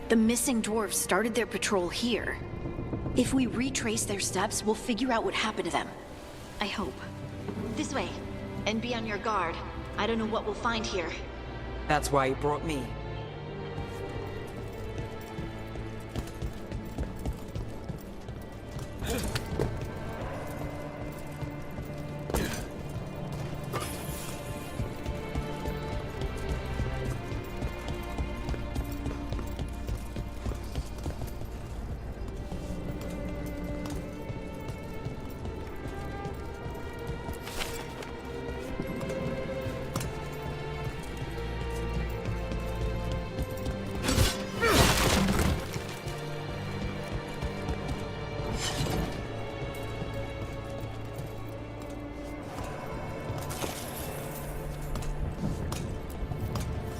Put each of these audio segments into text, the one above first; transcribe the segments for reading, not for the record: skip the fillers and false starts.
The missing dwarves started their patrol here. If we retrace their steps, we'll figure out what happened to them. I hope. This way. And be on your guard. I don't know what we'll find here. That's why you brought me.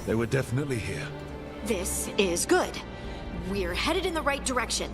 They were definitely here. This is good. We're headed in the right direction.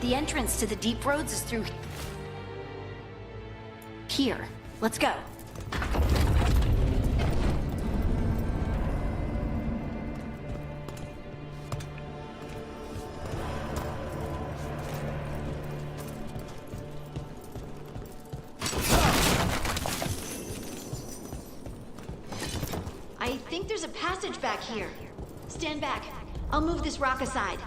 The entrance to the deep roads is through here. Let's go. I think there's a passage back here. Stand back. I'll move this rock aside.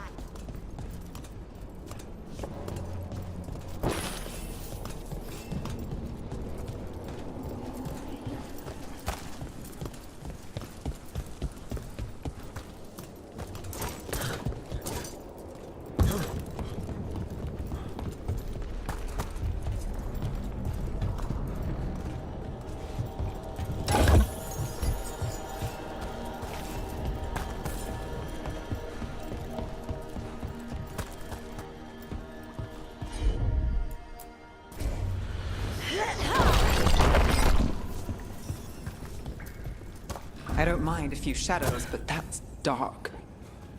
I don't mind a few shadows, but that's dark.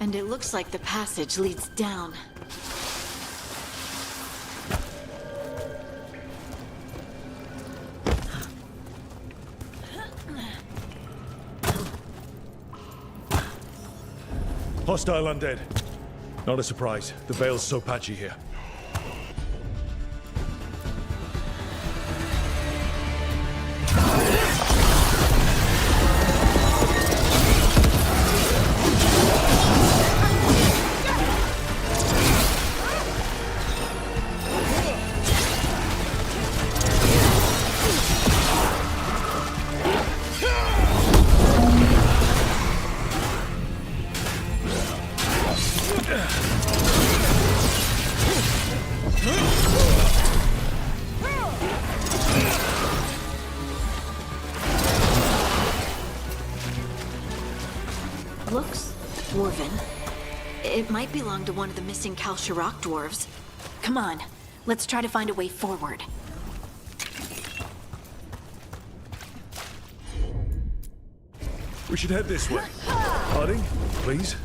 And it looks like the passage leads down. Hostile undead. Not a surprise. The Veil's so patchy here. Looks dwarven. It might belong to one of the missing Kalsharok dwarves. Come on, let's try to find a way forward. We should head this way. Harding, please.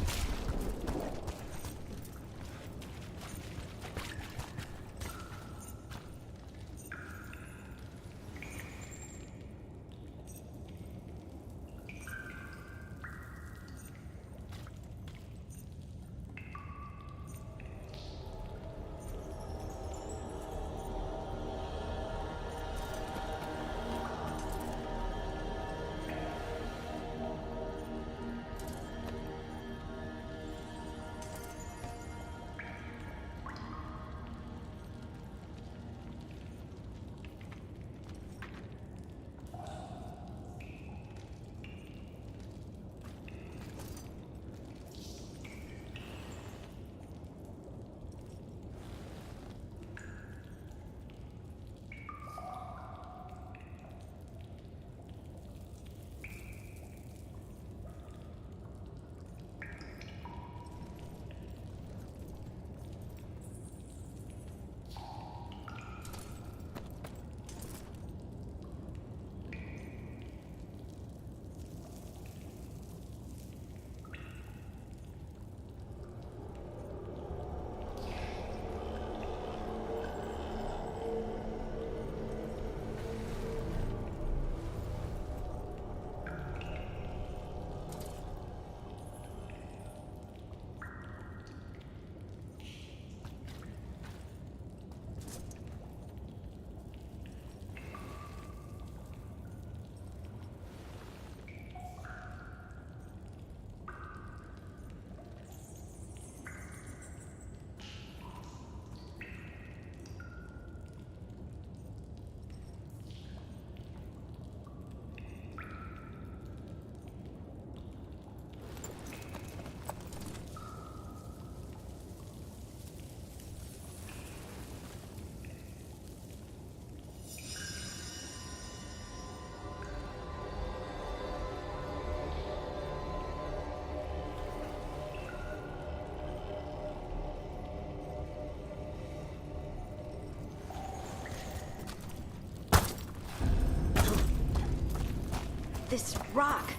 rock.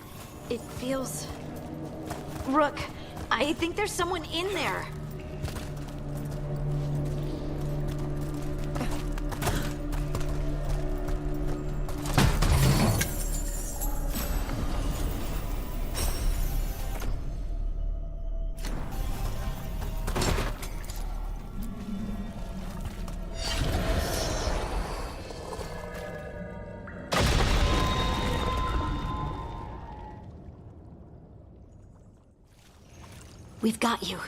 It feels... Rook, I think there's someone in there. We've got you.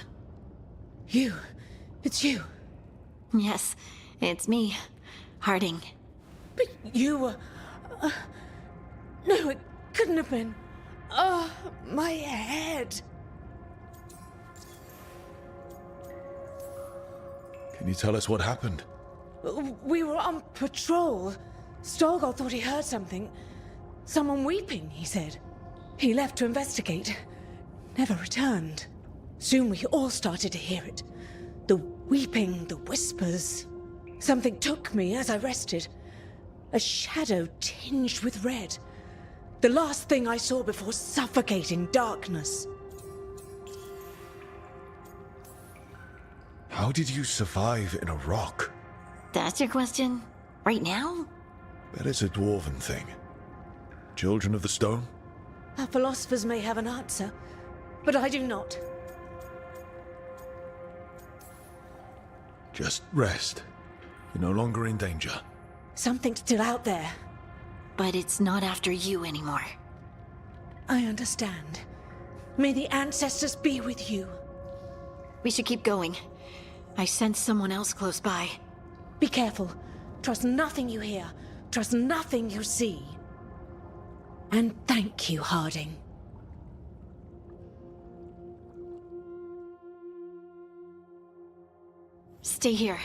You. It's you. Yes, it's me, Harding. But you were... no, it couldn't have been. Oh, my head. Can you tell us what happened? We were on patrol. Storgol thought he heard something. Someone weeping, he said. He left to investigate. Never returned. Soon we all started to hear it. The weeping, the whispers. Something took me as I rested. A shadow tinged with red. The last thing I saw before suffocating darkness. How did you survive in a rock? That's your question? Right now? That is a dwarven thing. Children of the stone? Our philosophers may have an answer, but I do not. Just rest. You're no longer in danger. Something's still out there. But it's not after you anymore. I understand. May the ancestors be with you. We should keep going. I sense someone else close by. Be careful. Trust nothing you hear. Trust nothing you see. And thank you, Harding. Stay here.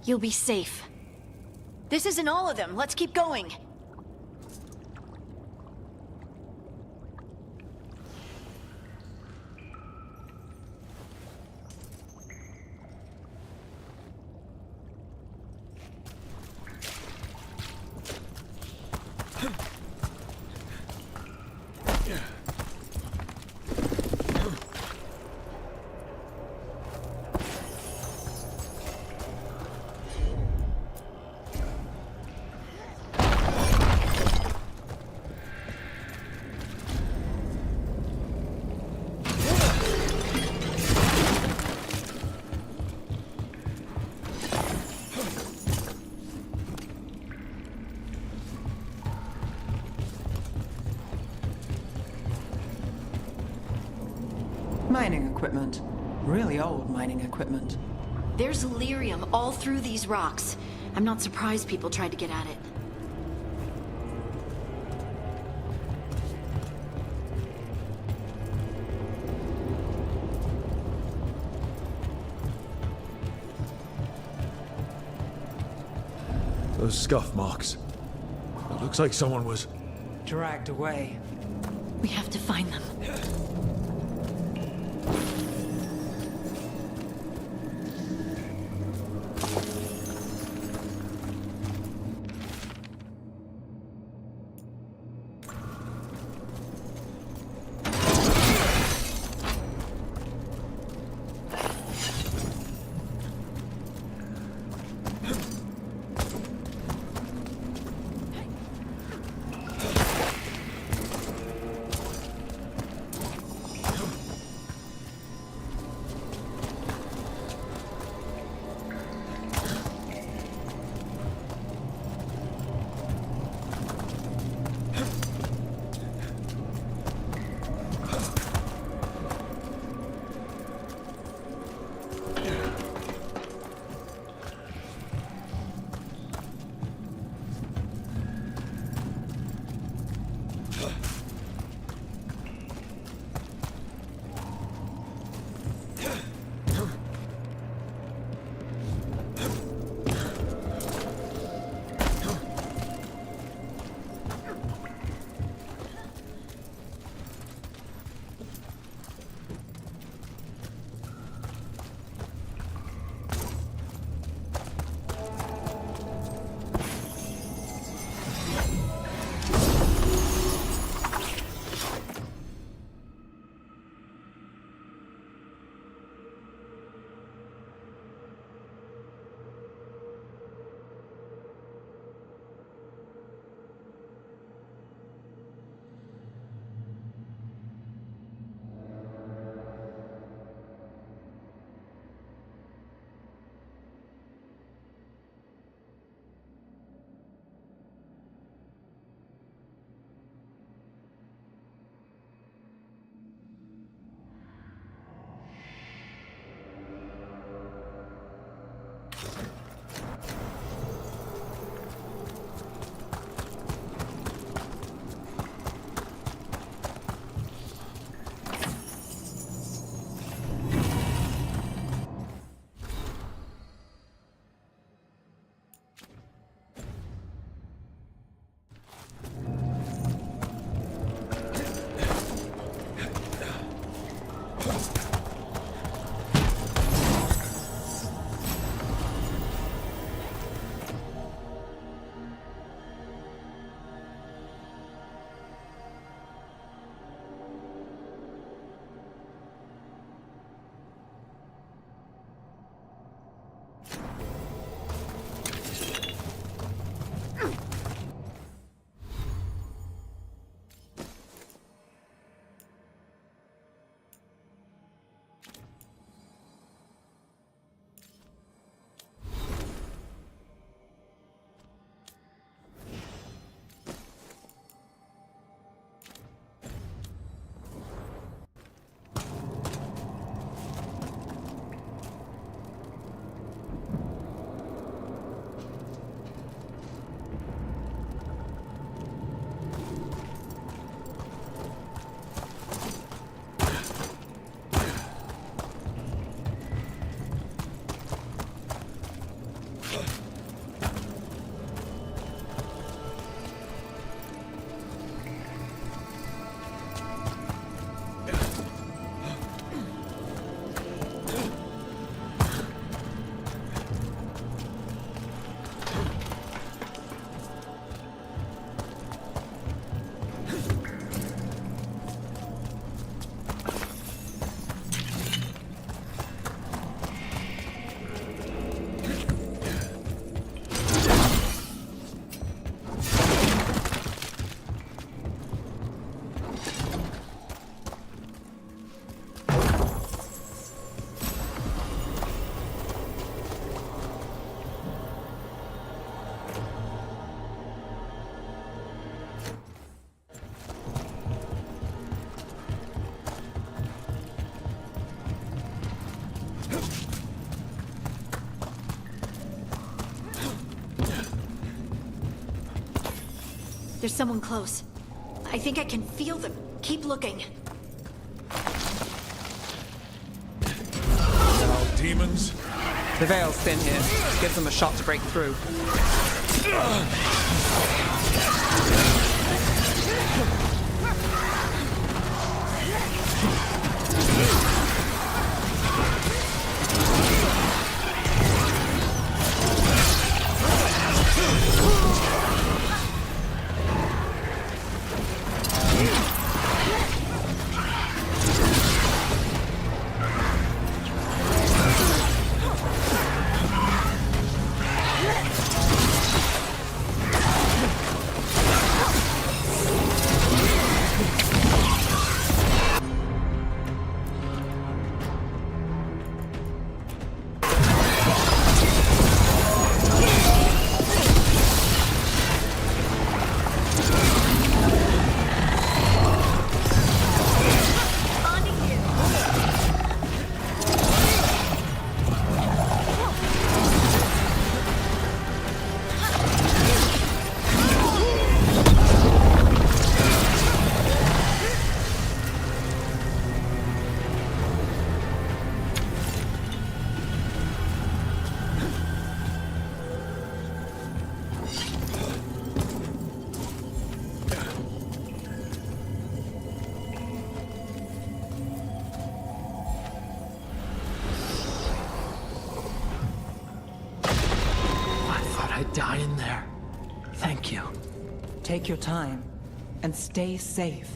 You'll be safe. This isn't all of them. Let's keep going. Mining equipment. Really old mining equipment. There's lyrium all through these rocks. I'm not surprised people tried to get at it. Those scuff marks. It looks like someone was... Dragged away. We have to find them. There's someone close. I think I can feel them. Keep looking. Now, demons. The Veil's thin here. Gives them a shot to break through. Die in there. Thank you. Take your time and stay safe.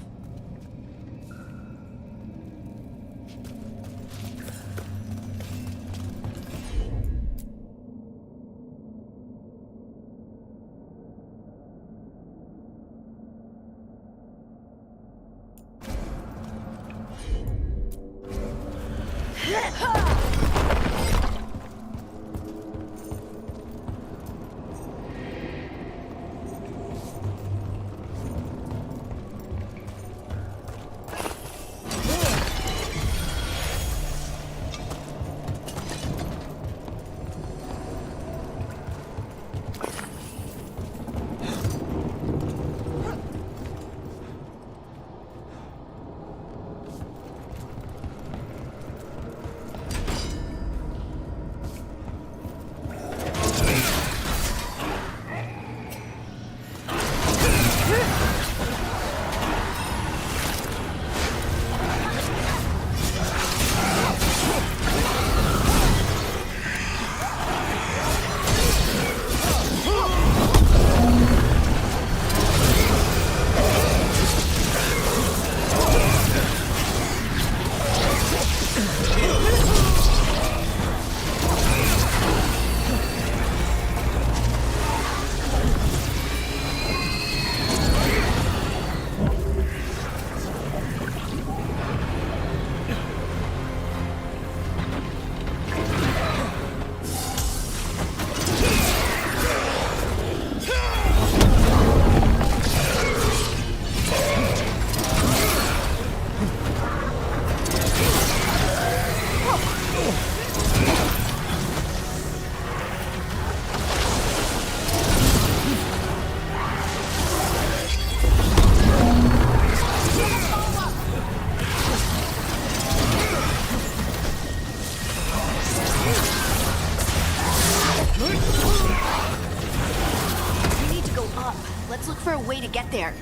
get there.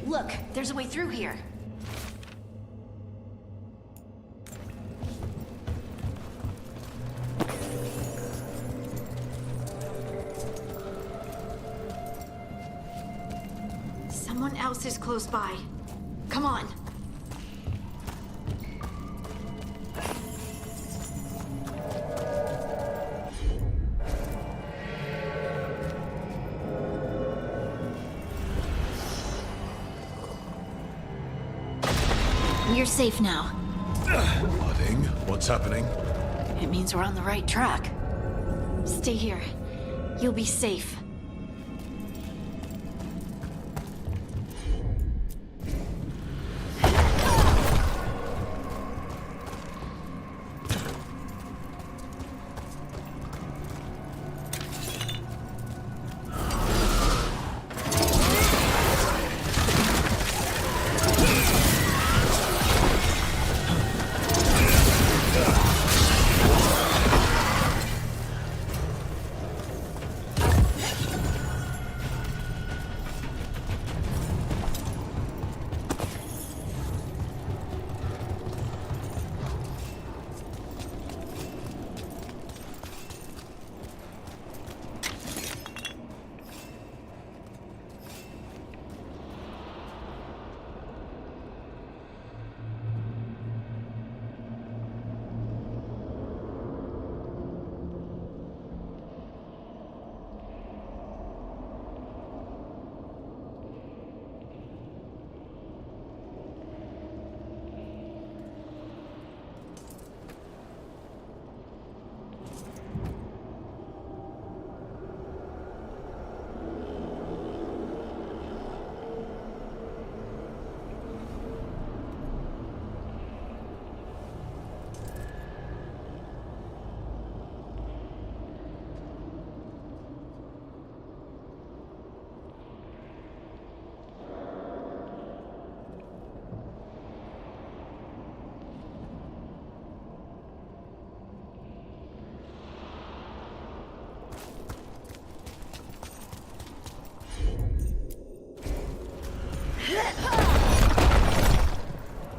Look, there's a way through here. Someone else is close by. Come on. You're safe now. Harding, what's happening? It means we're on the right track. Stay here. You'll be safe.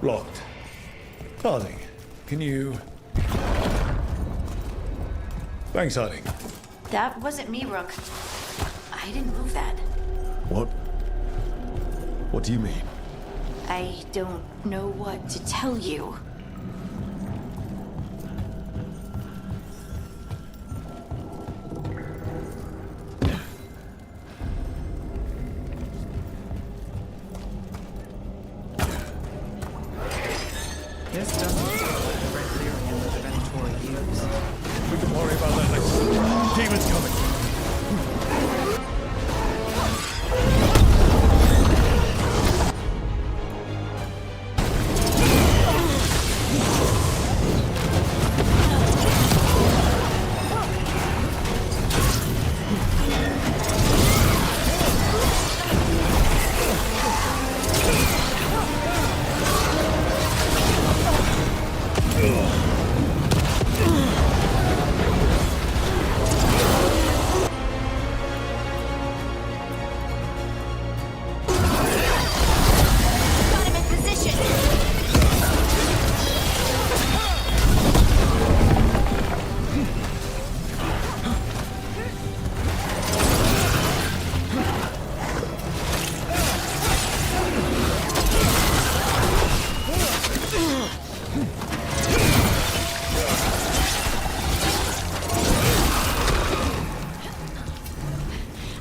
Locked. Harding, can you... Thanks, Harding. That wasn't me, Rook. I didn't move that. What? What do you mean? I don't know what to tell you. This doesn't sound like the red lyrium that the Venatori use. We can worry about that later. Demons coming. Got him in position!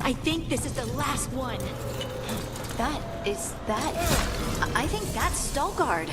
I think this is the last one. I think that's Veilguard.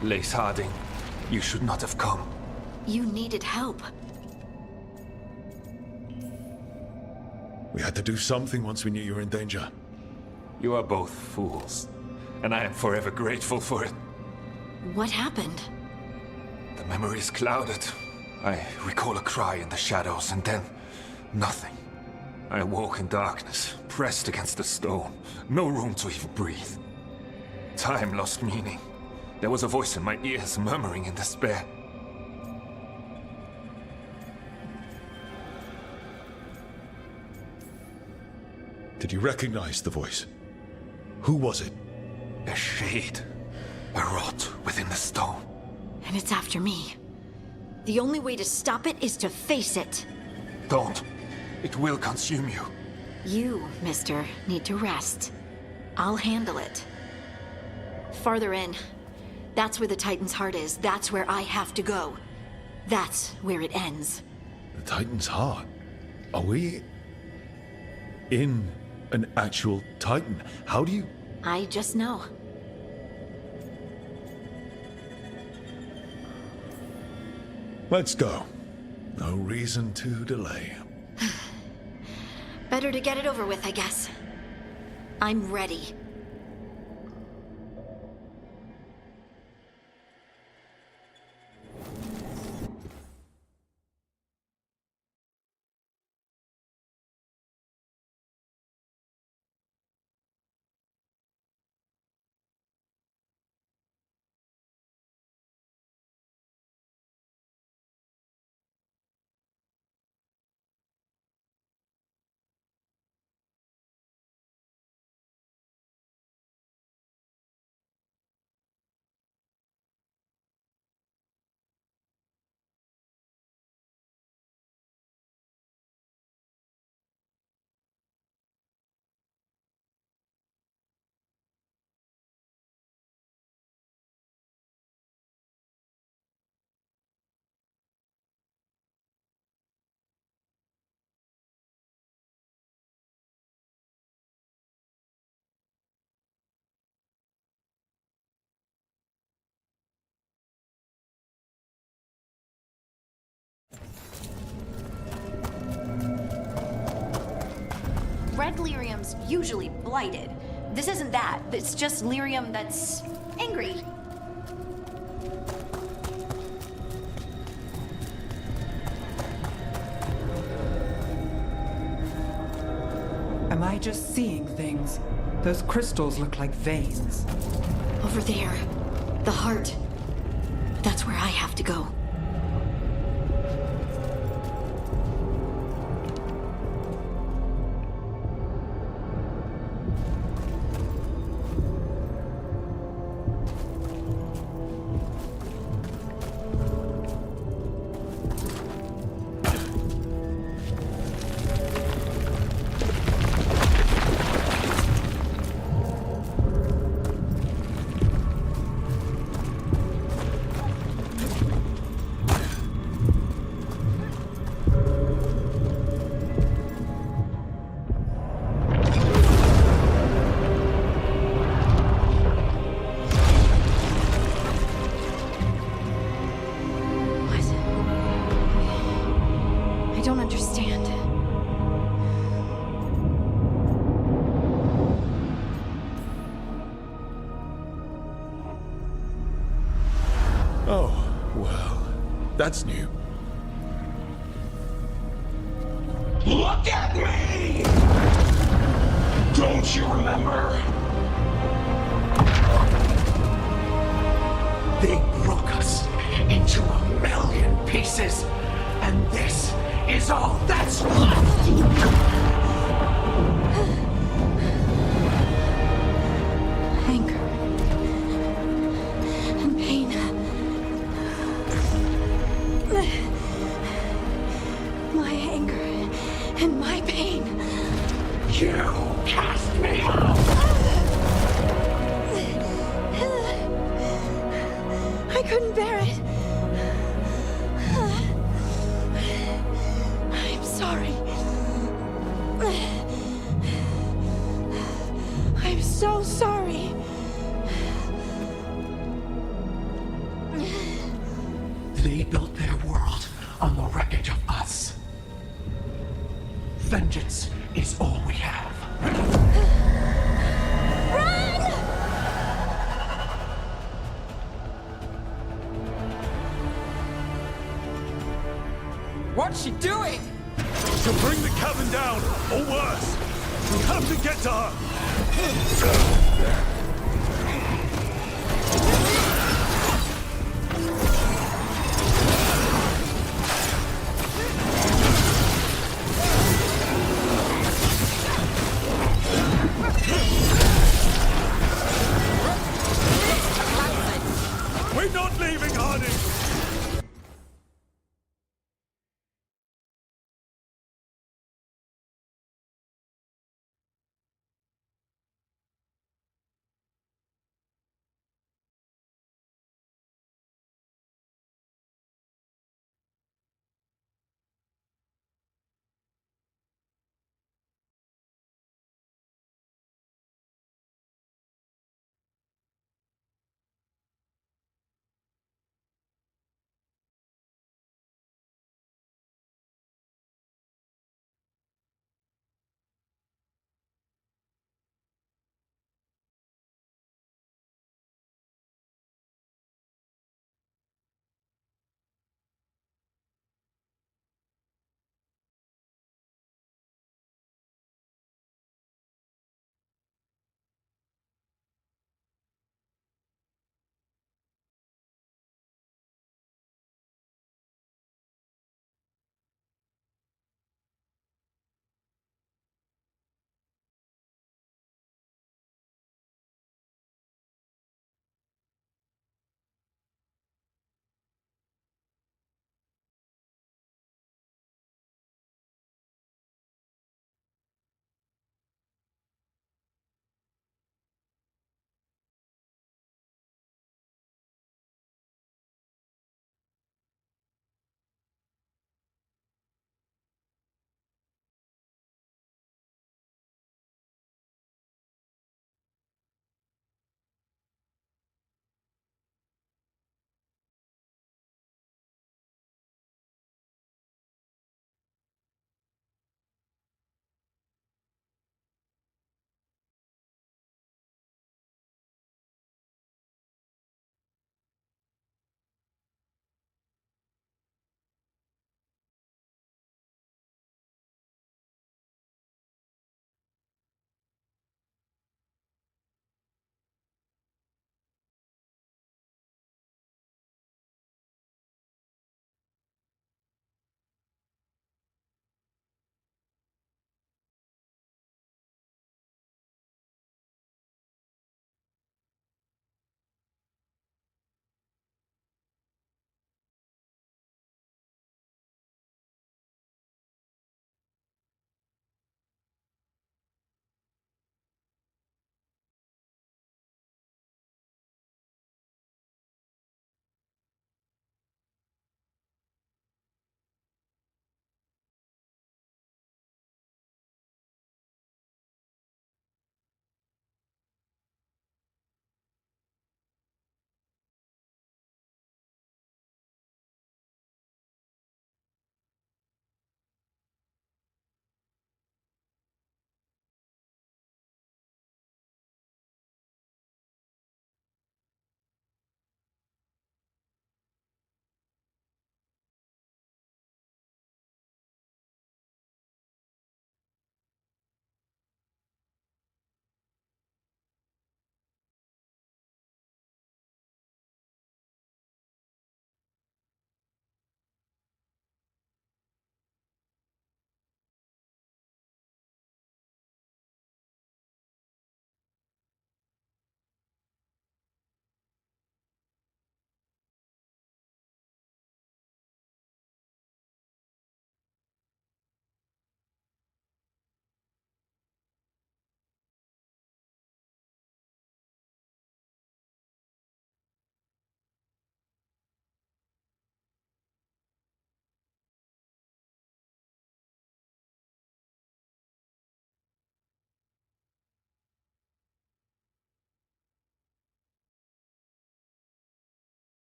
Lace Harding, you should not have come. You needed help. We had to do something once we knew you were in danger. You are both fools, and I am forever grateful for it. What happened? The memory is clouded. I recall a cry in the shadows, and then nothing. I awoke in darkness, pressed against the stone. No room to even breathe. Time lost meaning. There was a voice in my ears murmuring in despair. Did you recognize the voice? Who was it? A shade. A rot within the stone. And it's after me. The only way to stop it is to face it. Don't. It will consume you. You, mister, need to rest. I'll handle it. Farther in. That's where the Titan's heart is. That's where I have to go. That's where it ends. The Titan's heart? Are we in an actual Titan? How do you... I just know. Let's go. No reason to delay. Better to get it over with, I guess. I'm ready. red lyrium's usually blighted. This isn't that. It's just lyrium that's angry. Am I just seeing things? Those crystals look like veins. Over there. The heart. That's where I have to go. I don't understand. Oh, well, that's new. Look at me! Don't you remember? They broke us into a million pieces, and this is all that's left! Anger. And pain. My anger and my pain. You cast me out! I couldn't bear it. I'm sorry. I'm so sorry. They built their world on the wreckage of us. Vengeance is all we have. What's she doing? To bring the cabin down, or worse. We have to get to her. We're not leaving, Harding!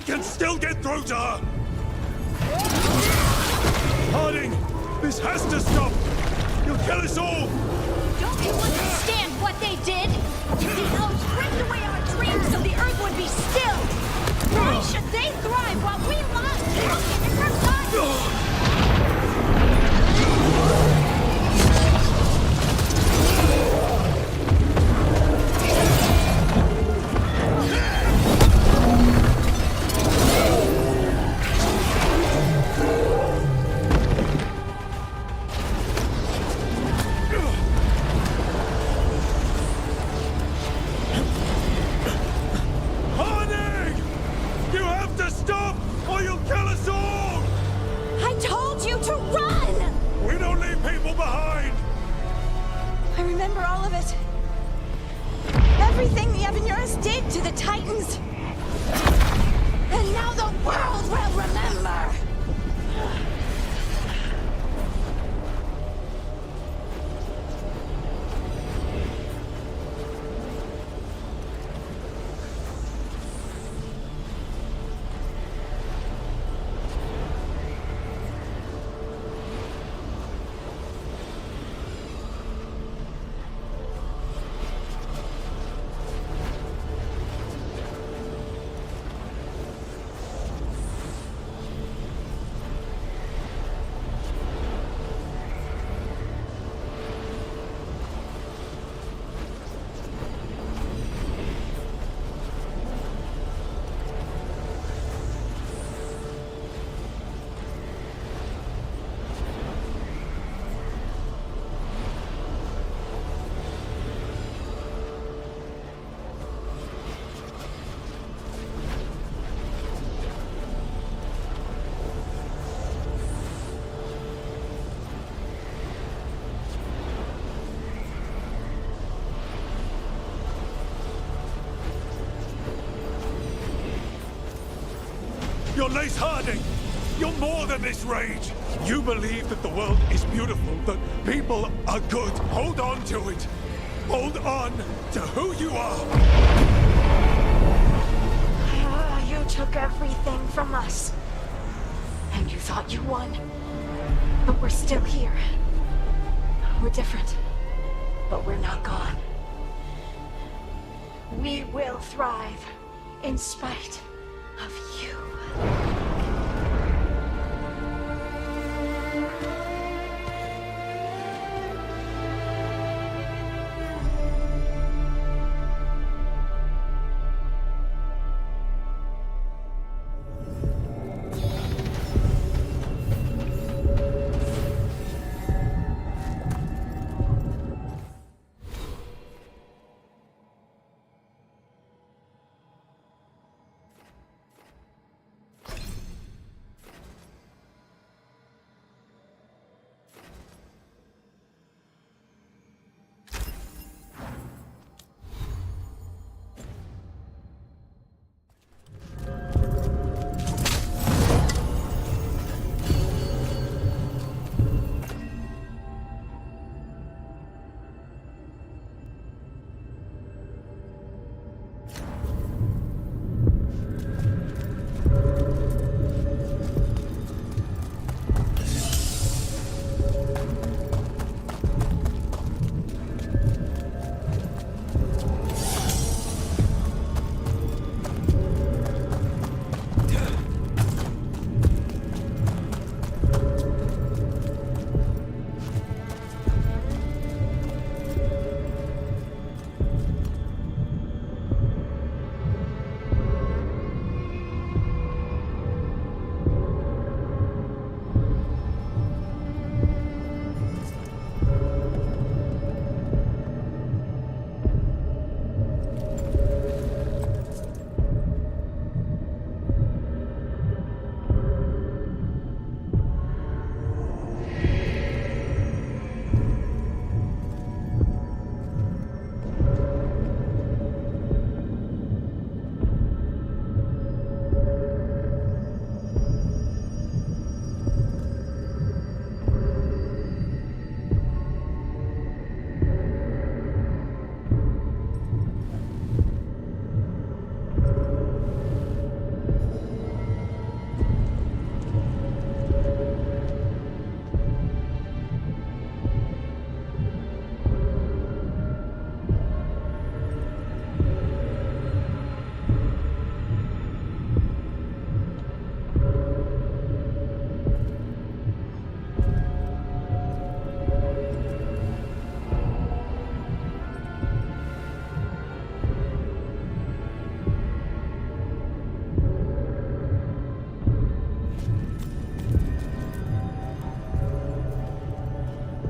can still get through to her! Harding! This has to stop! You'll kill us all! Don't you understand what they did? The elves ripped away our dreams so the earth would be still! Why should they thrive while we lie broken in our lives? You're Lace Harding! You're more than this rage! You believe that the world is beautiful, that people are good. Hold on to it! Hold on to who you are! You took everything from us. And you thought you won. But we're still here. We're different. But we're not gone. We will thrive in spite of you.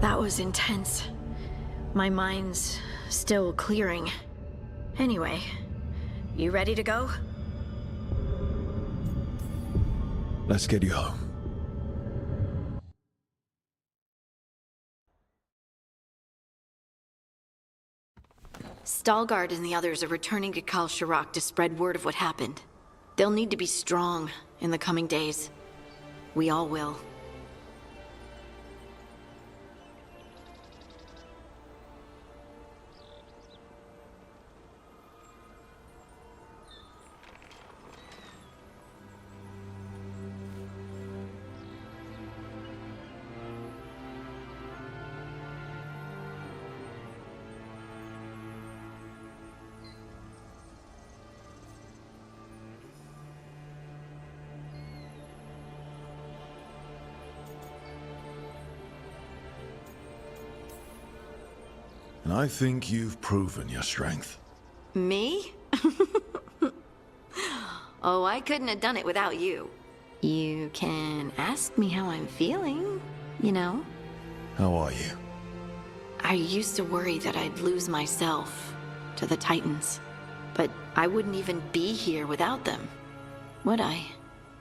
That was intense. My mind's still clearing. Anyway, you ready to go? Let's get you home. Veilguard and the others are returning to Kal Shirak to spread word of what happened. They'll need to be strong in the coming days. We all will. And I think you've proven your strength. Me? Oh, I couldn't have done it without you. You can ask me how I'm feeling, you know? How are you? I used to worry that I'd lose myself to the Titans. But I wouldn't even be here without them, would I?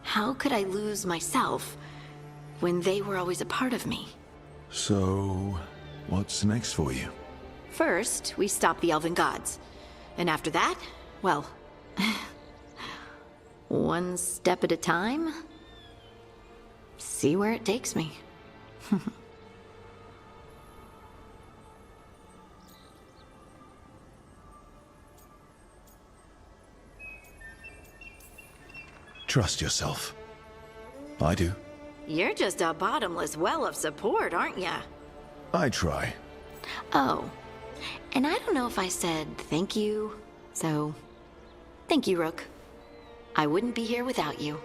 How could I lose myself when they were always a part of me? So, what's next for you? First, we stop the Elven Gods. And after that, well... one step at a time. See where it takes me. Trust yourself. I do. You're just a bottomless well of support, aren't ya? I try. Oh, and I don't know if I said thank you, so... Thank you, Rook. I wouldn't be here without you.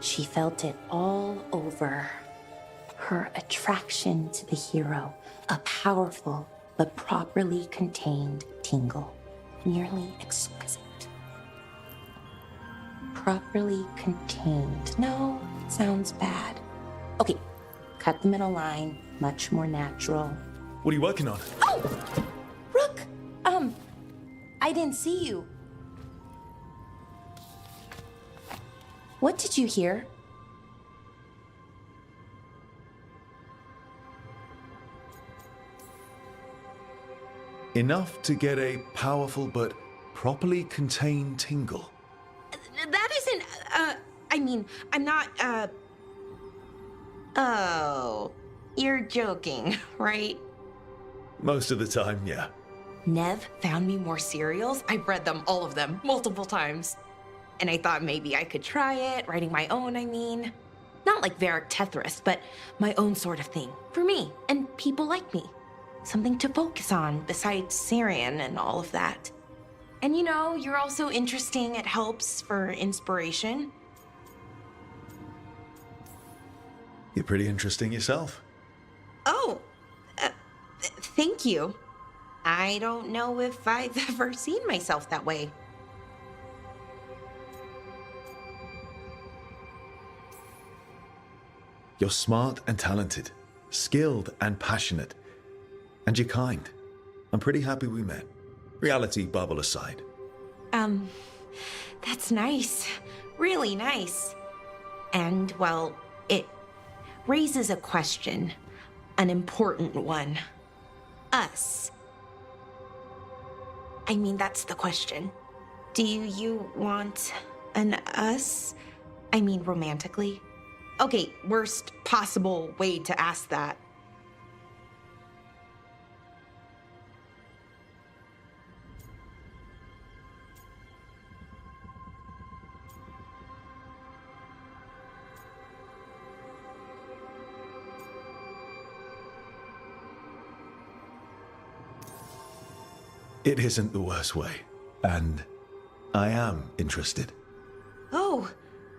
She felt it all over. Her attraction to the hero, a powerful but properly contained tingle, nearly exquisite. Properly contained. No, sounds bad. Okay, cut the middle line, much more natural. What are you working on? Oh! Rook! I didn't see you. What did you hear? Enough to get a powerful but properly contained tingle. That isn't, I'm not, Oh, you're joking, right? Most of the time, yeah. Nev found me more serials. I've read them, all of them, multiple times. And I thought maybe I could try it, writing my own, I mean. Not like Varric Tethris, but my own sort of thing. For me, and people like me. Something to focus on, besides Syrian and all of that. And you know, you're also interesting, it helps for inspiration. You're pretty interesting yourself. Oh, thank you. I don't know if I've ever seen myself that way. You're smart and talented, skilled and passionate, and you're kind. I'm pretty happy we met. Reality bubble aside. That's nice. Really nice. And, well, it raises a question. An important one. Us. I mean, that's the question. Do you want an us? I mean, romantically? Okay, worst possible way to ask that. It isn't the worst way, and I am interested. Oh,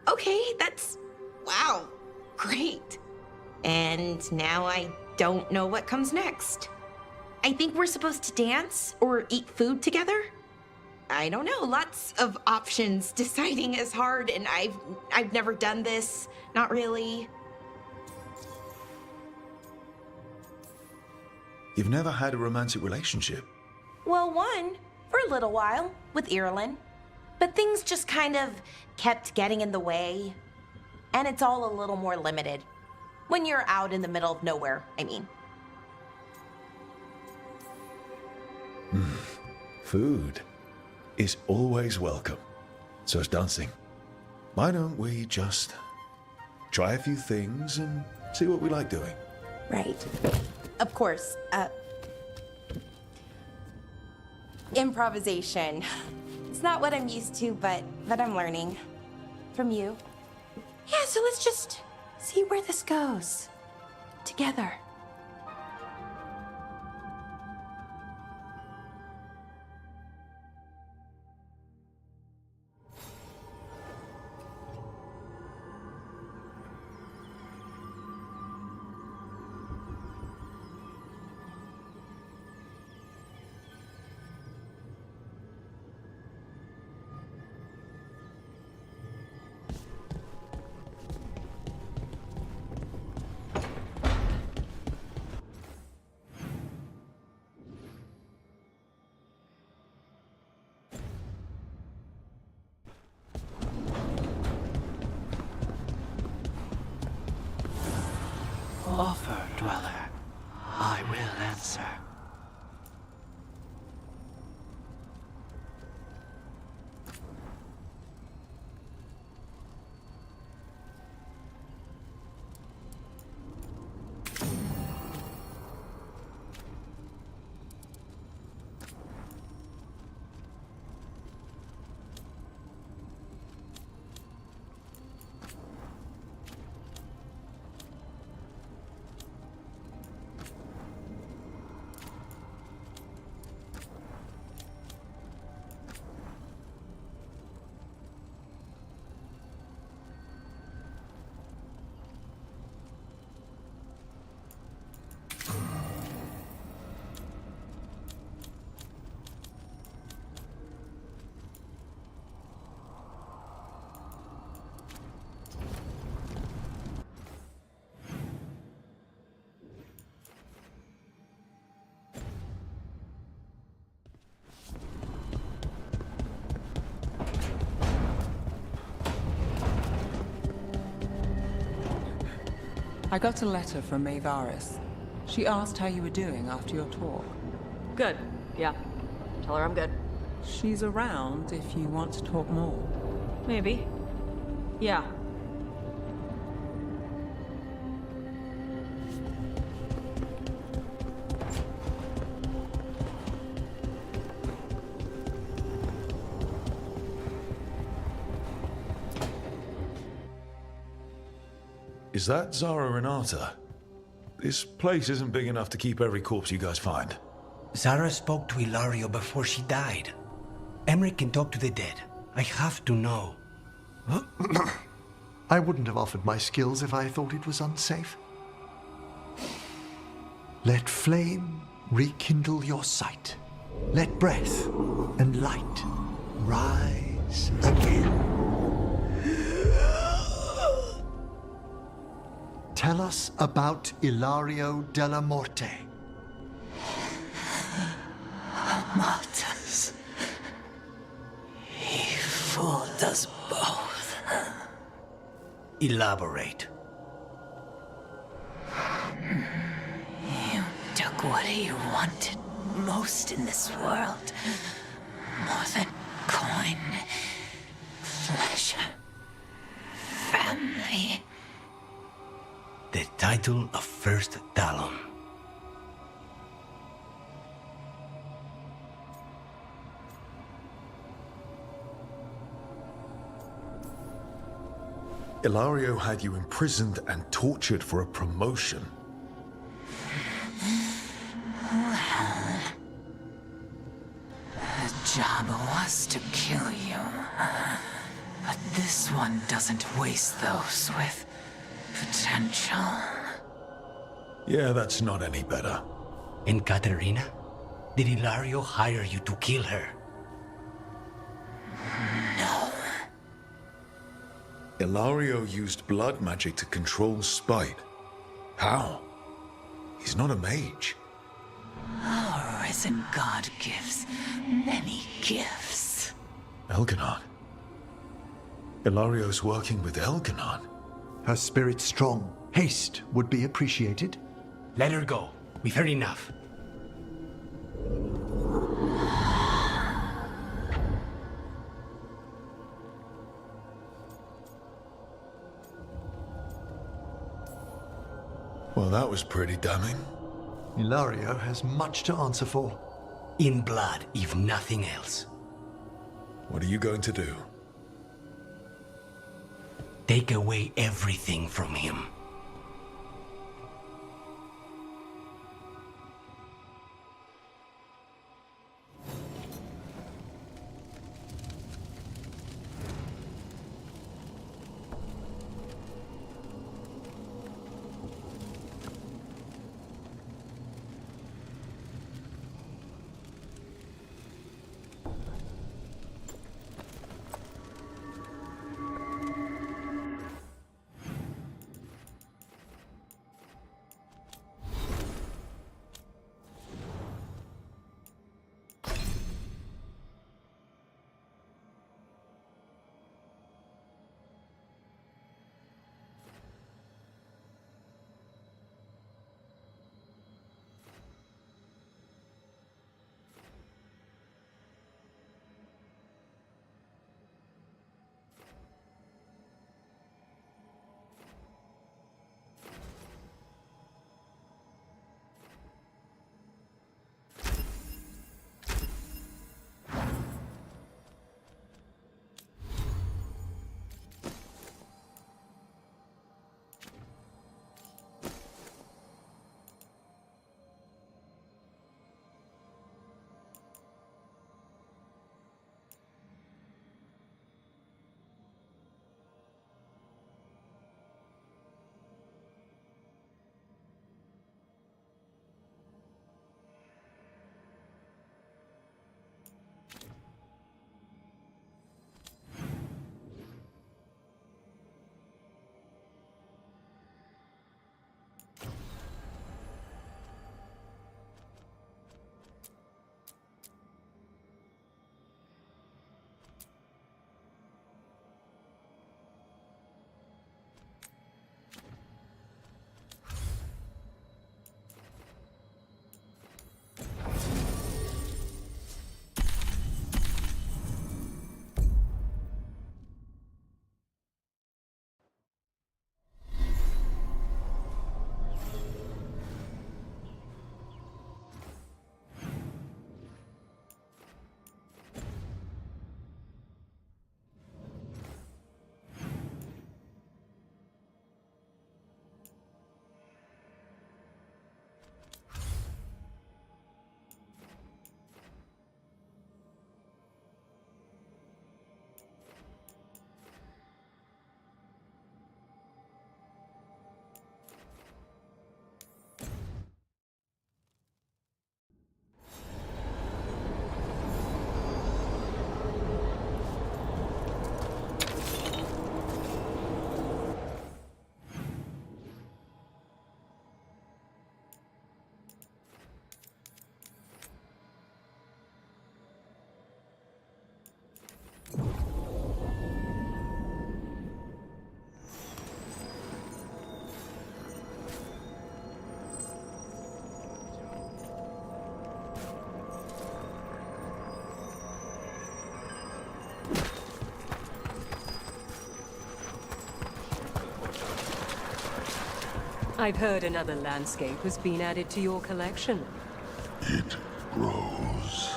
okay, that's... wow, great. And now I don't know what comes next. I think we're supposed to dance or eat food together? I don't know, lots of options. Deciding is hard, and I've never done this, not really. You've never had a romantic relationship? Well, one, for a little while, with Irulan. But things just kind of kept getting in the way. And it's all a little more limited. When you're out in the middle of nowhere, I mean. Food is always welcome. So is dancing. Why don't we just try a few things and see what we like doing? Right. Of course. Improvisation. It's not what I'm used to, but I'm learning. From you. Yeah, so let's just see where this goes. Together. I got a letter from Maevaris. She asked how you were doing after your talk. Good. Yeah. Tell her I'm good. She's around if you want to talk more. Maybe. Yeah. Is that Zara Renata? This place isn't big enough to keep every corpse you guys find. Zara spoke to Ilario before she died. Emmerich can talk to the dead. I have to know. I wouldn't have offered my skills if I thought it was unsafe. Let flame rekindle your sight. Let breath and light rise again. Tell us about Ilario della Morte. Martyrs. He fooled us both. Elaborate. You took what he wanted most in this world. More than coin, pleasure, family. The title of First Talon. Ilario had you imprisoned and tortured for a promotion. Well, the job was to kill you. But this one doesn't waste those with potential. Yeah, that's not any better. And Katerina? Did Ilario hire you to kill her? No. Ilario used blood magic to control spite. How? He's not a mage. Our risen god gives many gifts. Elganon. Ilario's working with Elganon. Her spirit strong. Haste would be appreciated. Let her go. We've heard enough. Well, that was pretty damning. Ilario has much to answer for. In blood, if nothing else. What are you going to do? Take away everything from him. I've heard another landscape has been added to your collection. It grows.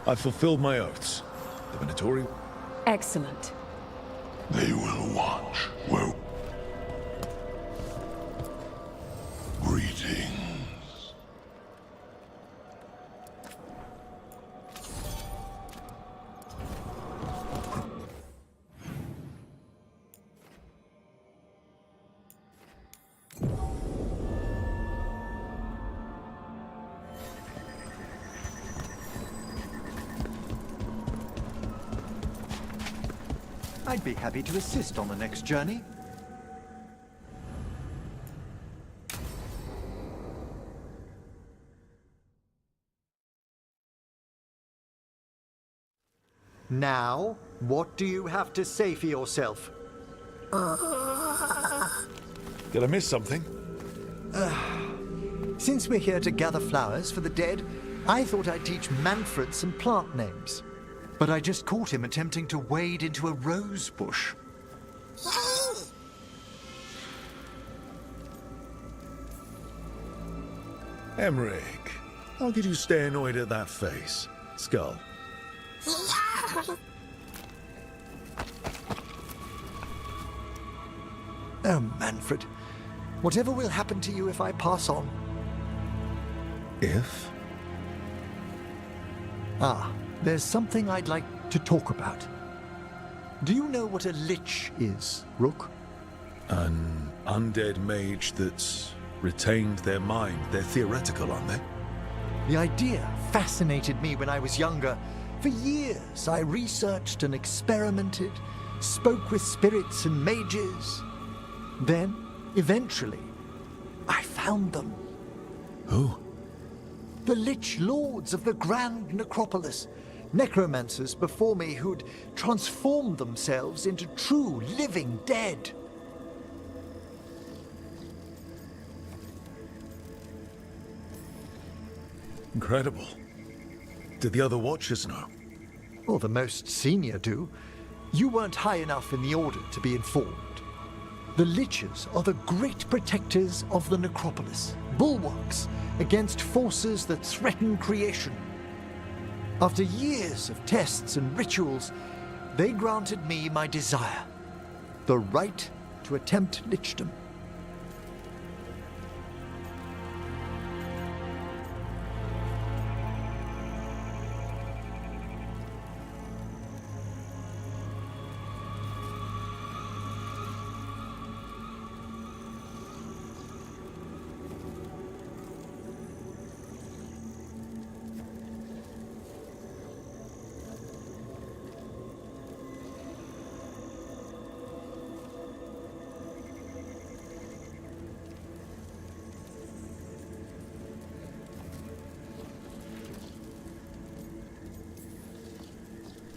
I've fulfilled my oaths. The Minotauri... Excellent. They will watch. Well... Greetings. I'd be happy to assist on the next journey. Now, what do you have to say for yourself? Did I miss something? Since we're here to gather flowers for the dead, I thought I'd teach Manfred some plant names. But I just caught him attempting to wade into a rose bush. Emmerich, how could you stay annoyed at that face? Skull. Oh, Manfred. Whatever will happen to you if I pass on? If? There's something I'd like to talk about. Do you know what a lich is, Rook? An undead mage that's retained their mind. They're theoretical, aren't they? The idea fascinated me when I was younger. For years, I researched and experimented, spoke with spirits and mages. Then, eventually, I found them. Who? The Lich Lords of the Grand Necropolis. Necromancers before me who'd transformed themselves into true living dead. Incredible. Did the other Watchers know? Well, the most senior do. You weren't high enough in the Order to be informed. The Liches are the great protectors of the Necropolis, bulwarks against forces that threaten creation. After years of tests and rituals, they granted me my desire, the right to attempt lichdom.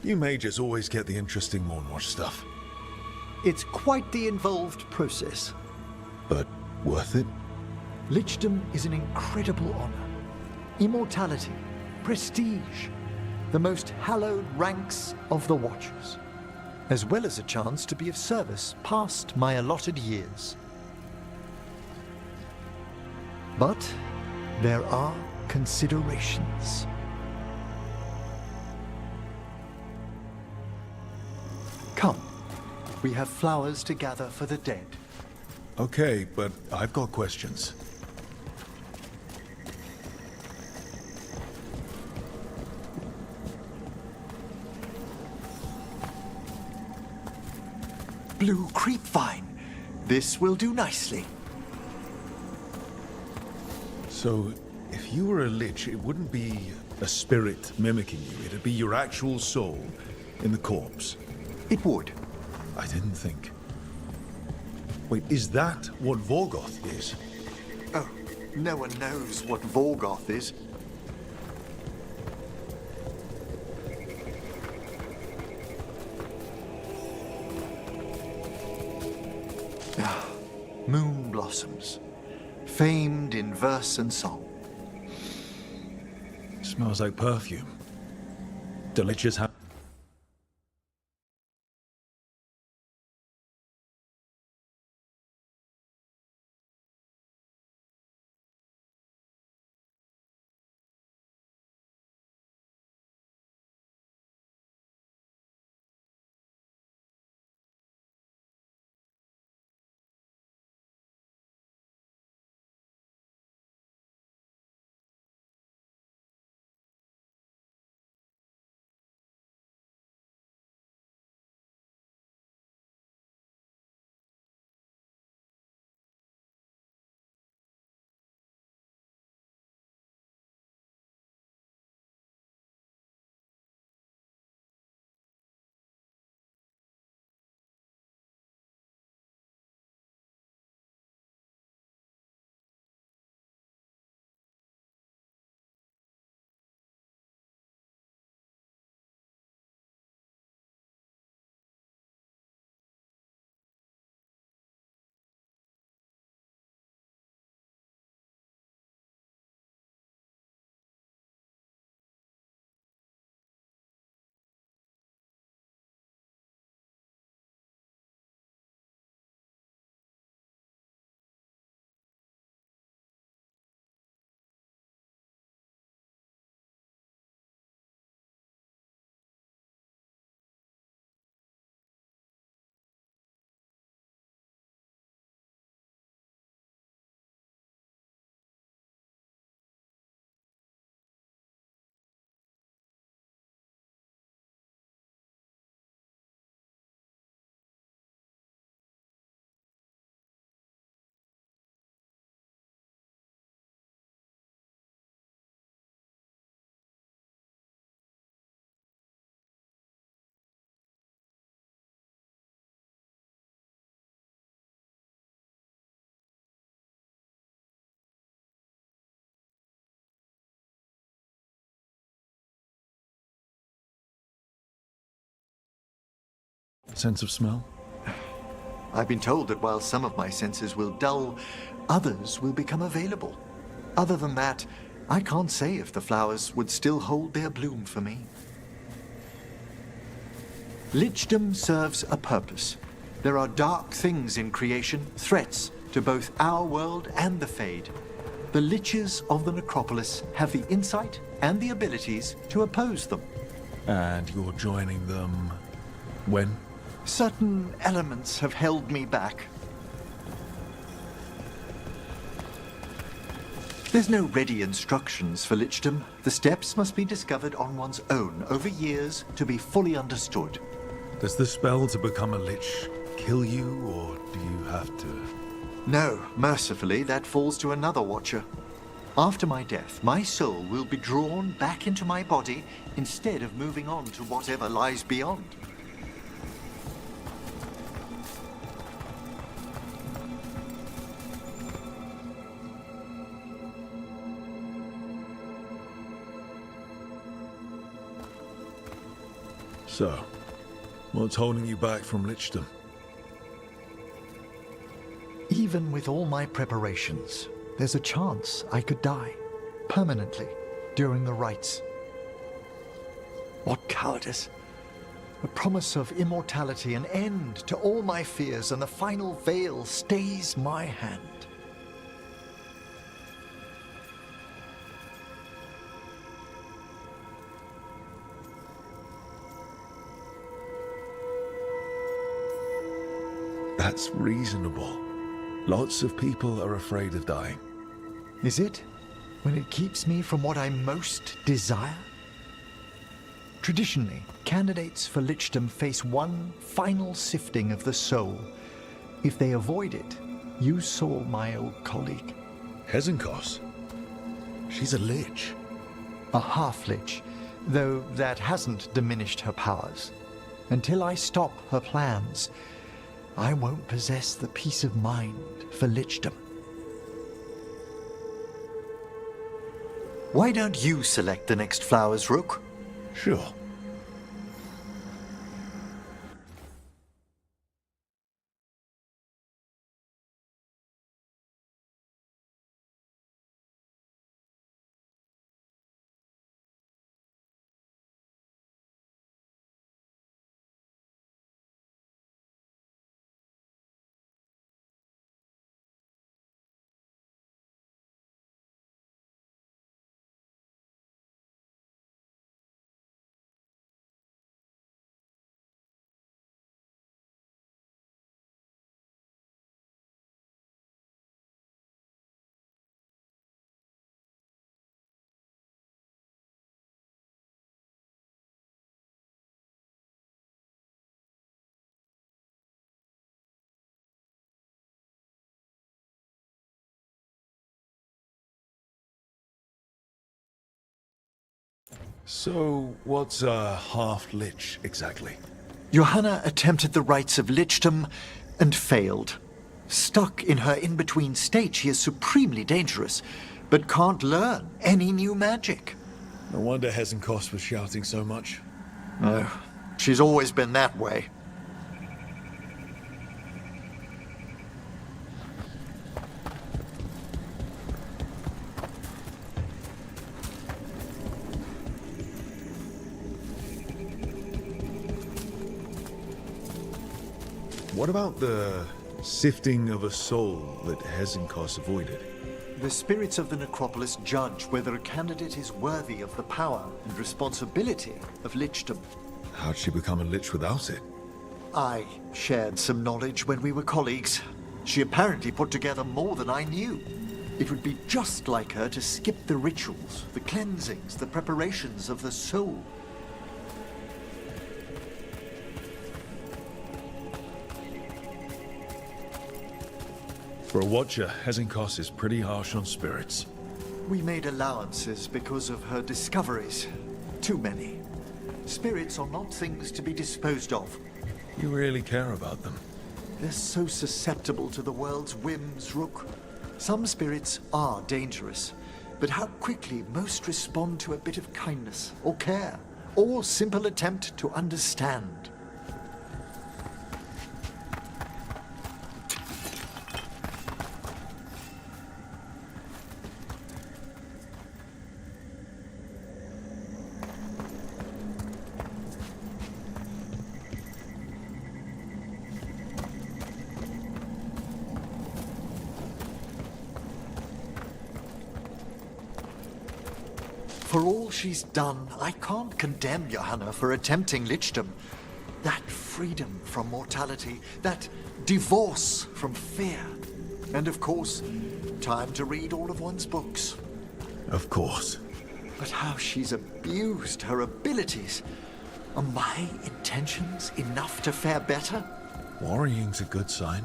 You mages always get the interesting Mournwatch stuff. It's quite the involved process. But worth it? Lichdom is an incredible honor. Immortality, prestige, the most hallowed ranks of the Watchers, as well as a chance to be of service past my allotted years. But there are considerations. Come, we have flowers to gather for the dead. Okay, but I've got questions. Blue creepvine. This will do nicely. So, if you were a lich, it wouldn't be a spirit mimicking you. It'd be your actual soul in the corpse. It would. I didn't think. Wait, is that what Veilguard is? Oh, no one knows what Veilguard is. Moon blossoms, famed in verse and song. Smells like perfume. Do liches have Sense of smell? I've been told that while some of my senses will dull, others will become available. Other than that, I can't say if the flowers would still hold their bloom for me. Lichdom serves a purpose. There are dark things in creation, threats to both our world and the Fade. The Liches of the Necropolis have the insight and the abilities to oppose them. And you're joining them when? Certain elements have held me back. There's no ready instructions for Lichdom. The steps must be discovered on one's own over years to be fully understood. Does the spell to become a Lich kill you, or do you have to? No, mercifully, that falls to another Watcher. After my death, my soul will be drawn back into my body instead of moving on to whatever lies beyond. So, what's holding you back from Lichdom? Even with all my preparations, there's a chance I could die permanently during the rites. What cowardice! The promise of immortality, an end to all my fears, and the final veil stays my hand. That's reasonable. Lots of people are afraid of dying. Is it? When it keeps me from what I most desire? Traditionally, candidates for Lichdom face one final sifting of the soul. If they avoid it, you saw my old colleague. Hezenkos? She's a Lich. A half-Lich, though that hasn't diminished her powers. Until I stop her plans, I won't possess the peace of mind for Lichdom. Why don't you select the next flowers, Rook? Sure. So, what's a half-Lich exactly? Johanna attempted the rites of Lichdom and failed. Stuck in her in-between state, she is supremely dangerous, but can't learn any new magic. No wonder Hezenkos was shouting so much. No, she's always been that way. What about the sifting of a soul that Hezenkos avoided? The spirits of the Necropolis judge whether a candidate is worthy of the power and responsibility of Lichdom. How'd she become a Lich without it? I shared some knowledge when we were colleagues. She apparently put together more than I knew. It would be just like her to skip the rituals, the cleansings, the preparations of the soul. For a Watcher, Hezenkos is pretty harsh on spirits. We made allowances because of her discoveries. Too many. Spirits are not things to be disposed of. You really care about them. They're so susceptible to the world's whims, Rook. Some spirits are dangerous, but how quickly most respond to a bit of kindness, or care, or simple attempt to understand. For all she's done, I can't condemn Johanna for attempting lichdom. That freedom from mortality, that divorce from fear. And of course, time to read all of one's books. Of course. But how she's abused her abilities. Are my intentions enough to fare better? Worrying's a good sign.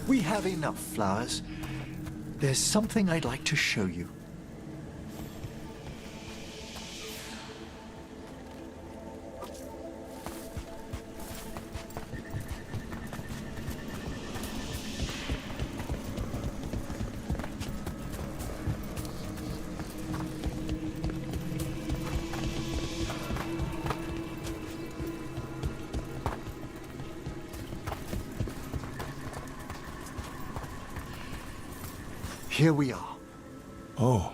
We have enough flowers. There's something I'd like to show you. Here we are. Oh,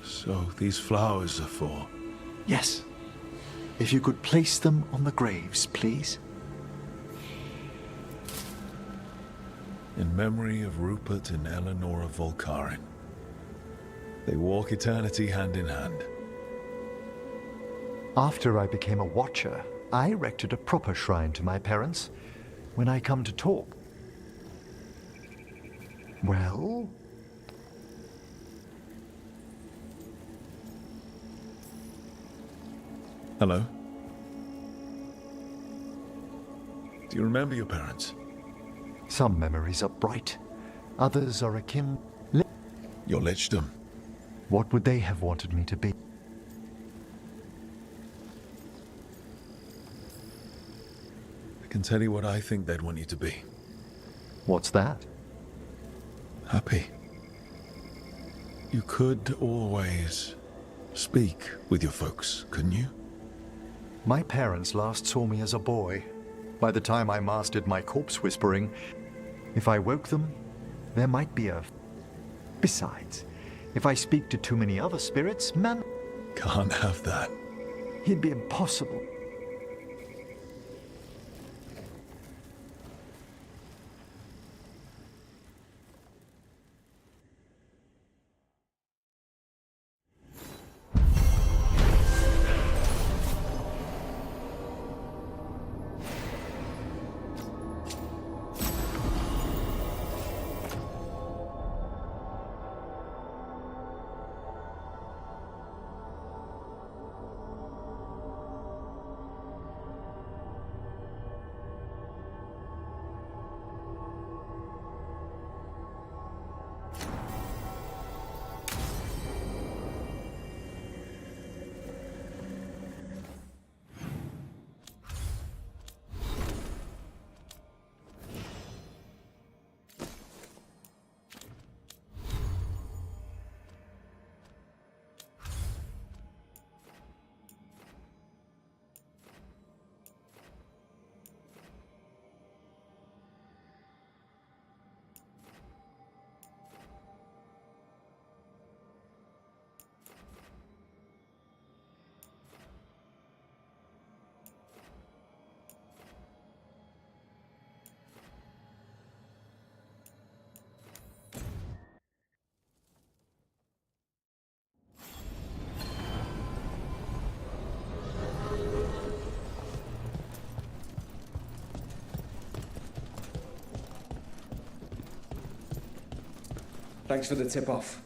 so these flowers are for... Yes. If you could place them on the graves, please. In memory of Rupert and Eleanor of Volkaren. They walk eternity hand in hand. After I became a watcher, I erected a proper shrine to my parents. When I come to talk... Well... Hello? Do you remember your parents? Some memories are bright. Others are akin... Your lichdom. What would they have wanted me to be? I can tell you what I think they'd want you to be. What's that? Happy. You could always speak with your folks, couldn't you? My parents last saw me as a boy. By the time I mastered my corpse whispering, if I woke them, there might be a... Besides, if I speak to too many other spirits, man... Can't have that. It'd be impossible. Thanks for the tip-off.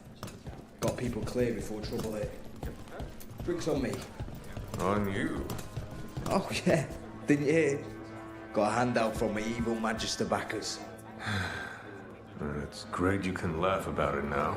Got people clear before trouble hit. Drinks on me. On you? Oh, yeah. Didn't you hear? Got a handout from my evil Magister backers. It's great you can laugh about it now.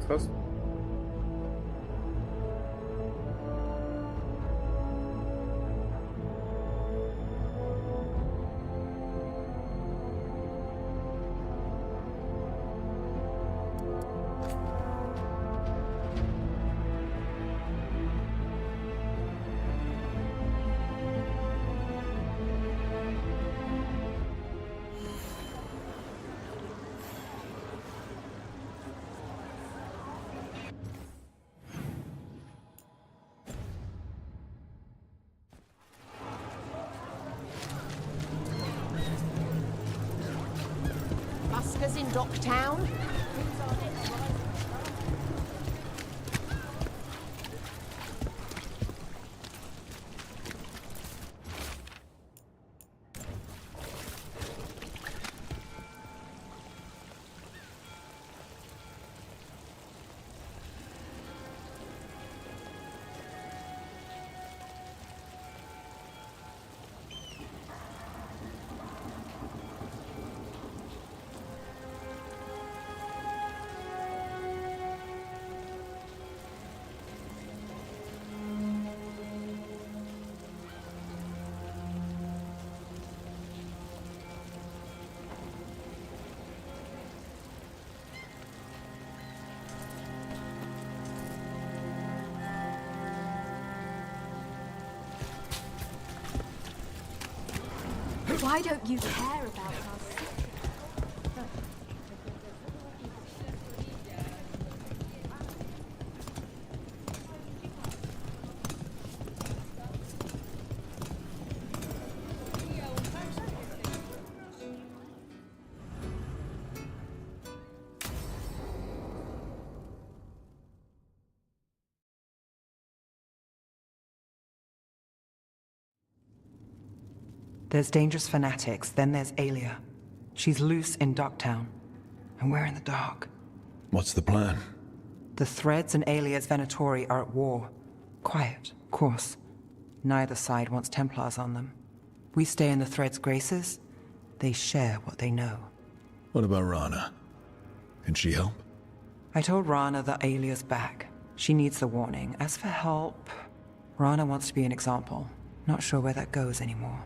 krass. Buskers in Docktown? Why don't you care about us? There's dangerous fanatics, then there's Aelia. She's loose in Docktown, and we're in the dark. What's the plan? The Threads and Aelia's Venatori are at war. Quiet, of course. Neither side wants Templars on them. We stay in the Threads' graces. They share what they know. What about Rana? Can she help? I told Rana that Aelia's back. She needs the warning. As for help, Rana wants to be an example. Not sure where that goes anymore.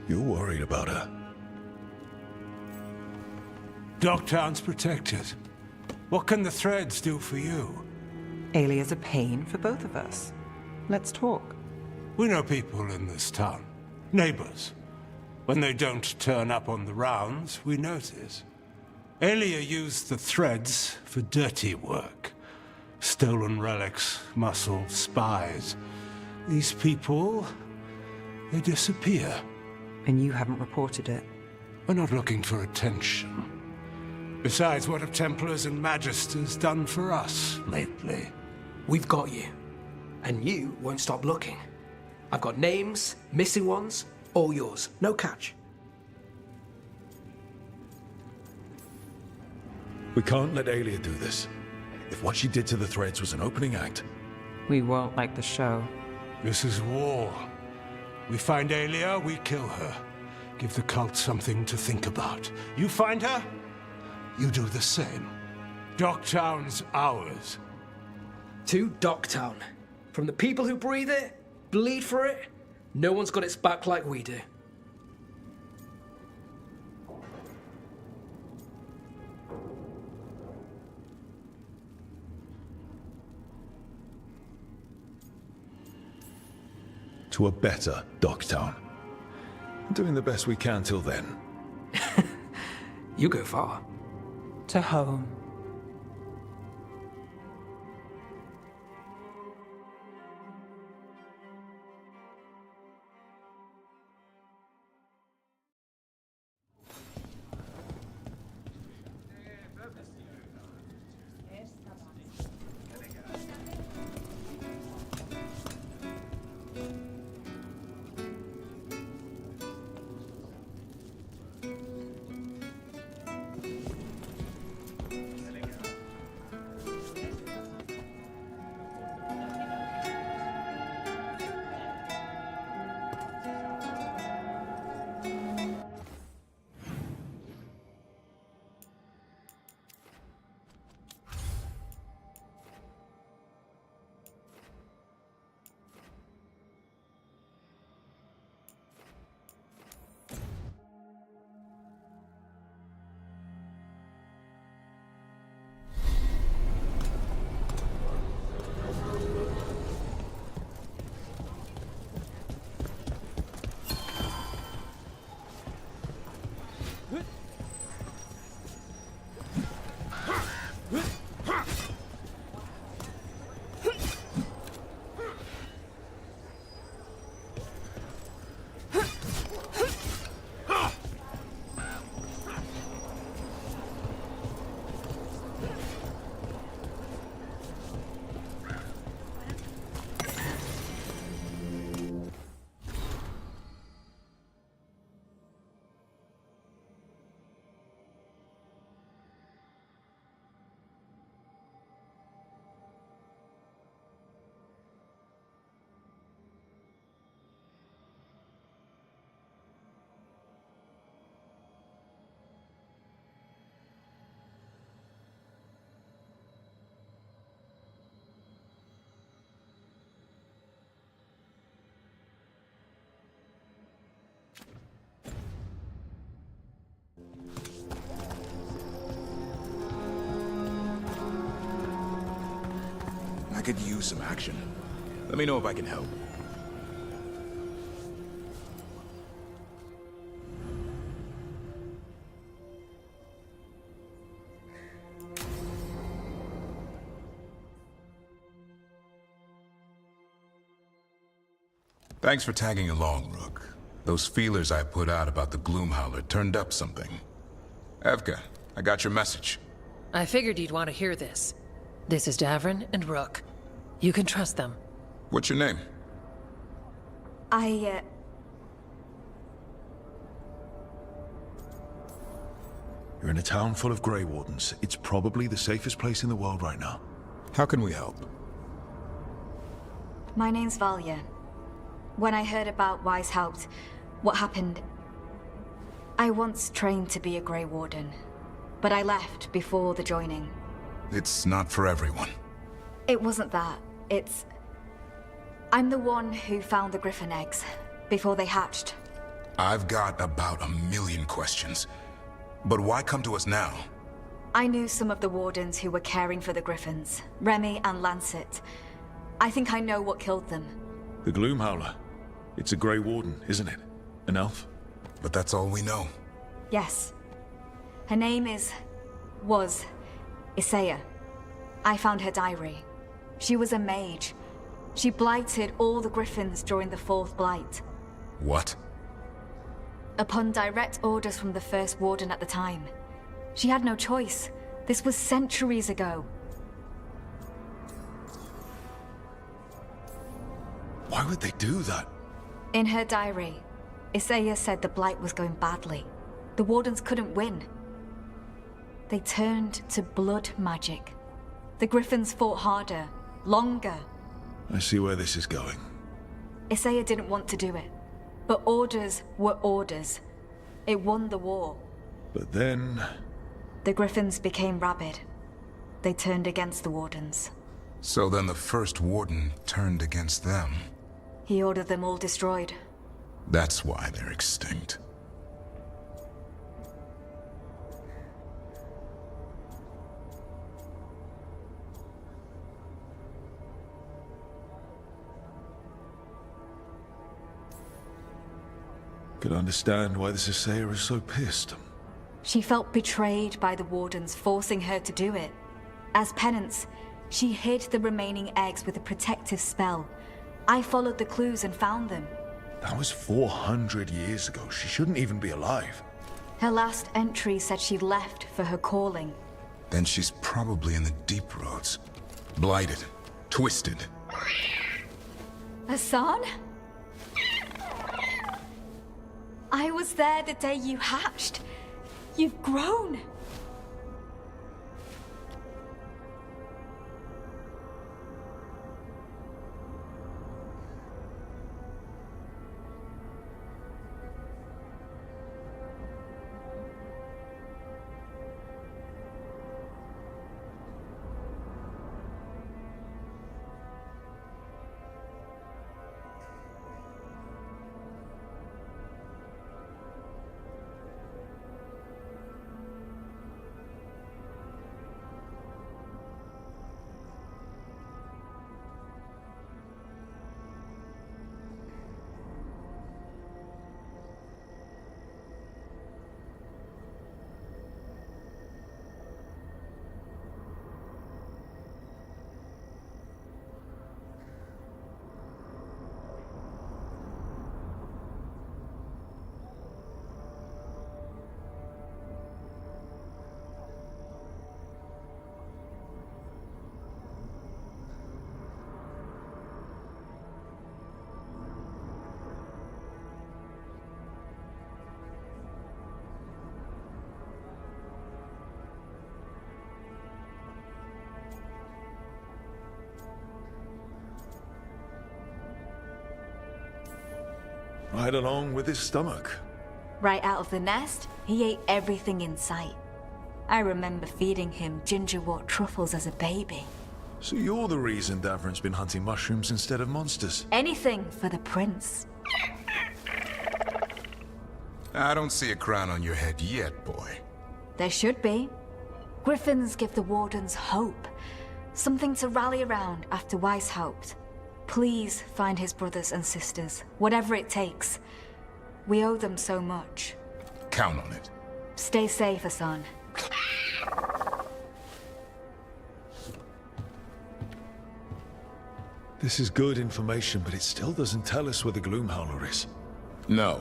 You're worried about her. Docktown's protected. What can the Threads do for you? Aelia's a pain for both of us. Let's talk. We know people in this town. Neighbors. When they don't turn up on the rounds, we notice. Aelia used the Threads for dirty work. Stolen relics, muscle, spies. These people, they disappear. And you haven't reported it. We're not looking for attention. Besides, what have Templars and Magisters done for us lately? We've got you. And you won't stop looking. I've got names, missing ones, all yours. No catch. We can't let Aelia do this. If what she did to the Threads was an opening act, We won't like the show. This is war. We find Aelia, we kill her. Give the cult something to think about. You find her, you do the same. Docktown's ours. To Docktown. From the people who breathe it, bleed for it, no one's got its back like we do. to a better Docktown. Doing the best we can till then. You go far. To home. I could use some action. Let me know if I can help. Thanks for tagging along, Rook. Those feelers I put out about the Gloomhowler turned up something. Evka, I got your message. I figured you'd want to hear this. This is Davrin and Rook. You can trust them. What's your name? You're in a town full of Grey Wardens. It's probably the safest place in the world right now. How can we help? My name's Valya. When I heard about Wise helped, what happened... I once trained to be a Grey Warden, but I left before the joining. It's not for everyone. It wasn't that. It's... I'm the one who found the Griffin eggs, before they hatched. I've got about 1,000,000 questions. But why come to us now? I knew some of the Wardens who were caring for the Griffins, Remy and Lancet. I think I know what killed them. The Gloomhowler. It's a Grey Warden, isn't it? An elf? But that's all we know. Yes. Her name was Isaiah. I found her diary. She was a mage. She blighted all the Griffins during the Fourth Blight. What? Upon direct orders from the First Warden at the time. She had no choice. This was centuries ago. Why would they do that? In her diary, Isaiah said the Blight was going badly. The Wardens couldn't win. They turned to blood magic. The Griffins fought harder, longer. I see where this is going. Isaiah didn't want to do it, but orders were orders. It won the war. But then... The Griffins became rabid. They turned against the Wardens. So then the first Warden turned against them. He ordered them all destroyed. That's why they're extinct. Could understand why this Isaiah is so pissed. She felt betrayed by the Wardens, forcing her to do it. As penance, she hid the remaining eggs with a protective spell. I followed the clues and found them. That was 400 years ago. She shouldn't even be alive. Her last entry said she left for her calling. Then she's probably in the deep roads. Blighted. Twisted. Hassan? I was there the day you hatched. You've grown. Right along with his stomach. Right out of the nest, he ate everything in sight. I remember feeding him gingerwort truffles as a baby. So you're the reason Davrin's been hunting mushrooms instead of monsters? Anything for the prince. I don't see a crown on your head yet, boy. There should be. Griffins give the Wardens hope. Something to rally around after Weishaupt. Please find his brothers and sisters, whatever it takes. We owe them so much. Count on it. Stay safe, Hassan. This is good information, but it still doesn't tell us where the Gloomhowler is. No,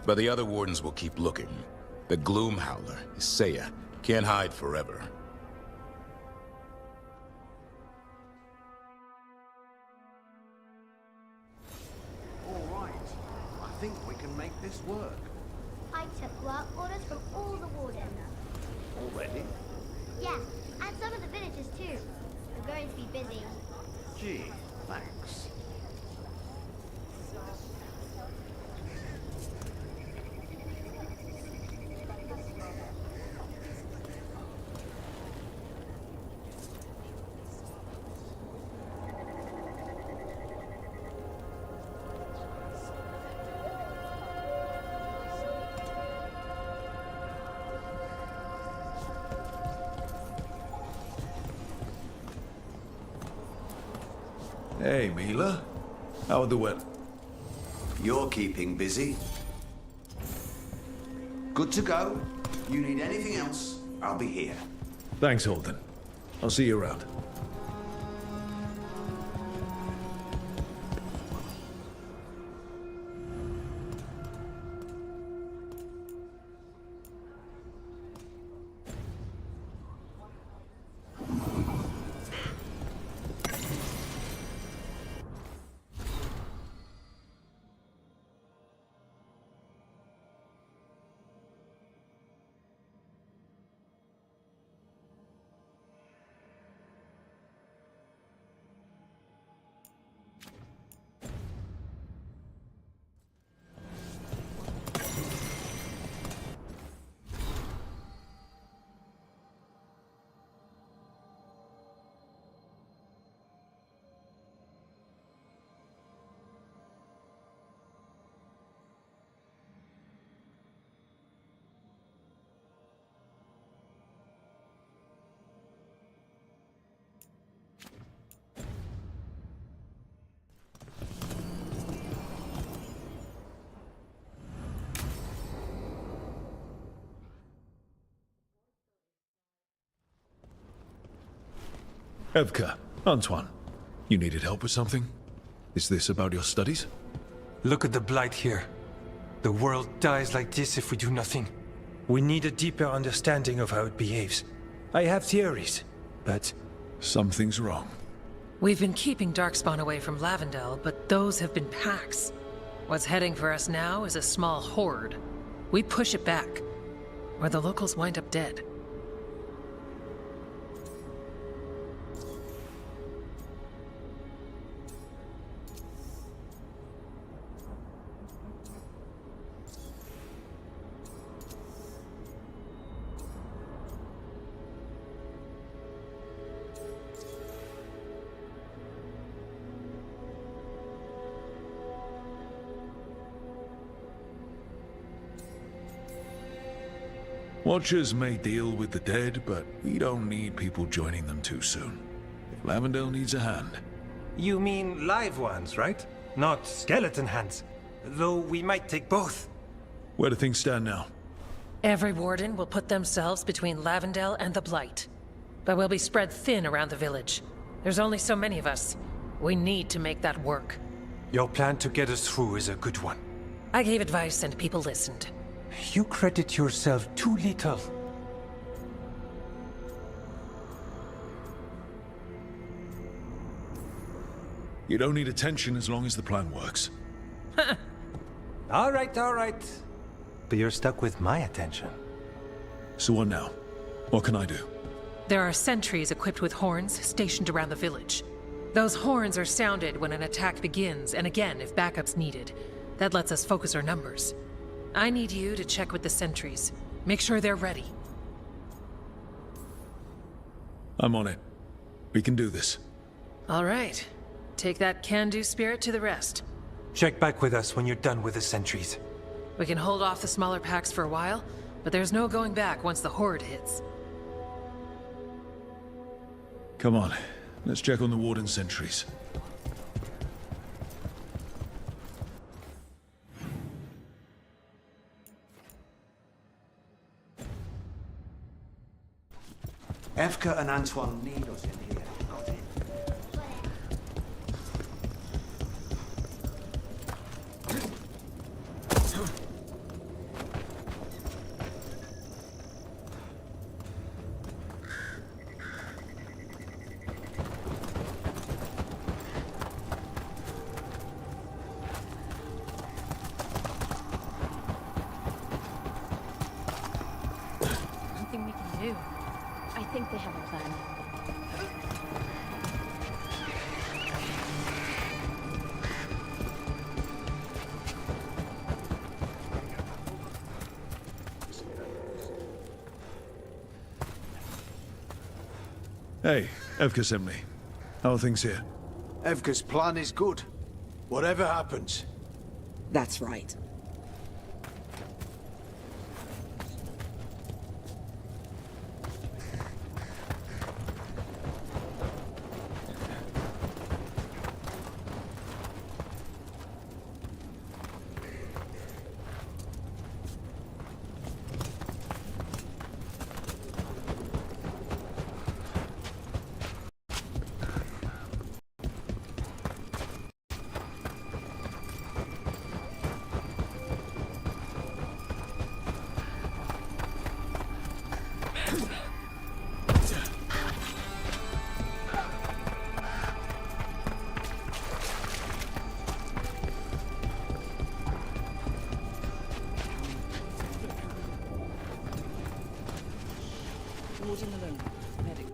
but the other Wardens will keep looking. The Gloomhowler, Isaiah, can't hide forever. I think we can make this work. I took work orders from all the wardens. Already? Yeah, and some of the villagers too. We're going to be busy. Gee, thanks. Hey, Mila. How are the weather? You're keeping busy. Good to go. You need anything else, I'll be here. Thanks, Holden. I'll see you around. Evka, Antoine, you needed help with something? Is this about your studies? Look at the blight here. The world dies like this if we do nothing. We need a deeper understanding of how it behaves. I have theories, but... Something's wrong. We've been keeping Darkspawn away from Lavendel, but those have been packs. What's heading for us now is a small horde. We push it back, or the locals wind up dead. Watchers may deal with the dead, but we don't need people joining them too soon. If Lavendel needs a hand... You mean live ones, right? Not skeleton hands. Though we might take both. Where do things stand now? Every warden will put themselves between Lavendel and the Blight. But we'll be spread thin around the village. There's only so many of us. We need to make that work. Your plan to get us through is a good one. I gave advice and people listened. You credit yourself too little. You don't need attention as long as the plan works. All right. But you're stuck with my attention. So what now? What can I do? There are sentries equipped with horns stationed around the village. Those horns are sounded when an attack begins, and again if backup's needed. That lets us focus our numbers. I need you to check with the sentries. Make sure they're ready. I'm on it. We can do this. All right. Take that can-do spirit to the rest. Check back with us when you're done with the sentries. We can hold off the smaller packs for a while, but there's no going back once the horde hits. Come on. Let's check on the warden sentries. Evka and Antoine need us in here, not in. Nothing we can do. I think they have a plan. Hey, Evka sent me. How are things here? Evka's plan is good. Whatever happens. That's right. Warden alone. Medic.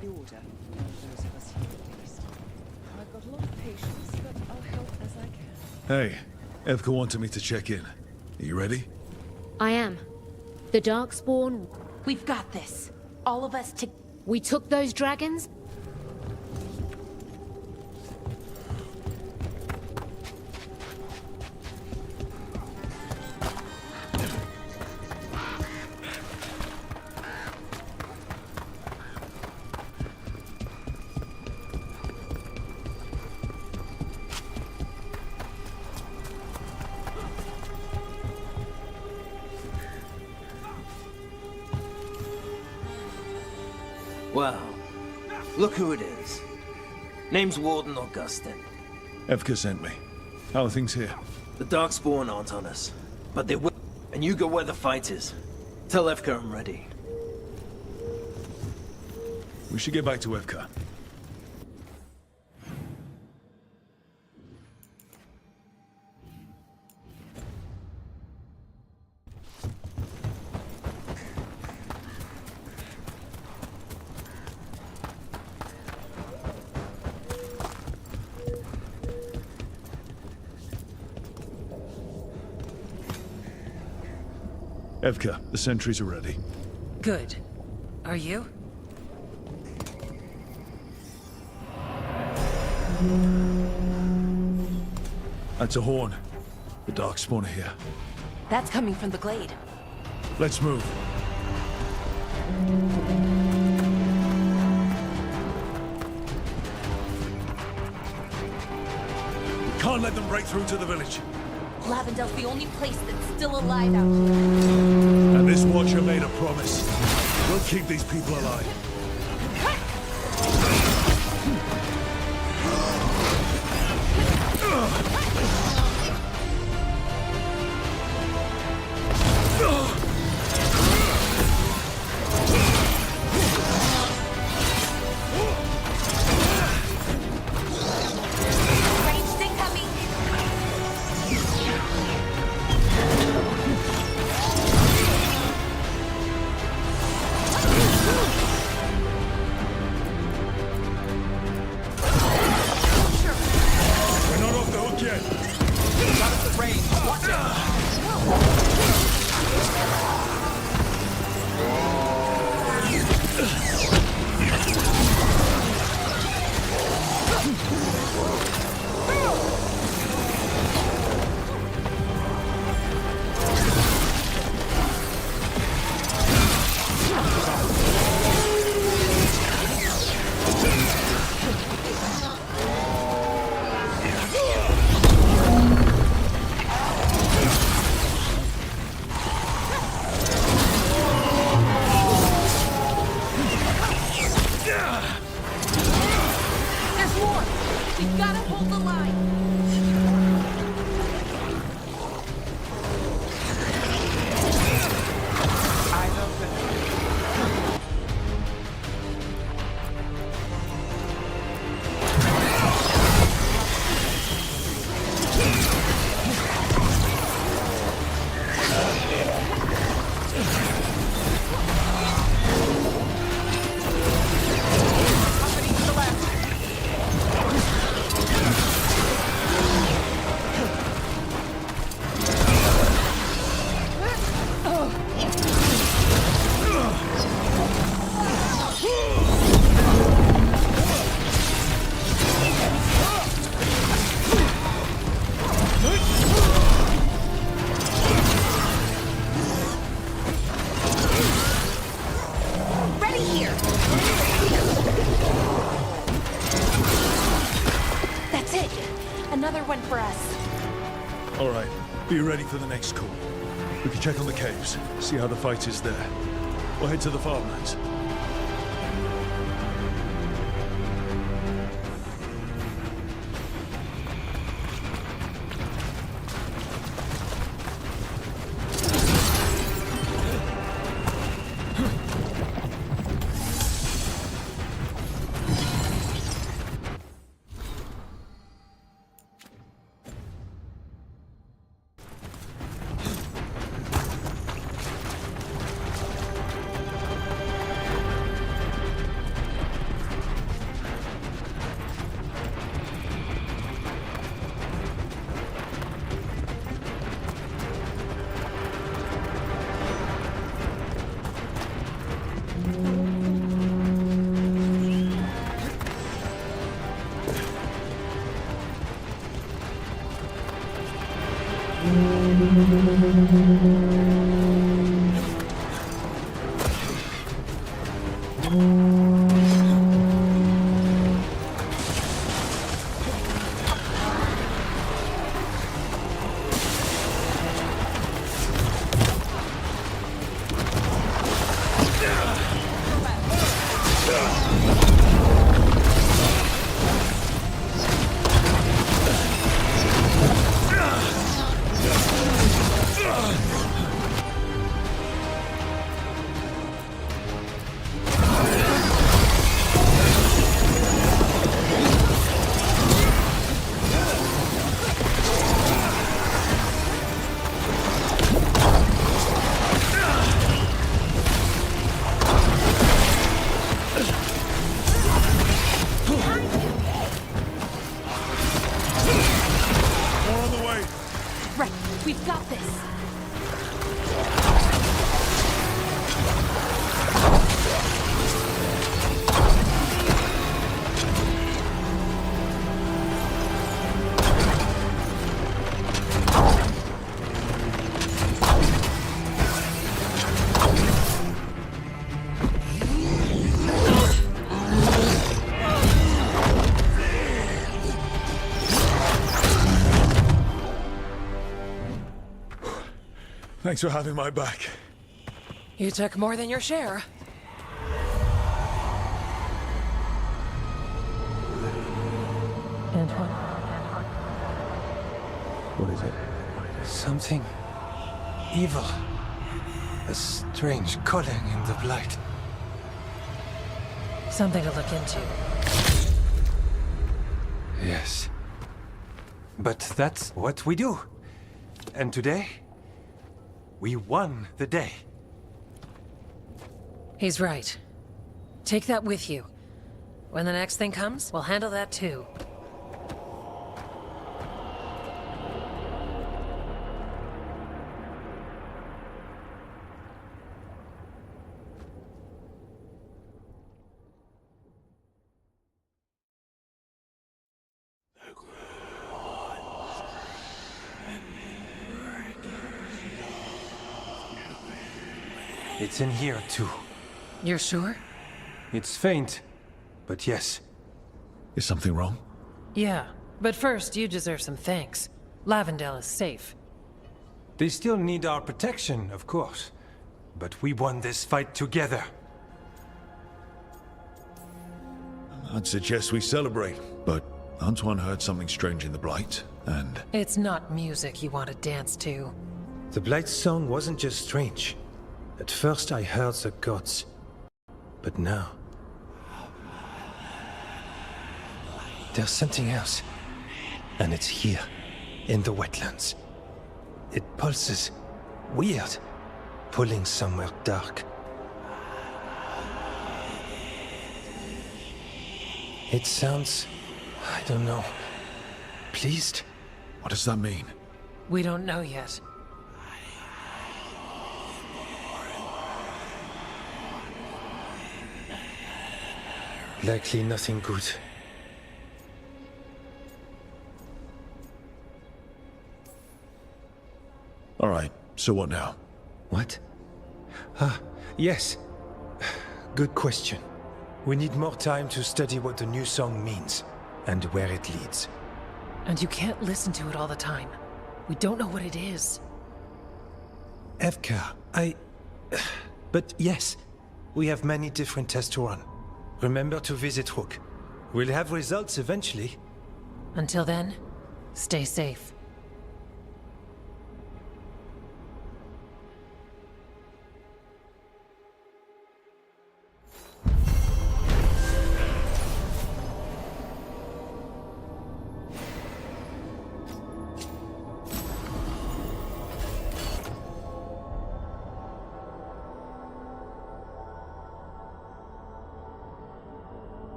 the Order. Those of us here at least. I've got a lot of patience, but I'll help as I can. Hey, Evka wanted me to check in. Are you ready? I am. The Darkspawn... We've got this. All of us to... We took those dragons? Well, look who it is. Name's Warden Augustin. Evka sent me. How are things here? The Darkspawn aren't on us, but they will. And you go where the fight is. Tell Evka I'm ready. We should get back to Evka. Evka, the sentries are ready. Good. Are you? That's a horn. The Darkspawn are here. That's coming from the glade. Let's move. We can't let them break through to the village. Lavendel's the only place that's still alive out here. And this Watcher made a promise. We'll keep these people alive. Be ready for the next call. We can check on the caves, see how the fight is there. Or head to the farmlands. We've got this. Thanks for having my back. You took more than your share. Antoine? What is it? Something evil. A strange calling in the blight. Something to look into. Yes. But that's what we do. And today, we won the day. He's right. Take that with you. When the next thing comes, we'll handle that too. It's in here, too. You're sure? It's faint, but yes. Is something wrong? Yeah, but first you deserve some thanks. Lavendale is safe. They still need our protection, of course. But we won this fight together. I'd suggest we celebrate, but Antoine heard something strange in the Blight, and... It's not music you want to dance to. The Blight's song wasn't just strange. At first I heard the gods. But now... there's something else. And it's here, in the wetlands. It pulses. Weird. Pulling somewhere dark. It sounds... I don't know... pleased? What does that mean? We don't know yet. Likely nothing good. All right, so what now? What? Ah, yes. Good question. We need more time to study what the new song means, and where it leads. And you can't listen to it all the time. We don't know what it is. Evka, But yes, we have many different tests to run. Remember to visit Rook. We'll have results eventually. Until then, stay safe.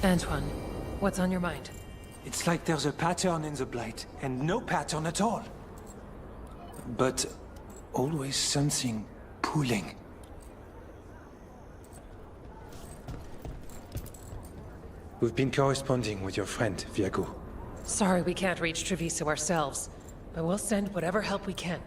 Antoine, what's on your mind? It's like there's a pattern in the Blight, and no pattern at all. But always something pulling. We've been corresponding with your friend, Veilguard. Sorry we can't reach Treviso ourselves, but we'll send whatever help we can.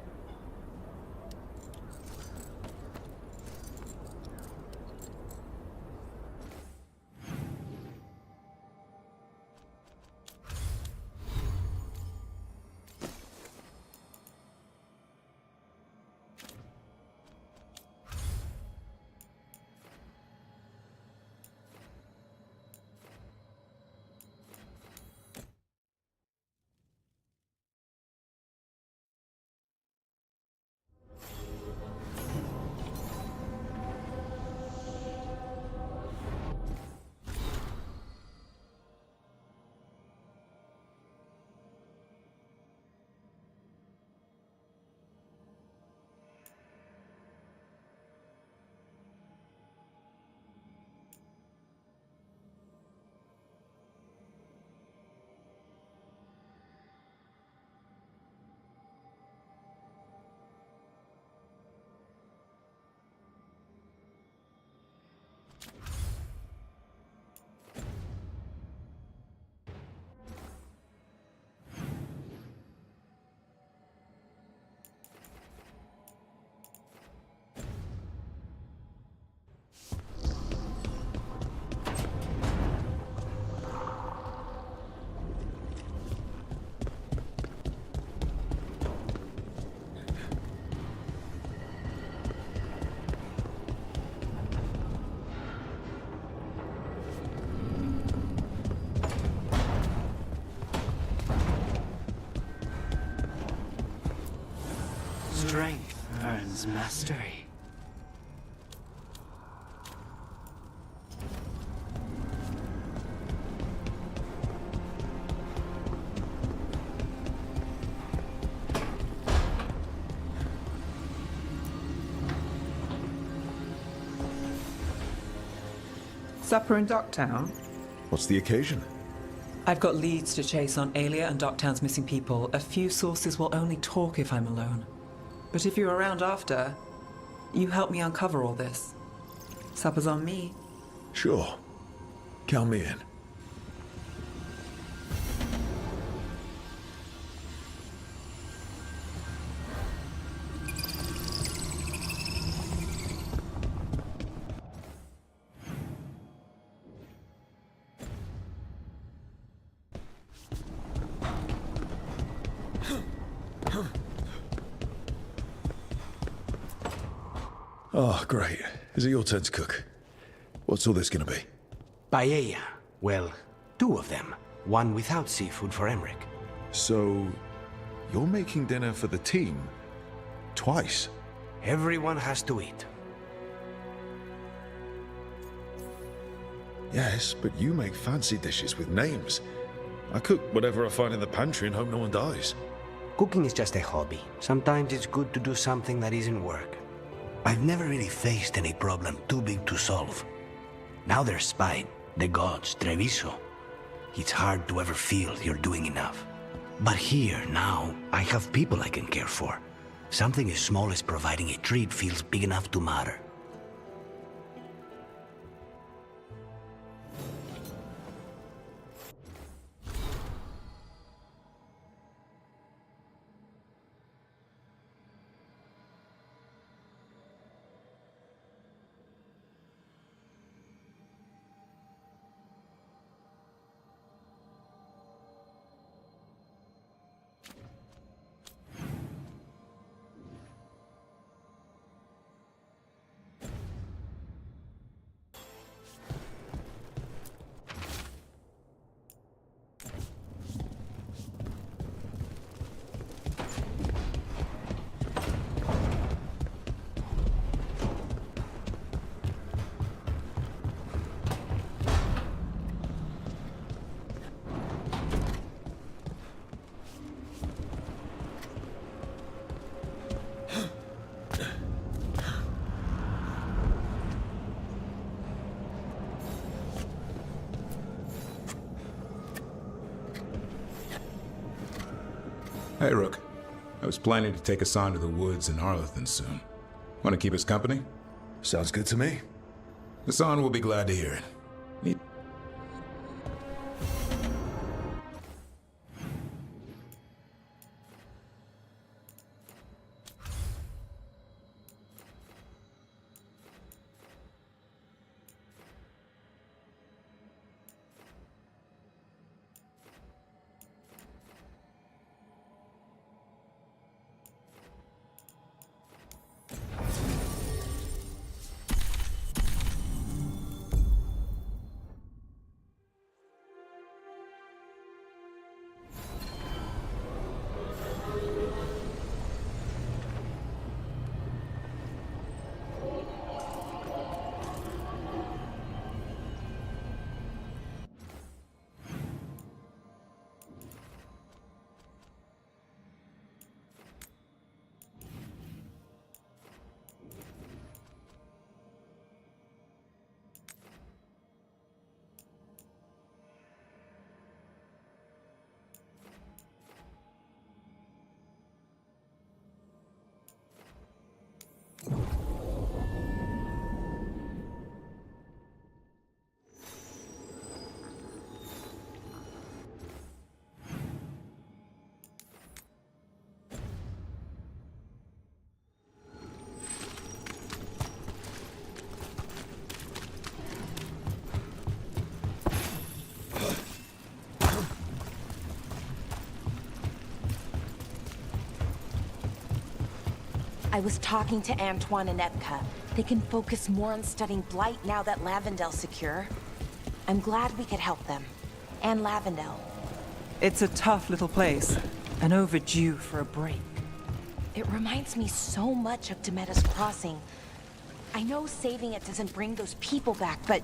Strength earns mastery. Supper in Docktown? What's the occasion? I've got leads to chase on Aelia and Docktown's missing people. A few sources will only talk if I'm alone. But if you're around after, you help me uncover all this. Supper's on me. Sure. Count me in. Oh, great. Is it your turn to cook? What's all this gonna be? Paella. Well, 2 of them. One without seafood for Emmerich. So, you're making dinner for the team? Twice? Everyone has to eat. Yes, but you make fancy dishes with names. I cook whatever I find in the pantry and hope no one dies. Cooking is just a hobby. Sometimes it's good to do something that isn't work. I've never really faced any problem too big to solve. Now there's Spite, the gods, Treviso. It's hard to ever feel you're doing enough. But here, now, I have people I can care for. Something as small as providing a treat feels big enough to matter. Hey, Rook. I was planning to take us on to the woods in Arlethan soon. Want to keep us company? Sounds good to me. Hassan will be glad to hear it. I was talking to Antoine and Epka. They can focus more on studying Blight now that Lavendel's secure. I'm glad we could help them. And Lavendel. It's a tough little place, and overdue for a break. It reminds me so much of Demetta's Crossing. I know saving it doesn't bring those people back, but...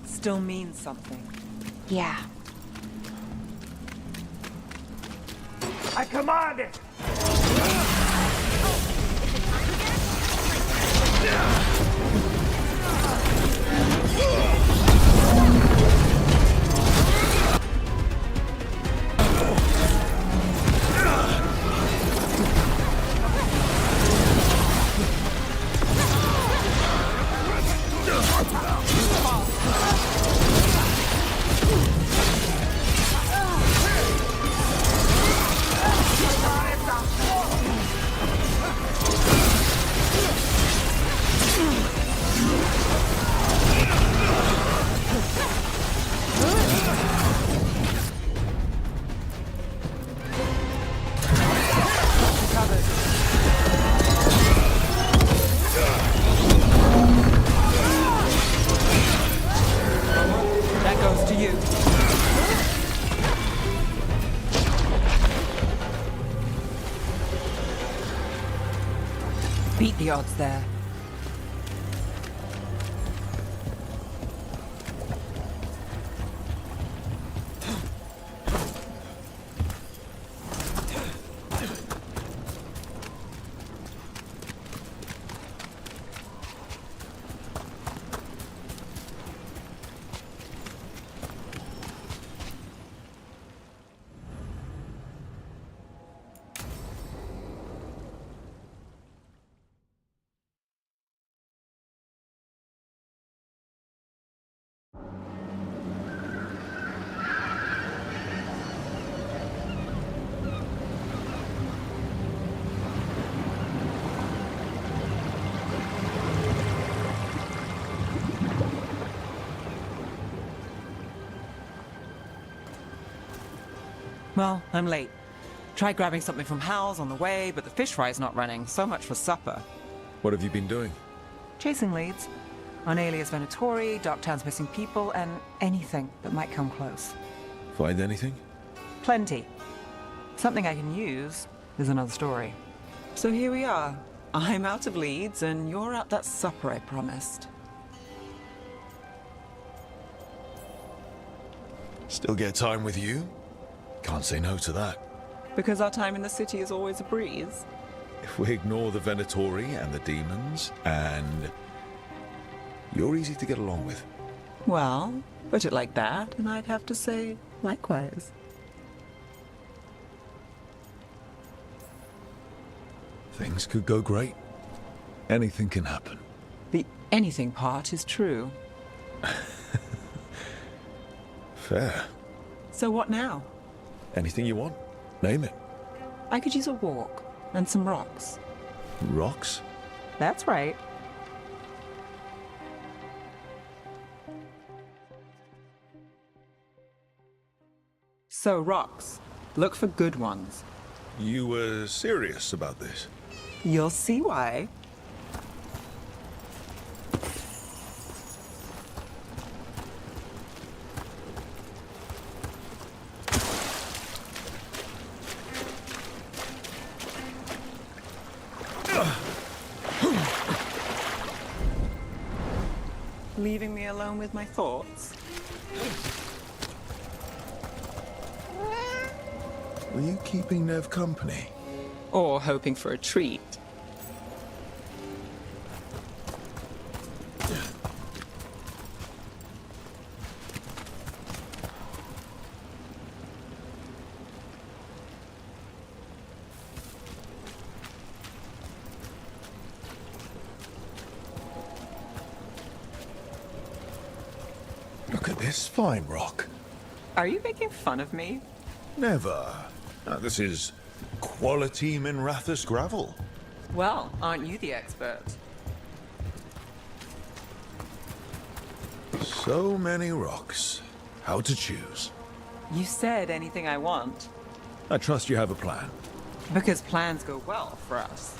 Still means something. Yeah. I command it! Beat the odds there. Well, I'm late. Tried grabbing something from Hal's on the way, but the fish fry's not running. So much for supper. What have you been doing? Chasing leads. On Alias Venatori, Darktown's missing people, and anything that might come close. Find anything? Plenty. Something I can use is another story. So here we are. I'm out of leads, and you're out that supper I promised. Still get time with you? Can't say no to that. Because our time in the city is always a breeze. If we ignore the Venatori and the demons, and... you're easy to get along with. Well, put it like that, and I'd have to say likewise. Things could go great. Anything can happen. The anything part is true. Fair. So what now? Anything you want. Name it. I could use a walk and some rocks. Rocks? That's right. So, rocks. Look for good ones. You were serious about this? You'll see why. Leaving me alone with my thoughts? Were you keeping Nev company? Or hoping for a treat? Look at this fine rock. Are you making fun of me? Never. This is quality Minrathous gravel. Well, aren't you the expert? So many rocks. How to choose? You said anything I want. I trust you have a plan. Because plans go well for us.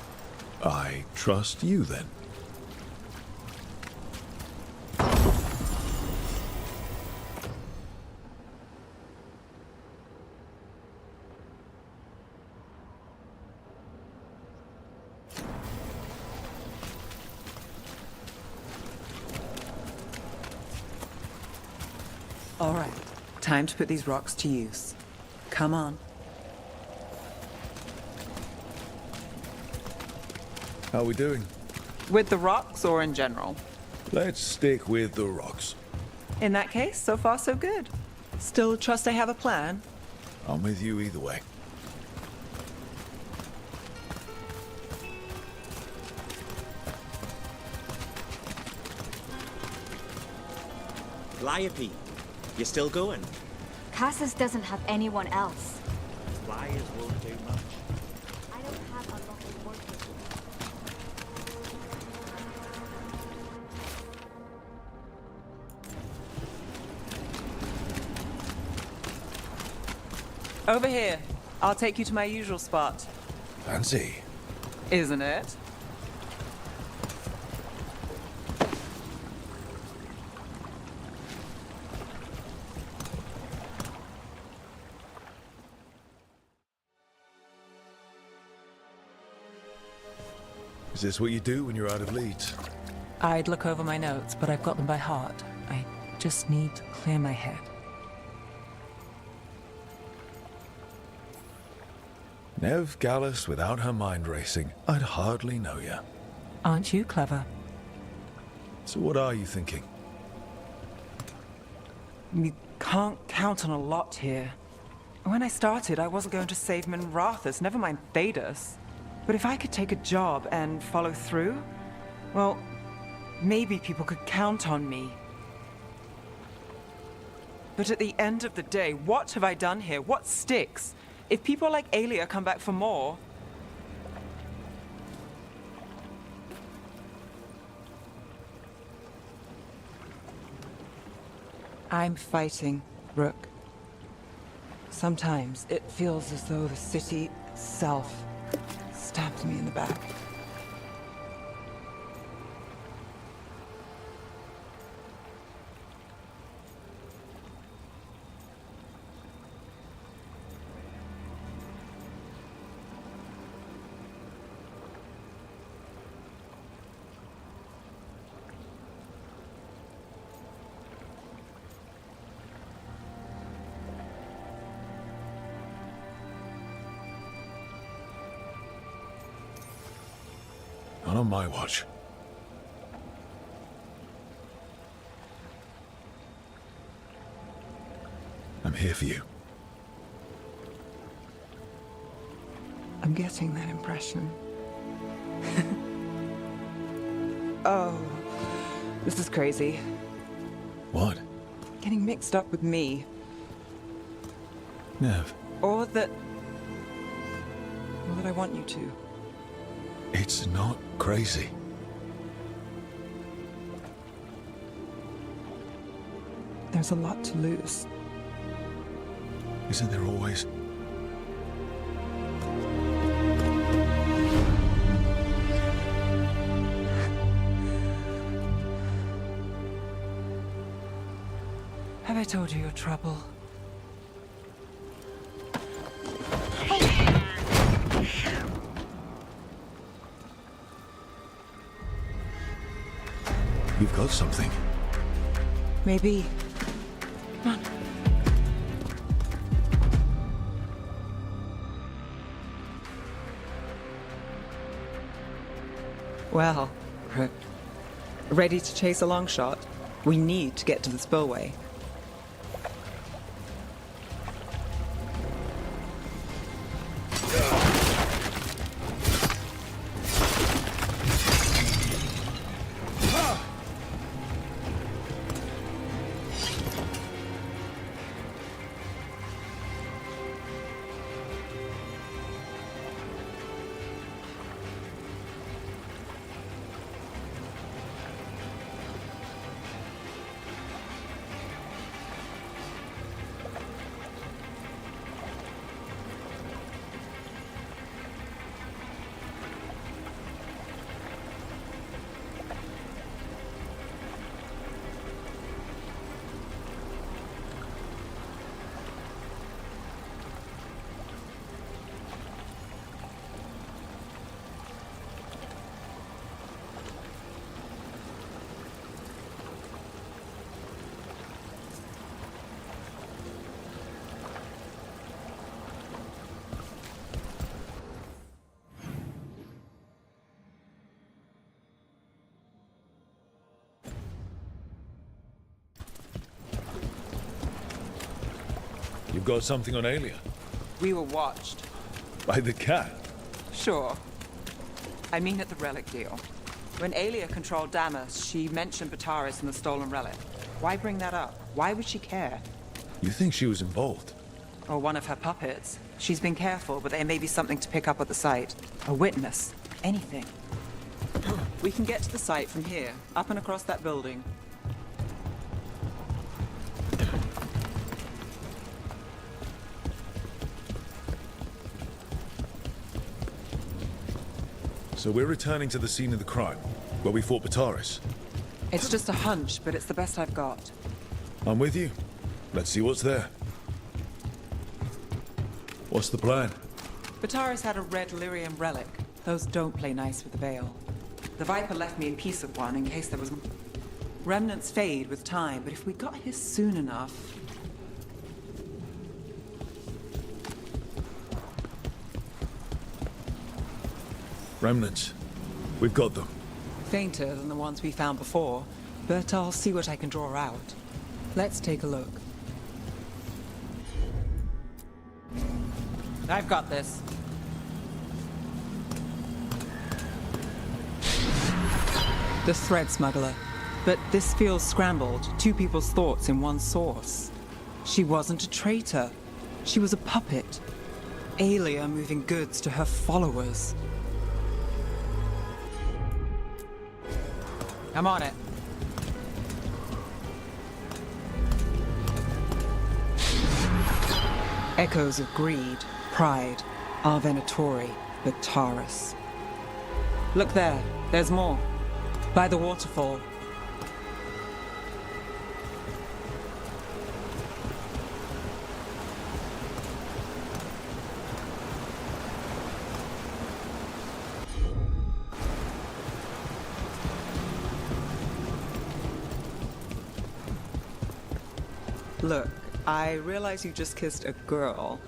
I trust you then. All right, time to put these rocks to use. Come on. How are we doing? With the rocks or in general? Let's stick with the rocks. In that case, so far so good. Still trust I have a plan? I'm with you either way. Liope, you still going? Cassis doesn't have anyone else. Flyers won't do much. I don't have a lot of work to do. Over here. I'll take you to my usual spot. Fancy. Isn't it? Is this what you do when you're out of leads? I'd look over my notes, but I've got them by heart. I just need to clear my head. Nev Gallus without her mind racing. I'd hardly know you. Aren't you clever? So what are you thinking? We can't count on a lot here. When I started, I wasn't going to save Minrathus, never mind Thedas. But if I could take a job and follow through, well, maybe people could count on me. But at the end of the day, what have I done here? What sticks? If people like Aelia come back for more... I'm fighting, Rook. Sometimes it feels as though the city itself stabbed me in the back. Not on my watch. I'm here for you. I'm getting that impression. Oh, this is crazy. What? Getting mixed up with me. Nev. Or that I want you to. It's not crazy. There's a lot to lose. Isn't there always? Have I told you your trouble? You've got something. Maybe. Come on. Well, Rook. Ready to chase a long shot? We need to get to the spillway. You've got something on Aelia? We were watched. By the cat? Sure. I mean at the relic deal. When Aelia controlled Damas, she mentioned Bataris and the stolen relic. Why bring that up? Why would she care? You think she was involved? Or one of her puppets. She's been careful, but there may be something to pick up at the site. A witness. Anything. We can get to the site from here, up and across that building. So we're returning to the scene of the crime, where we fought Bataris. It's just a hunch, but it's the best I've got. I'm with you. Let's see what's there. What's the plan? Bataris had a red lyrium relic. Those don't play nice with the Veil. The Viper left me a piece of one in case there was... Remnants fade with time, but if we got here soon enough... Remnants. We've got them. Fainter than the ones we found before, but I'll see what I can draw out. Let's take a look. I've got this. The thread smuggler. But this feels scrambled. Two people's thoughts in one source. She wasn't a traitor. She was a puppet. Aelia moving goods to her followers. I'm on it. Echoes of greed, pride, our Venatori, Bataris. Look there, there's more. By the waterfall. Look, I realize you just kissed a girl,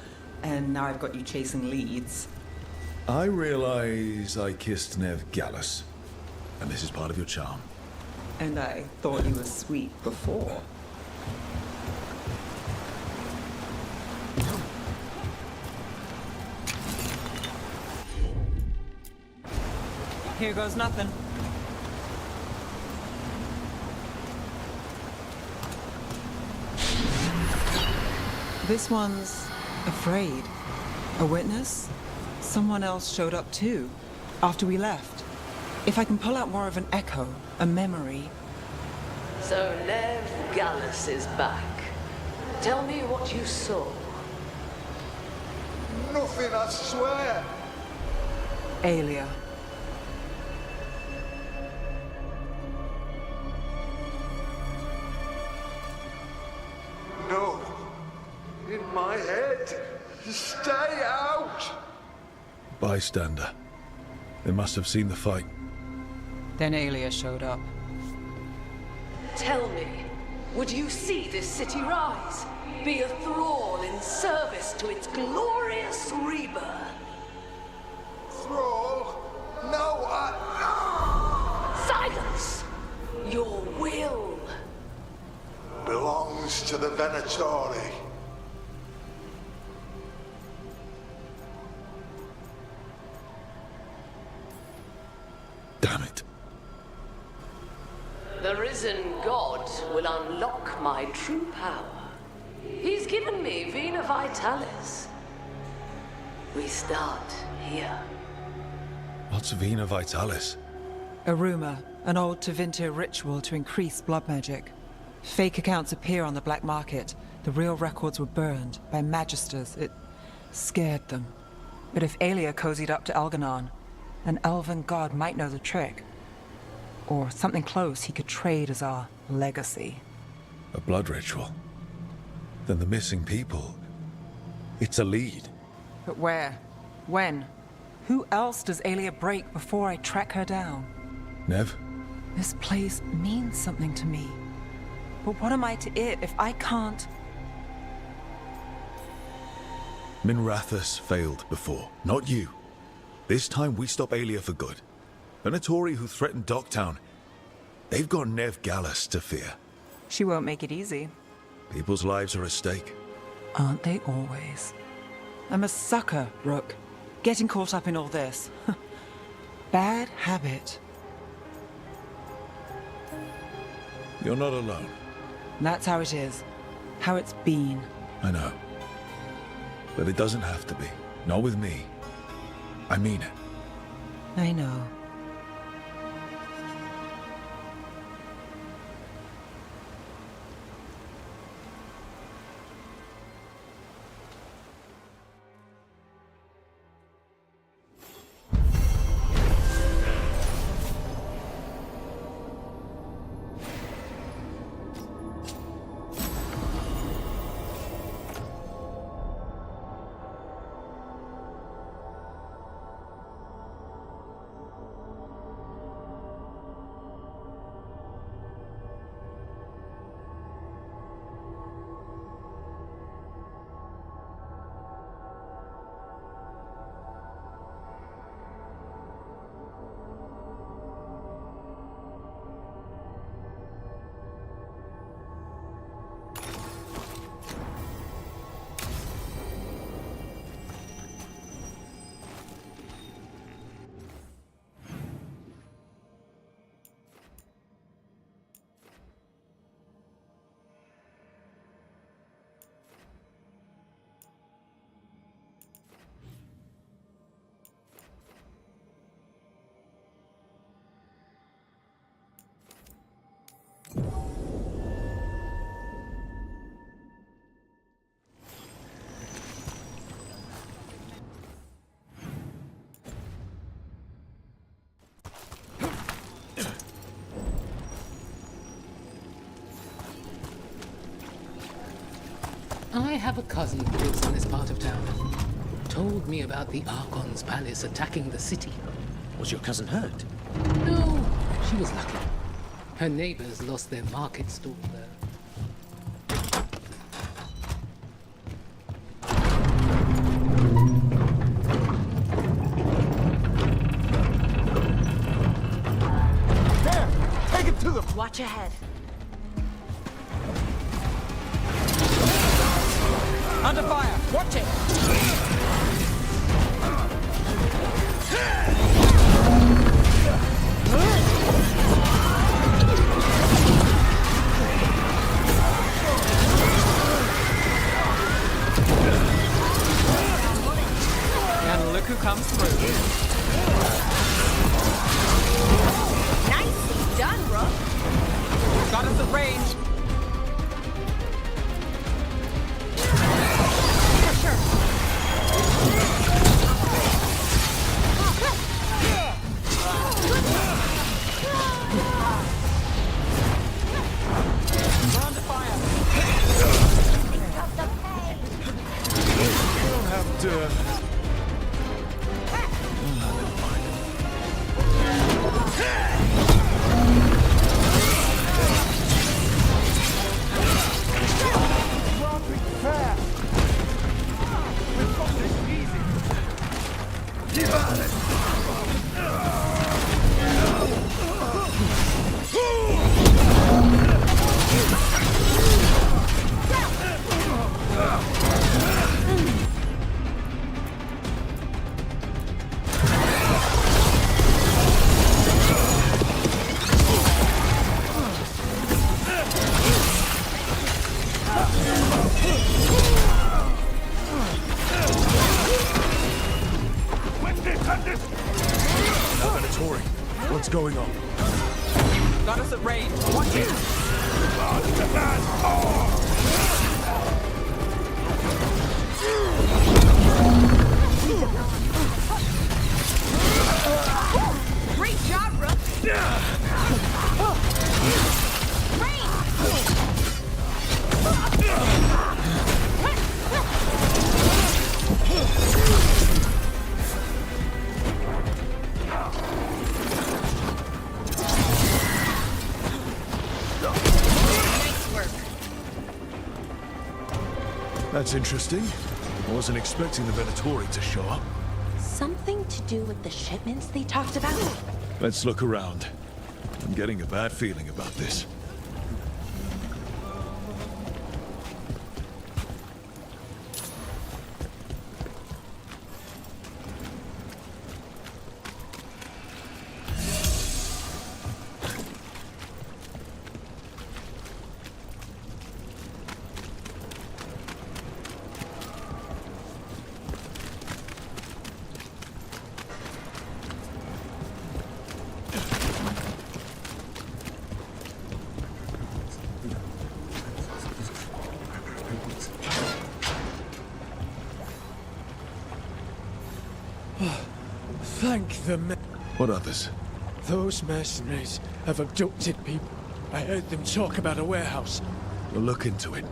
and now I've got you chasing leads. I realize I kissed Nev Gallus, and this is part of your charm. And I thought you were sweet before. Here goes nothing. This one's afraid. A witness? Someone else showed up too, after we left. If I can pull out more of an echo, a memory. So Nev Gallus is back. Tell me what you saw. Nothing, I swear. Aelia. No. In my head. Stay out! Bystander. They must have seen the fight. Then Aelia showed up. Tell me, would you see this city rise? Be a thrall in service to its glorious rebirth? Thrall? No, Silence! Your will belongs to the Venatori. Damn it. The risen god will unlock my true power. He's given me Vena Vitalis. We start here. What's Vena Vitalis? A rumor, an old Tevinter ritual to increase blood magic. Fake accounts appear on the black market. The real records were burned by magisters. It scared them. But if Aelia cozied up to Algernon, an elven god might know the trick. Or something close he could trade as our legacy. A blood ritual? Then the missing people... It's a lead. But where? When? Who else does Aelia break before I track her down? Nev? This place means something to me. But what am I to it if I can't... Minrathus failed before, not you. This time we stop Aelia for good. Venatori who threatened Docktown, they've got Nev Gallus to fear. She won't make it easy. People's lives are at stake. Aren't they always? I'm a sucker, Rook. Getting caught up in all this. Bad habit. You're not alone. That's how it is. How it's been. I know. But it doesn't have to be. Not with me. I mean it. I know. I have a cousin who lives in this part of town. Told me about the Archon's palace attacking the city. Was your cousin hurt? No, she was lucky. Her neighbors lost their market stall there. There! Take it to them! Watch ahead. Under fire! Watch it! And look who comes through. Nicely done, Rook. Got us at range. What's going on? Got us at range. Watch it! Great job, Rook. That's interesting. I wasn't expecting the Venatori to show up. Something to do with the shipments they talked about? Let's look around. I'm getting a bad feeling about this. Thank the What others? Those mercenaries have abducted people. I heard them talk about a warehouse. We'll look into it.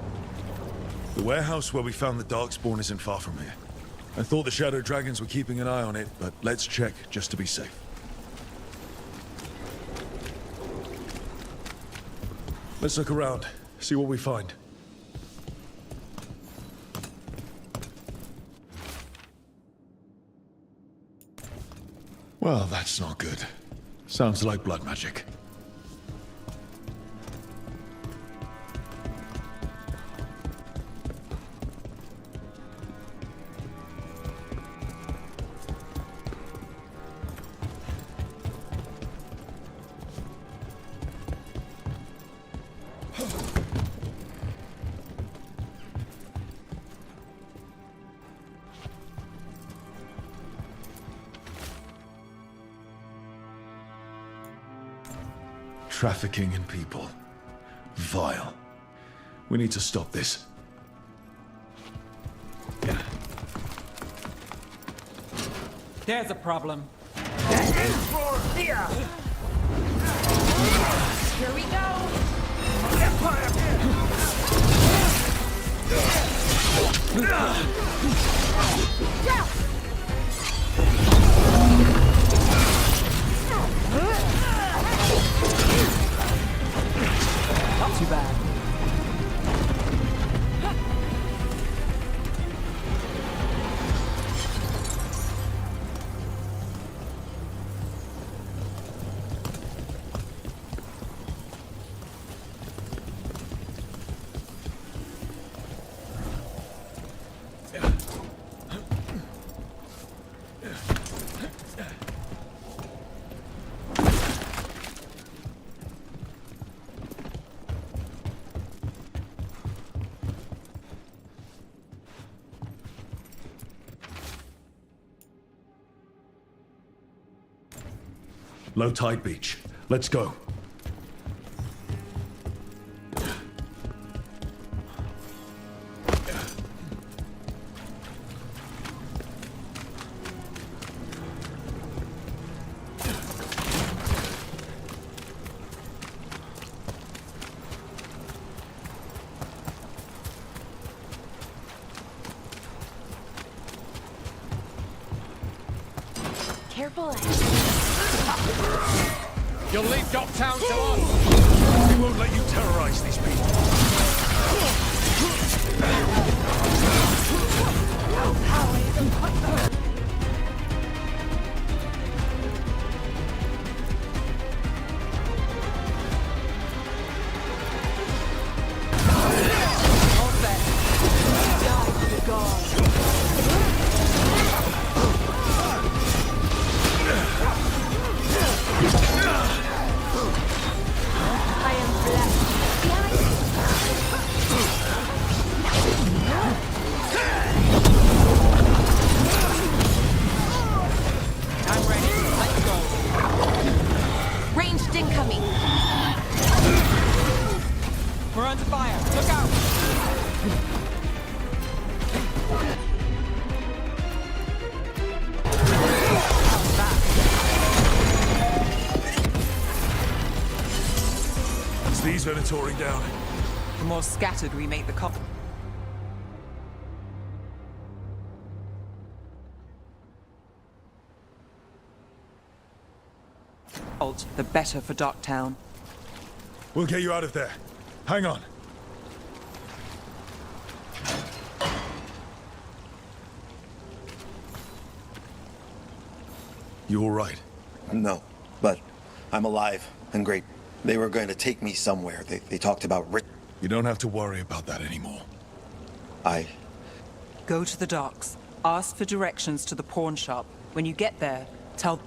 The warehouse where we found the Darkspawn isn't far from here. I thought the Shadow Dragons were keeping an eye on it, but let's check just to be safe. Let's look around, see what we find. Well, that's not good. Sounds like blood magic. Trafficking in people. Vile. We need to stop this. There's a problem. Here we go! Not too bad. Low tide beach. Let's go. Careful. You'll leave Docktown to us! We won't let you terrorize these people. Ranged incoming. We're under fire. Look out! It's these Venatori down. The more scattered we make the cop. The better for Darktown. We'll get you out of there. Hang on. You all right? No, but I'm alive and great. They were going to take me somewhere. They talked about You don't have to worry about that anymore. Go to the docks. Ask for directions to the pawn shop. When you get there, tell...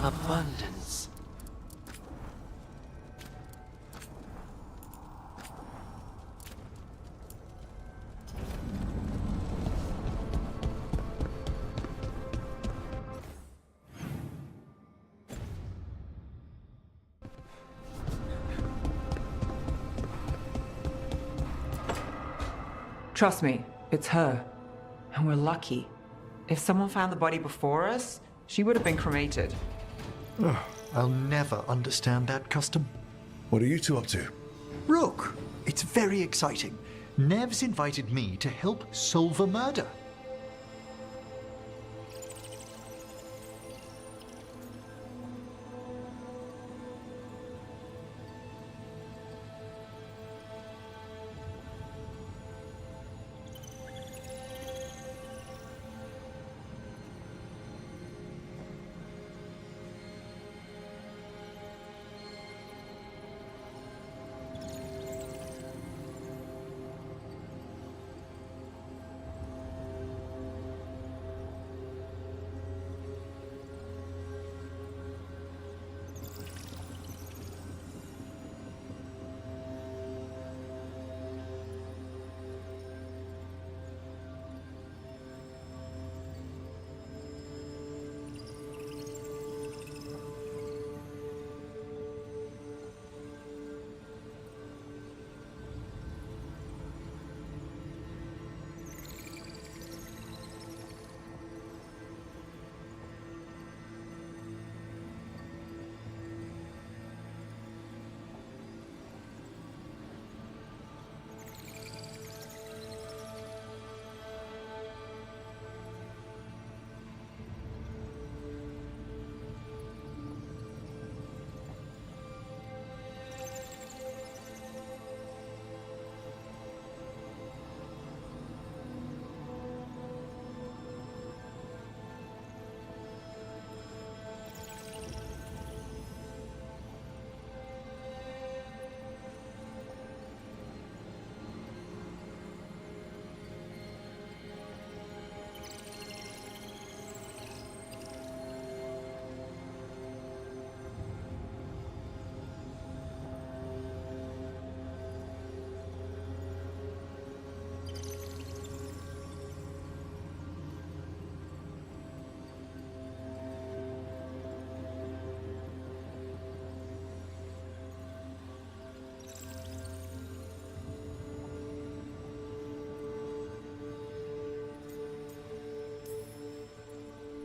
Abundance. Trust me, it's her. And we're lucky. If someone found the body before us, she would have been cremated. Ugh, I'll never understand that custom. What are you two up to? Rook, it's very exciting. Nev's invited me to help solve a murder.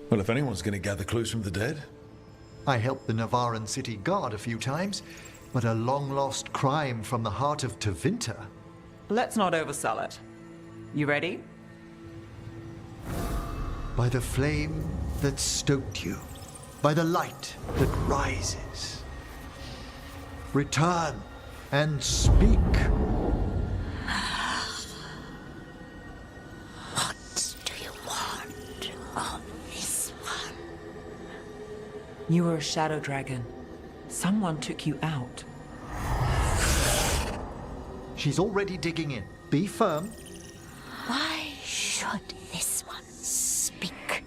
Well, if anyone's going to gather clues from the dead. I helped the Navaran city guard a few times, but a long-lost crime from the heart of Tevinter. Let's not oversell it. You ready? By the flame that stoked you, by the light that rises. Return and speak. You were a shadow dragon. Someone took you out. She's already digging in. Be firm. Why should this one speak?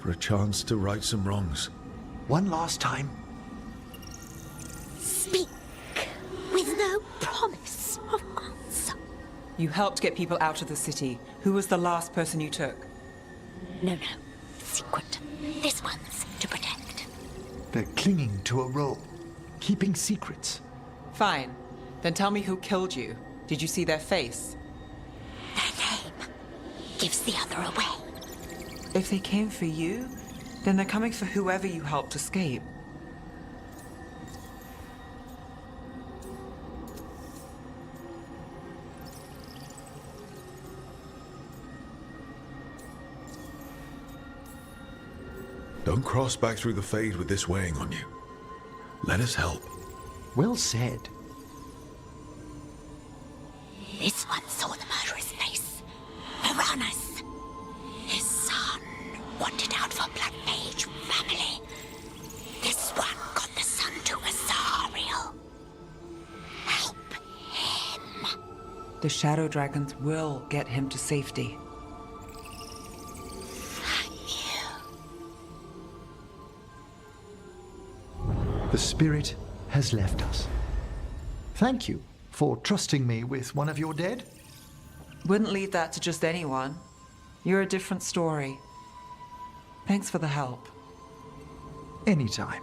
For a chance to right some wrongs. One last time. Speak with no promise of answer. You helped get people out of the city. Who was the last person you took? No. Secret. This one's to protect. They're clinging to a role, keeping secrets. Fine. Then tell me who killed you. Did you see their face? Their name gives the other away. If they came for you, then they're coming for whoever you helped escape. Don't cross back through the Fade with this weighing on you. Let us help. Well said. This one saw the murderer's face. Piranhas. His son wanted out for Blood Mage family. This one got the son to Azariel. Help him. The Shadow Dragons will get him to safety. The spirit has left us. Thank you for trusting me with one of your dead. Wouldn't leave that to just anyone. You're a different story. Thanks for the help. Anytime.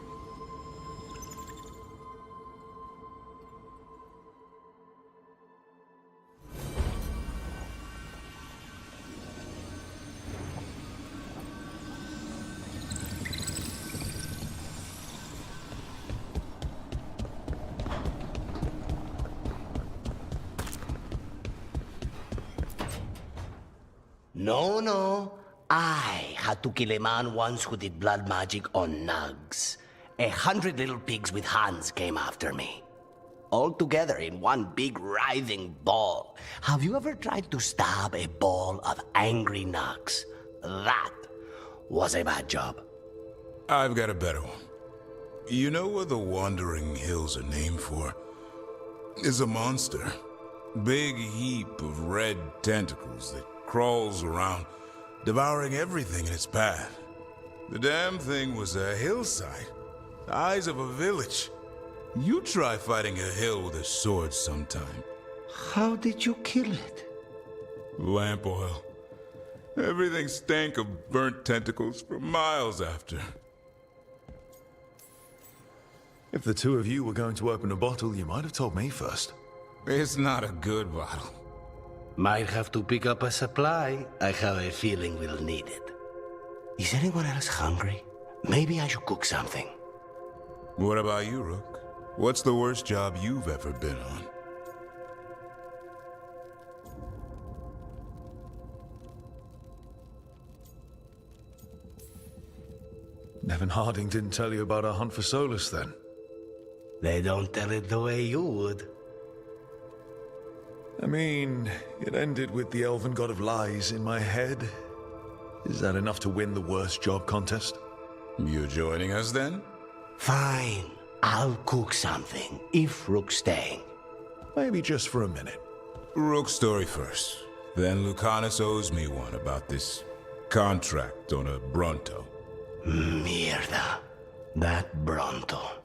No. I had to kill a man once who did blood magic on nugs. 100 little pigs with hands came after me. All together in one big writhing ball. Have you ever tried to stab a ball of angry nugs? That was a bad job. I've got a better one. You know what the Wandering Hills are named for? It's a monster. Big heap of red tentacles that crawls around, devouring everything in its path. The damn thing was a hillside, the eyes of a village. You try fighting a hill with a sword sometime. How did you kill it? Lamp oil. Everything stank of burnt tentacles for miles after. If the two of you were going to open a bottle, you might have told me first. It's not a good bottle. Might have to pick up a supply. I have a feeling we'll need it. Is anyone else hungry? Maybe I should cook something. What about you, Rook? What's the worst job you've ever been on? Nevin Harding didn't tell you about our hunt for Solus, then? They don't tell it the way you would. I mean, it ended with the elven god of lies in my head. Is that enough to win the worst job contest? You joining us, then? Fine. I'll cook something, if Rook's staying. Maybe just for a minute. Rook's story first. Then Lucanus owes me one about this contract on a Bronto. Mierda. That Bronto.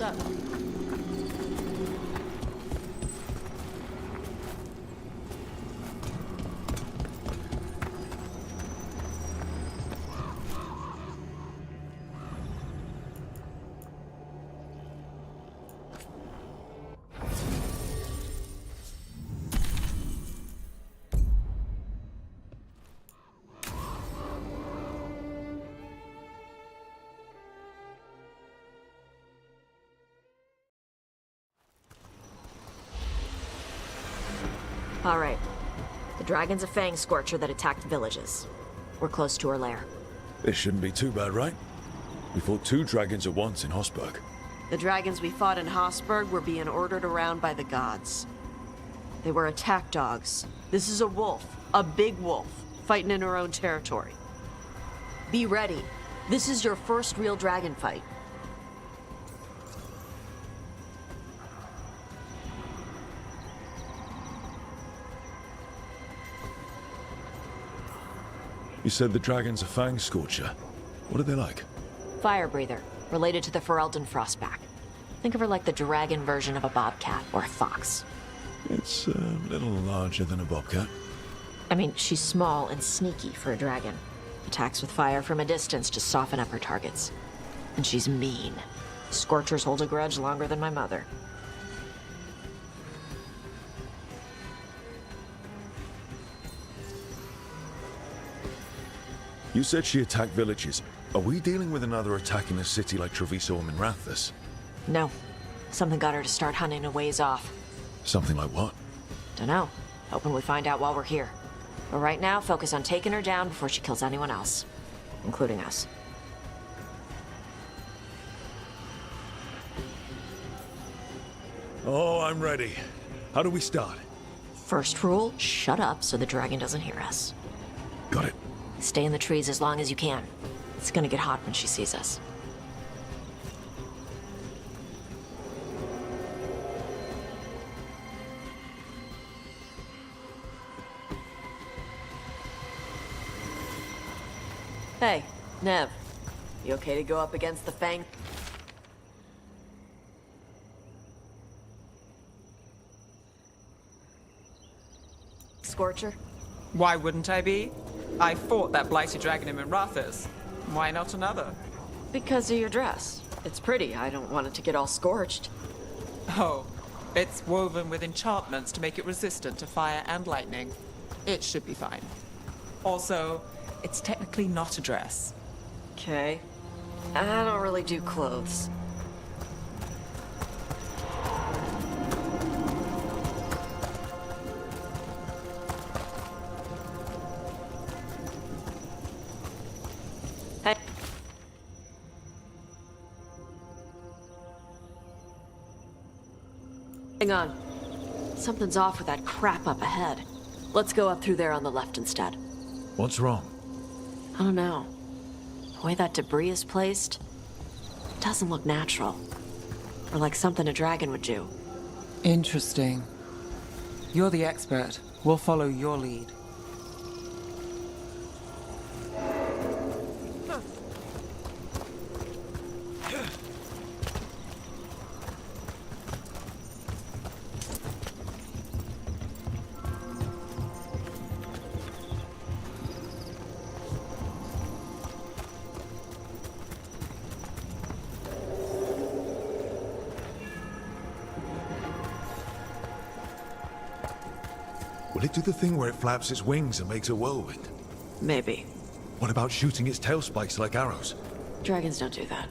up. All right. The dragon's a fang scorcher that attacked villages. We're close to her lair. This shouldn't be too bad, right? We fought 2 dragons at once in Hosberg. The dragons we fought in Hosberg were being ordered around by the gods. They were attack dogs. This is a wolf, a big wolf, fighting in her own territory. Be ready. This is your first real dragon fight. You said the dragon's a fang scorcher. What are they like? Fire breather, related to the Ferelden Frostback. Think of her like the dragon version of a bobcat or a fox. It's a little larger than a bobcat. I mean, she's small and sneaky for a dragon. Attacks with fire from a distance to soften up her targets. And she's mean. Scorchers hold a grudge longer than my mother. You said she attacked villages. Are we dealing with another attack in a city like Treviso or Minrathous? No. Something got her to start hunting a ways off. Something like what? Dunno. Hoping we find out while we're here. But right now, focus on taking her down before she kills anyone else. Including us. Oh, I'm ready. How do we start? First rule, shut up so the dragon doesn't hear us. Got it. Stay in the trees as long as you can. It's gonna get hot when she sees us. Hey, Nev. You okay to go up against the Fang? Scorcher? Why wouldn't I be? I fought that blighted dragon in Minrathous. Why not another? Because of your dress. It's pretty. I don't want it to get all scorched. Oh, it's woven with enchantments to make it resistant to fire and lightning. It should be fine. Also, it's technically not a dress. Okay. I don't really do clothes. Hey. Hang on. Something's off with that crap up ahead. Let's go up through there on the left instead. What's wrong? I don't know. The way that debris is placed, it doesn't look natural. Or like something a dragon would do. Interesting. You're the expert. We'll follow your lead. Will it do the thing where it flaps its wings and makes a whirlwind? Maybe. What about shooting its tail spikes like arrows? Dragons don't do that.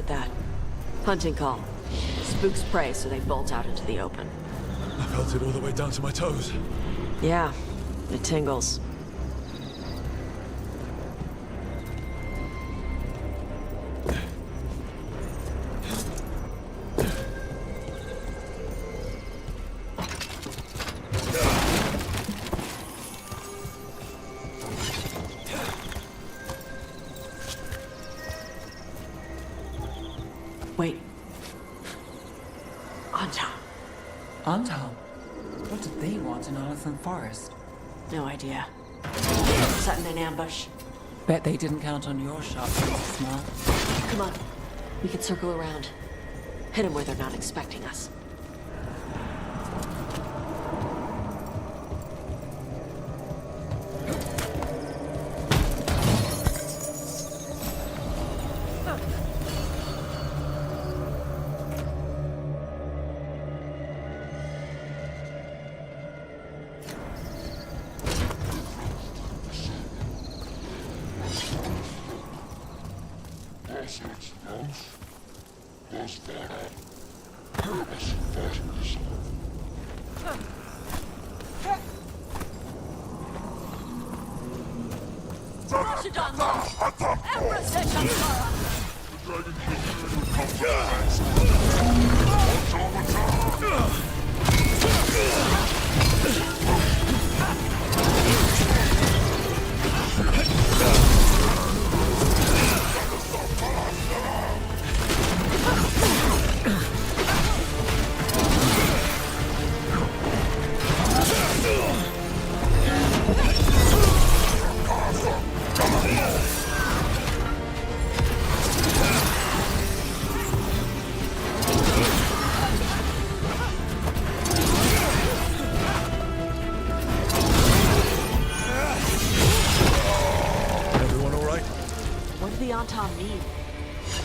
that. Hunting call. Spooks prey, so they bolt out into the open. I felt it all the way down to my toes. Yeah, it tingles. Wait. Anton. Anton? What did they want in Oliphant Forest? No idea. Set in an ambush. Bet they didn't count on your sharp sense of smell. Come on. We can circle around. Hit them where they're not expecting us.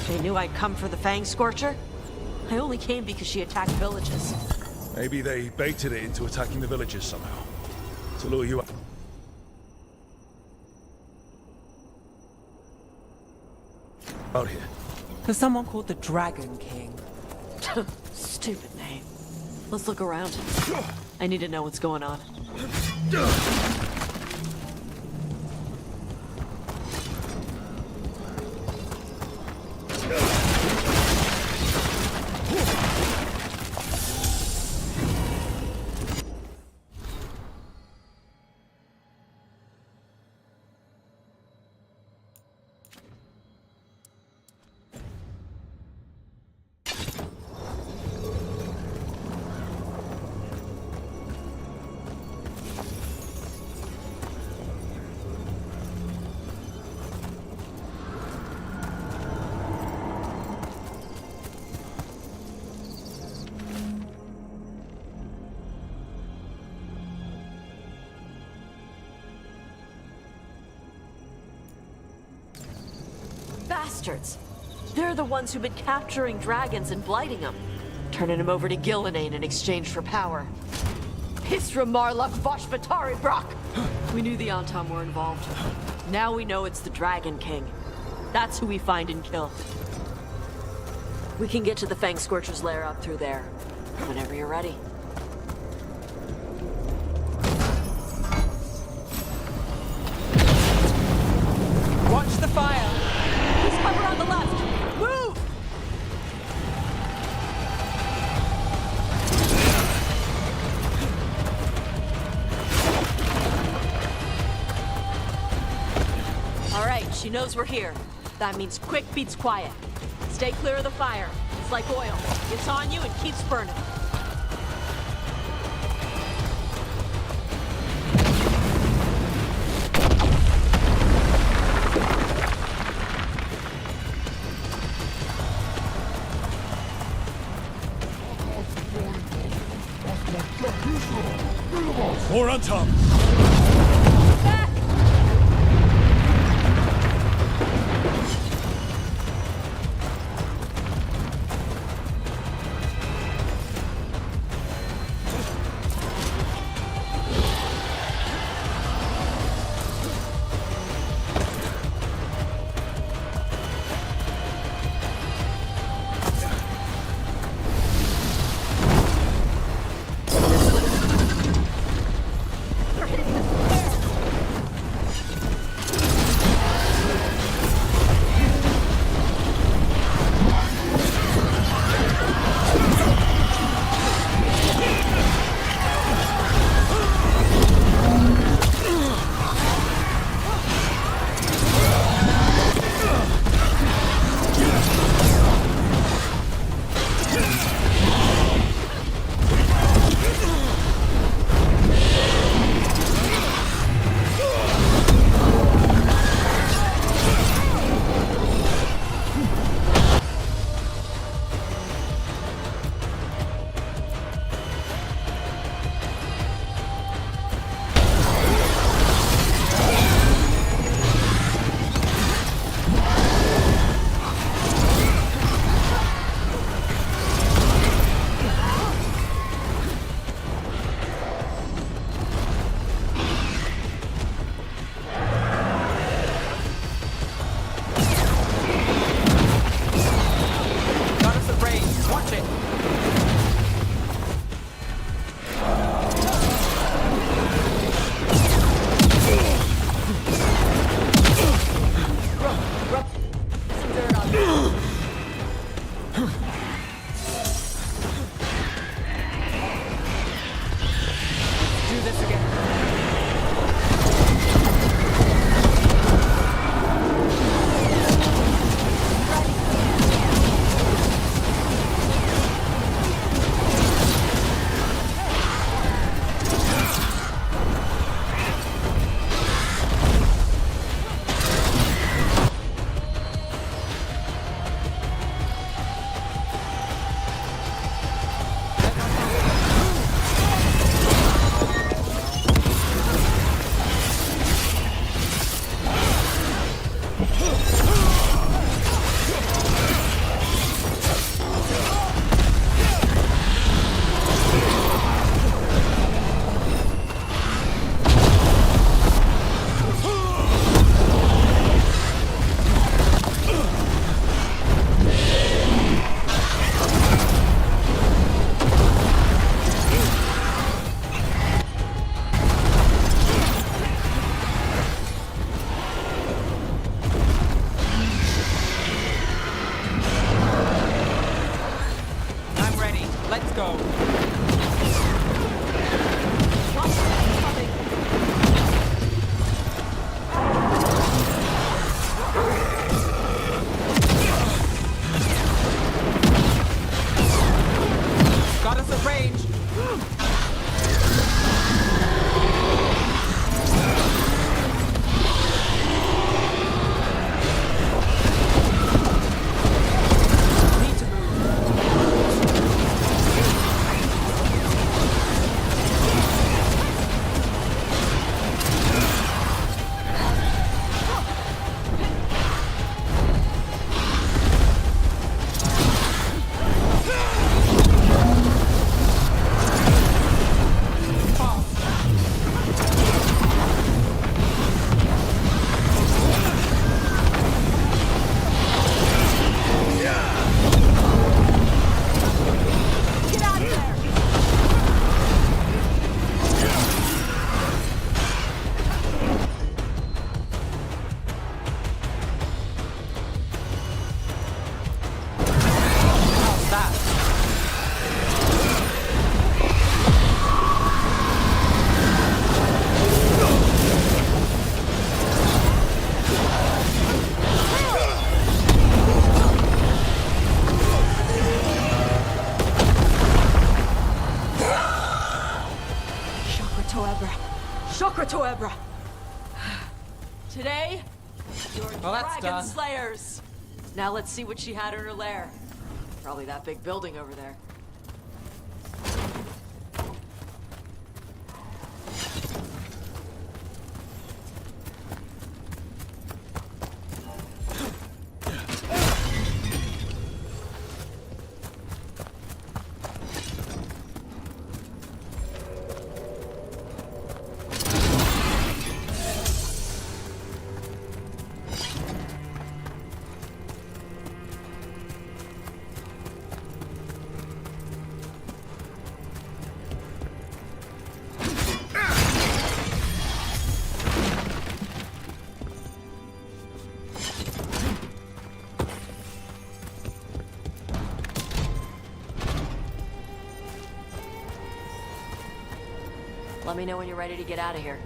They knew I'd come for the Fang Scorcher? I only came because she attacked villages. Maybe they baited it into attacking the villages somehow. To lure you up. Out here. There's someone called the Dragon King. Stupid name. Let's look around. I need to know what's going on. Bastards! They're the ones who've been capturing dragons and blighting them, turning them over to Gillinane in exchange for power. Hisra Marluk Voshvatari Brock! We knew the Antam were involved. Now we know it's the Dragon King. That's who we find and kill. We can get to the Fang Scorcher's lair up through there. Whenever you're ready. Watch the fire! Please cover on the left! Move! All right, she knows we're here. That means quick beats quiet. Stay clear of the fire. It's like oil. It's on you and keeps burning. More on top! Today, you're Well, that's dragon done. slayers. Now let's see what she had in her lair. Probably that big building over there. Let me know when you're ready to get out of here.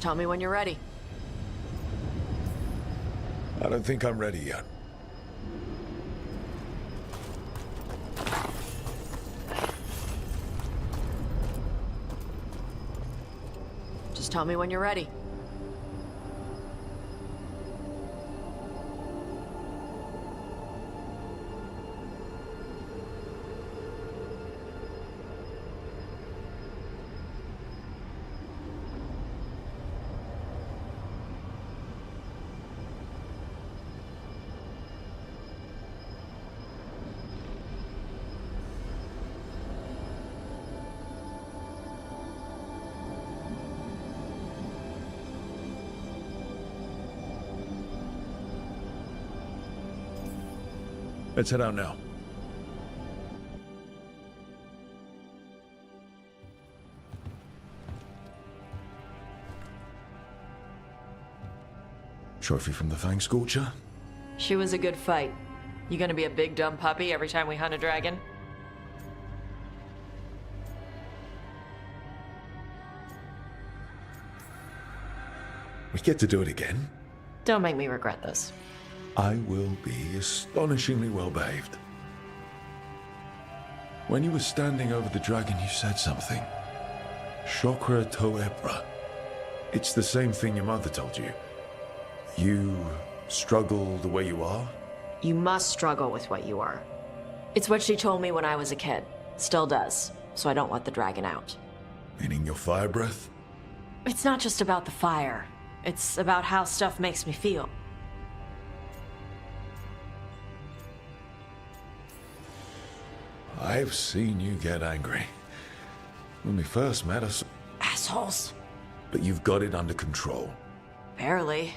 tell me when you're ready. I don't think I'm ready yet. Just tell me when you're ready. Let's head out now. Trophy from the Fang Scorcher? She was a good fight. You gonna be a big dumb puppy every time we hunt a dragon? We get to do it again. Don't make me regret this. I will be astonishingly well behaved. When you were standing over the dragon, you said something. Chakra Toebra. It's the same thing your mother told you. You struggle the way you are? You must struggle with what you are. It's what she told me when I was a kid. Still does, so I don't let the dragon out. Meaning your fire breath? It's not just about the fire. It's about how stuff makes me feel. I've seen you get angry. When we first met us... Assholes. But you've got it under control. Barely.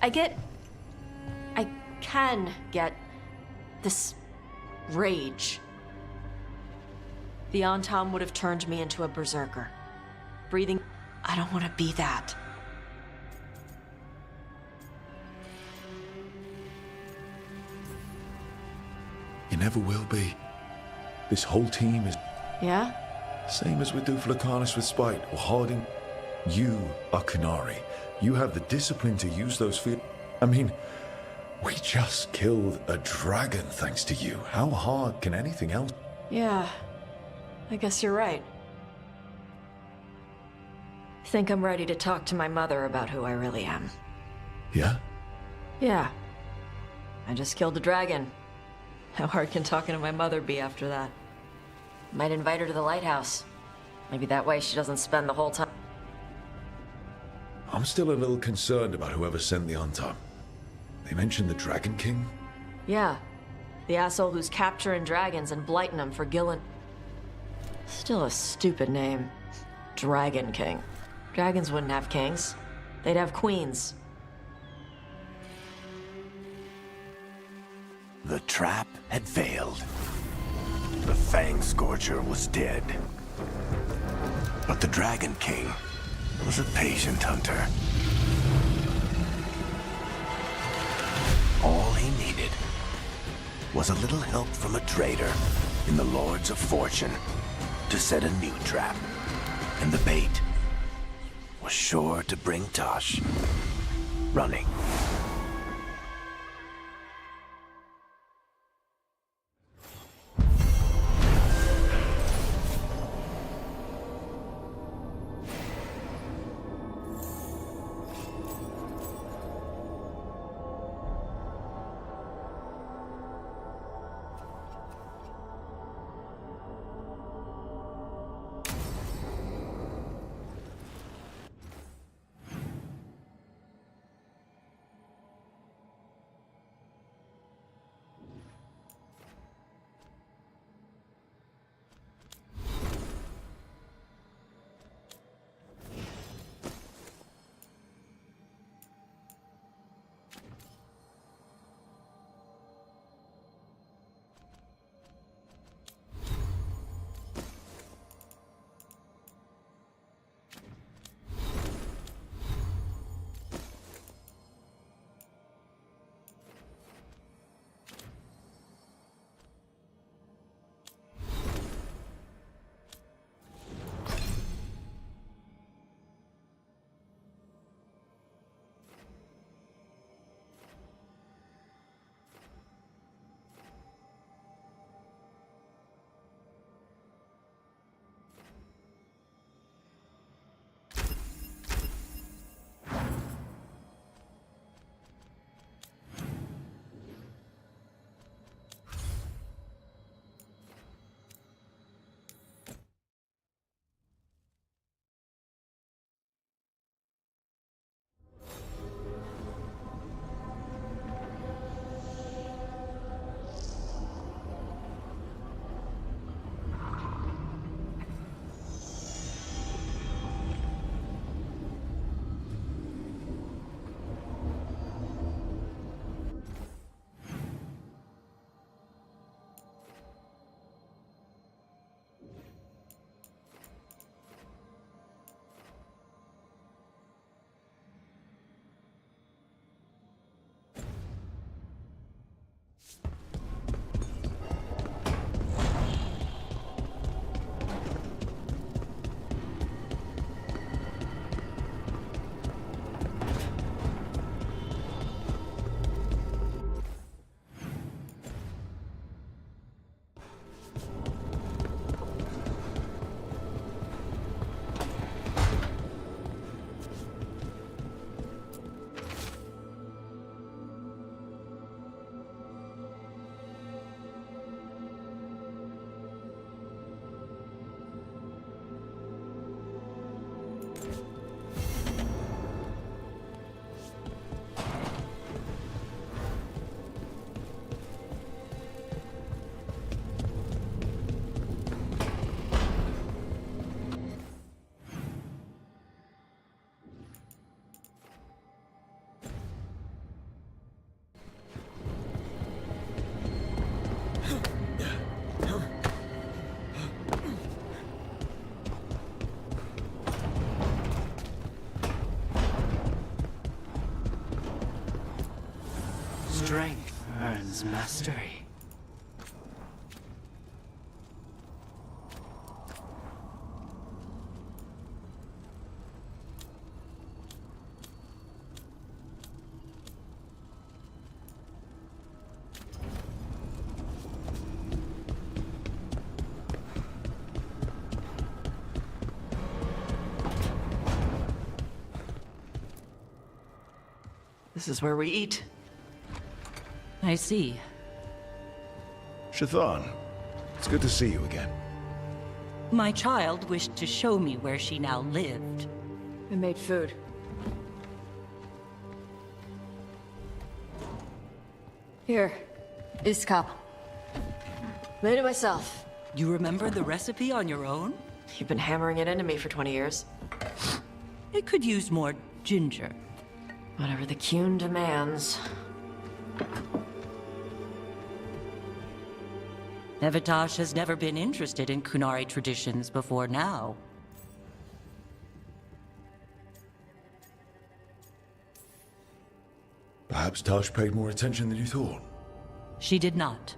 I can get this rage. The Antam would have turned me into a berserker. Breathing... I don't want to be that. You never will be. This whole team is... Yeah? Same as with Duflacanus with Spite, or Harding. You are Canary. You have the discipline to use those feet. I mean, we just killed a dragon thanks to you. How hard can anything else... Yeah. I guess you're right. Think I'm ready to talk to my mother about who I really am. Yeah? Yeah. I just killed a dragon. How hard can talking to my mother be after that? Might invite her to the lighthouse. Maybe that way she doesn't spend the whole time... I'm still a little concerned about whoever sent the Antam. They mentioned the Dragon King? Yeah. The asshole who's capturing dragons and blighting them for Gillen. Still a stupid name. Dragon King. Dragons wouldn't have kings. They'd have queens. The trap had failed. The Fang Scorcher was dead. But the Dragon King was a patient hunter. All he needed was a little help from a trader in the Lords of Fortune to set a new trap. And the bait was sure to bring Tosh running. Strength earns mastery. This is where we eat. I see. Shathan, it's good to see you again. My child wished to show me where she now lived. I made food. Here, Iskap. Made it myself. You remember the recipe on your own? You've been hammering it into me for 20 years. It could use more ginger. Whatever the Qun demands. Evitash has never been interested in Kunari traditions before now. Perhaps Tosh paid more attention than you thought. She did not.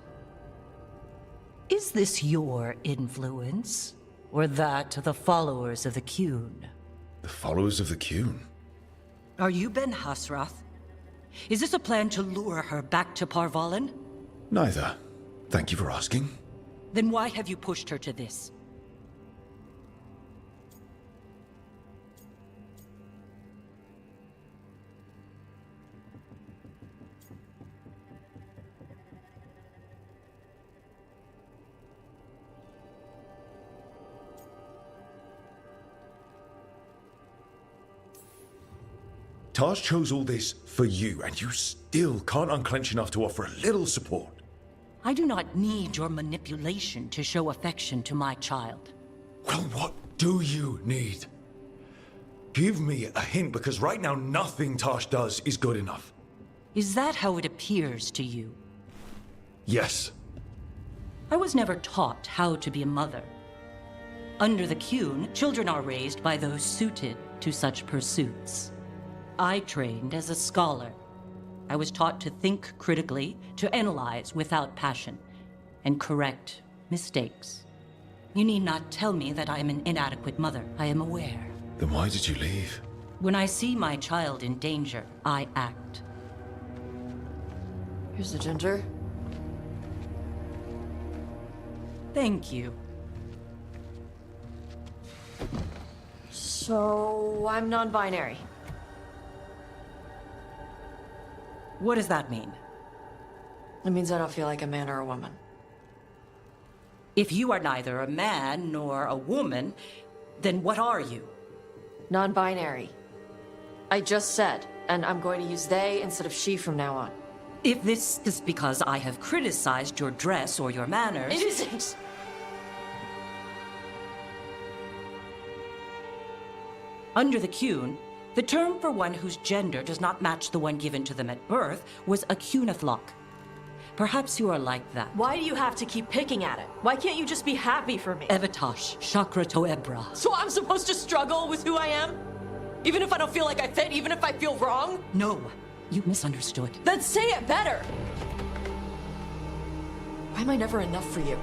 Is this your influence? Or that of the followers of the Qun? The followers of the Qun? Are you Ben Hasrath? Is this a plan to lure her back to Parvalan? Neither. Thank you for asking. Then why have you pushed her to this? Taj chose all this for you, and you still can't unclench enough to offer a little support. I do not need your manipulation to show affection to my child. Well, what do you need? Give me a hint, because right now nothing Tosh does is good enough. Is that how it appears to you? Yes. I was never taught how to be a mother. Under the Qun, children are raised by those suited to such pursuits. I trained as a scholar. I was taught to think critically, to analyze without passion, and correct mistakes. You need not tell me that I am an inadequate mother. I am aware. Then why did you leave? When I see my child in danger, I act. Here's the ginger. Thank you. So, I'm non-binary. What does that mean? It means I don't feel like a man or a woman. If you are neither a man nor a woman, then what are you? Non-binary. I just said, and I'm going to use they instead of she from now on. If this is because I have criticized your dress or your manners... It isn't! Under the Qun, the term for one whose gender does not match the one given to them at birth was a Qunathlok. Perhaps you are like that. Why do you have to keep picking at it? Why can't you just be happy for me? Evitash, Chakra Toebra. So I'm supposed to struggle with who I am? Even if I don't feel like I fit, even if I feel wrong? No, you misunderstood. Then say it better! Why am I never enough for you?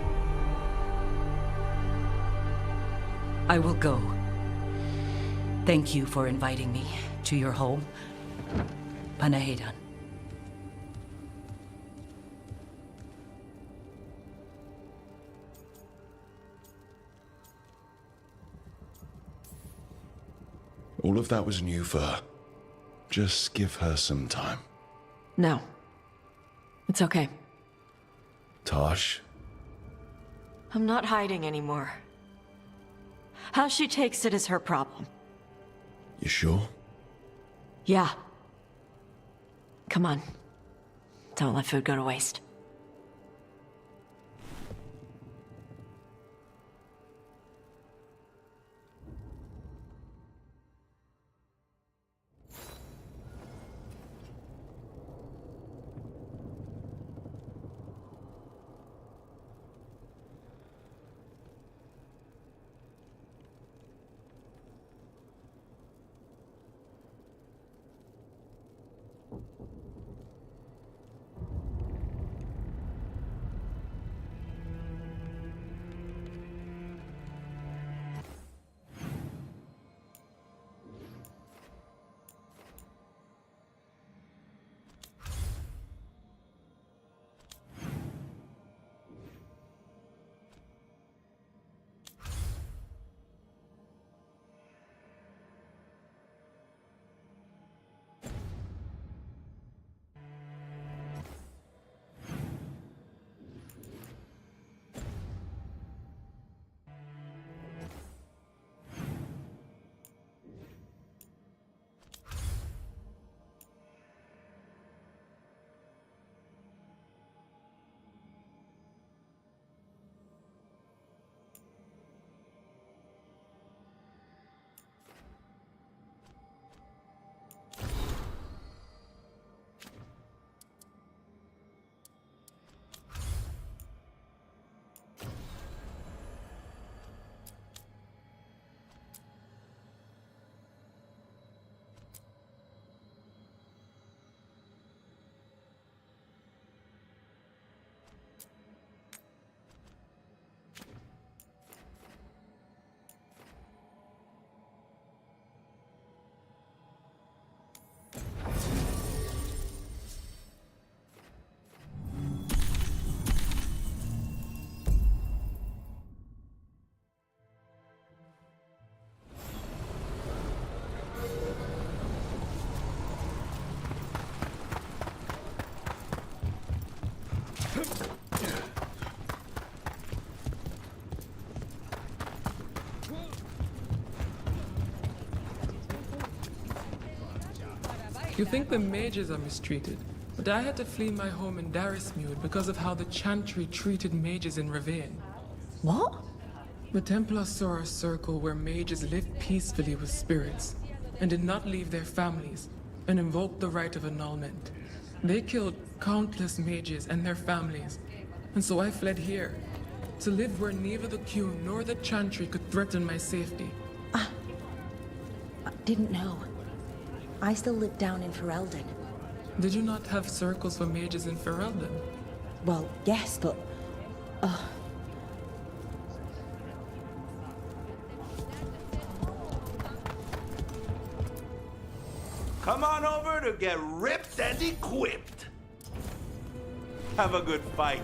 I will go. Thank you for inviting me to your home. Panahedan. All of that was new fur. Just give her some time. No. It's okay. Tosh? I'm not hiding anymore. How she takes it is her problem. You sure? Yeah. Come on. Don't let food go to waste. You think the mages are mistreated, but I had to flee my home in Darismude because of how the Chantry treated mages in Ravine. What? The Templars saw a circle where mages lived peacefully with spirits, and did not leave their families, and invoked the right of annulment. They killed countless mages and their families, and so I fled here, to live where neither the Qun nor the Chantry could threaten my safety. I didn't know. I still live down in Ferelden. Did you not have circles for mages in Ferelden? Well, yes, but... Come on over to get ripped and equipped. Have a good fight.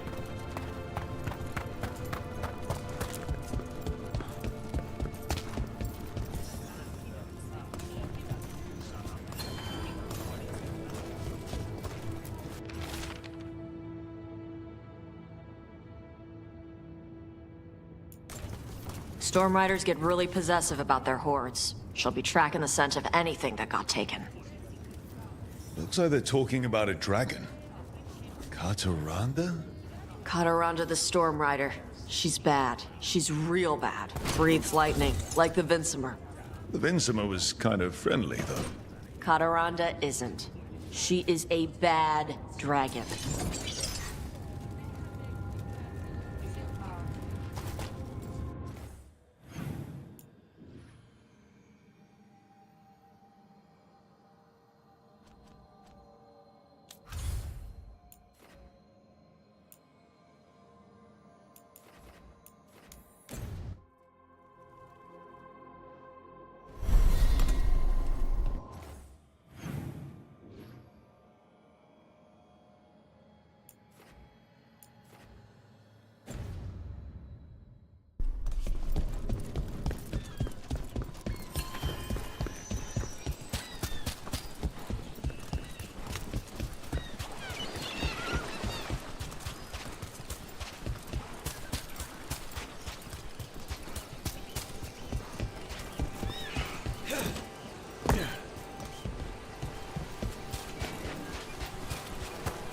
Storm Riders get really possessive about their hordes. She'll be tracking the scent of anything that got taken. Looks like they're talking about a dragon. Kataranda? Kataranda the Storm Rider. She's bad. She's real bad. Breathes lightning, like the Vinsimer. The Vinsima was kind of friendly, though. Kataranda isn't. She is a bad dragon.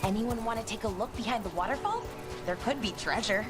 Anyone want to take a look behind the waterfall? There could be treasure.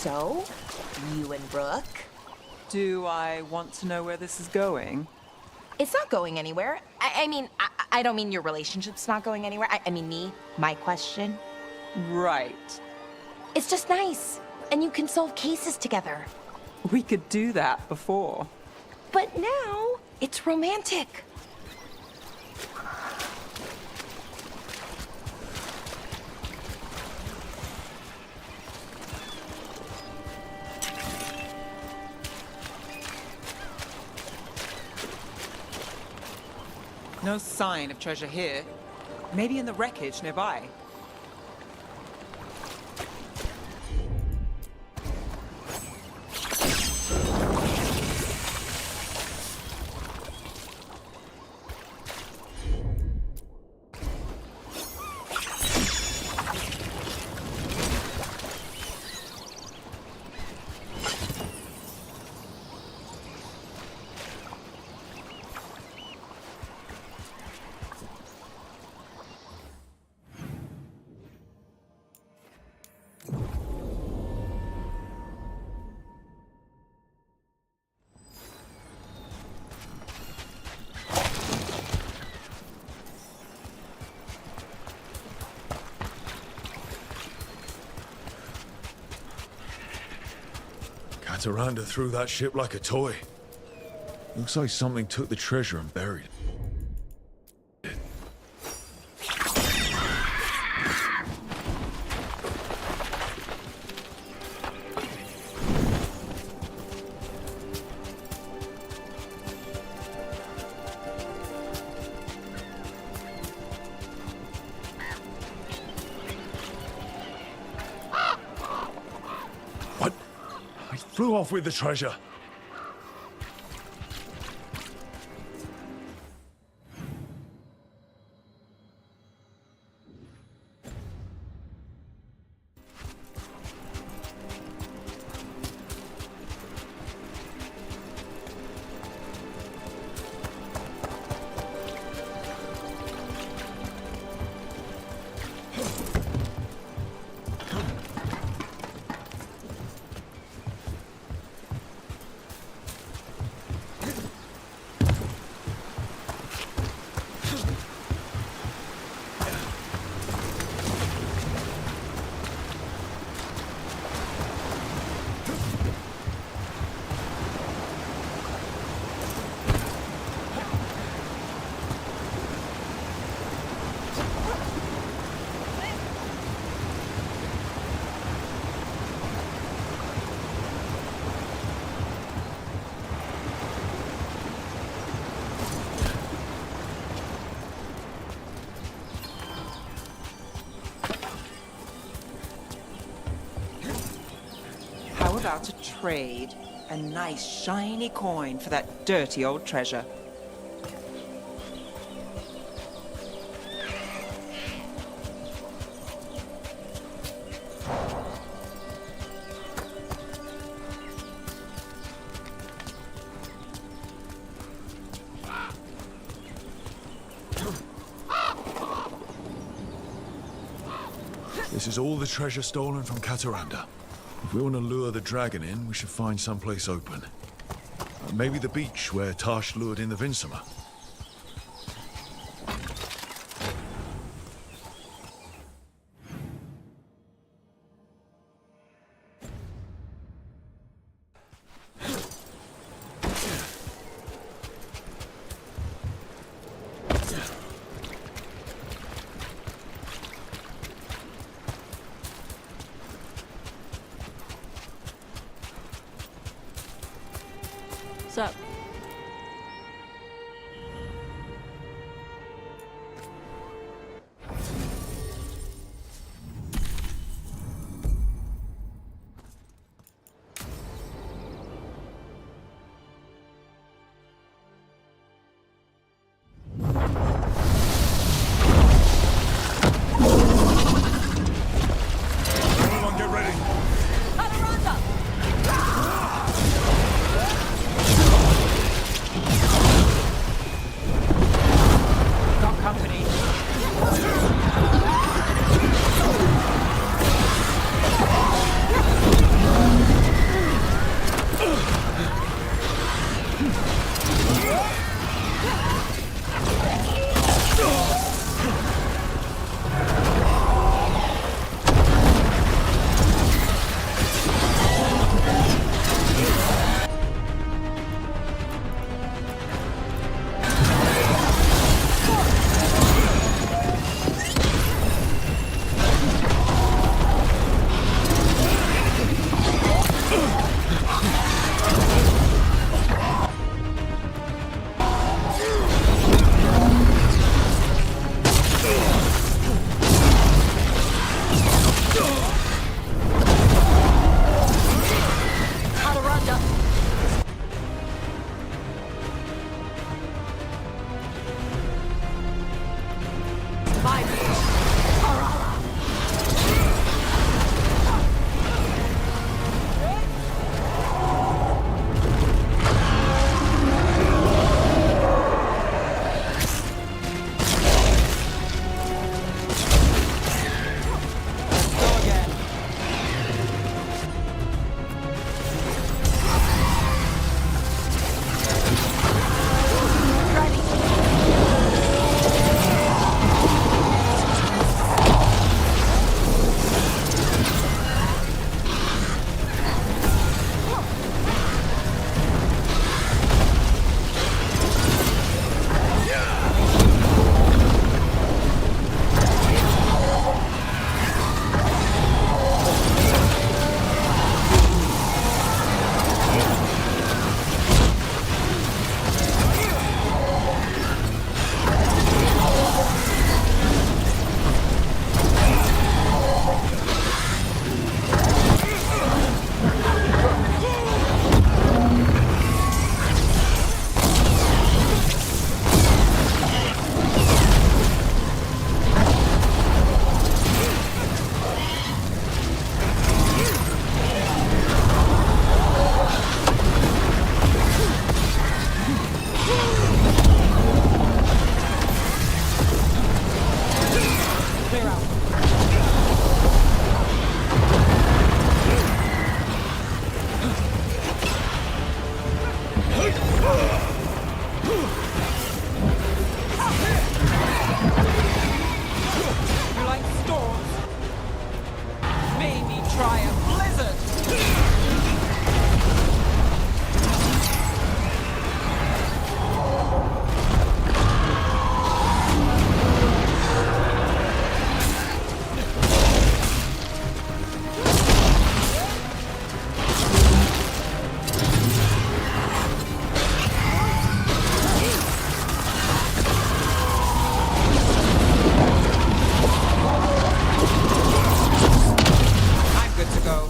So, you and Brooke? Do I want to know where this is going? It's not going anywhere. I mean, I don't mean your relationship's not going anywhere. I mean me, my question. Right. It's just nice, and you can solve cases together. We could do that before. But now, it's romantic. No sign of treasure here. Maybe in the wreckage nearby. Cataranda threw that ship like a toy. Looks like something took the treasure and buried it. What? I flew off with the treasure. How about a trade? A nice shiny coin for that dirty old treasure. This is all the treasure stolen from Cataranda. If we want to lure the dragon in, we should find someplace open. Maybe the beach where Tash lured in the Vinsima. Sup? Everyone get ready. Cataranda! try a blizzard! I'm good to go.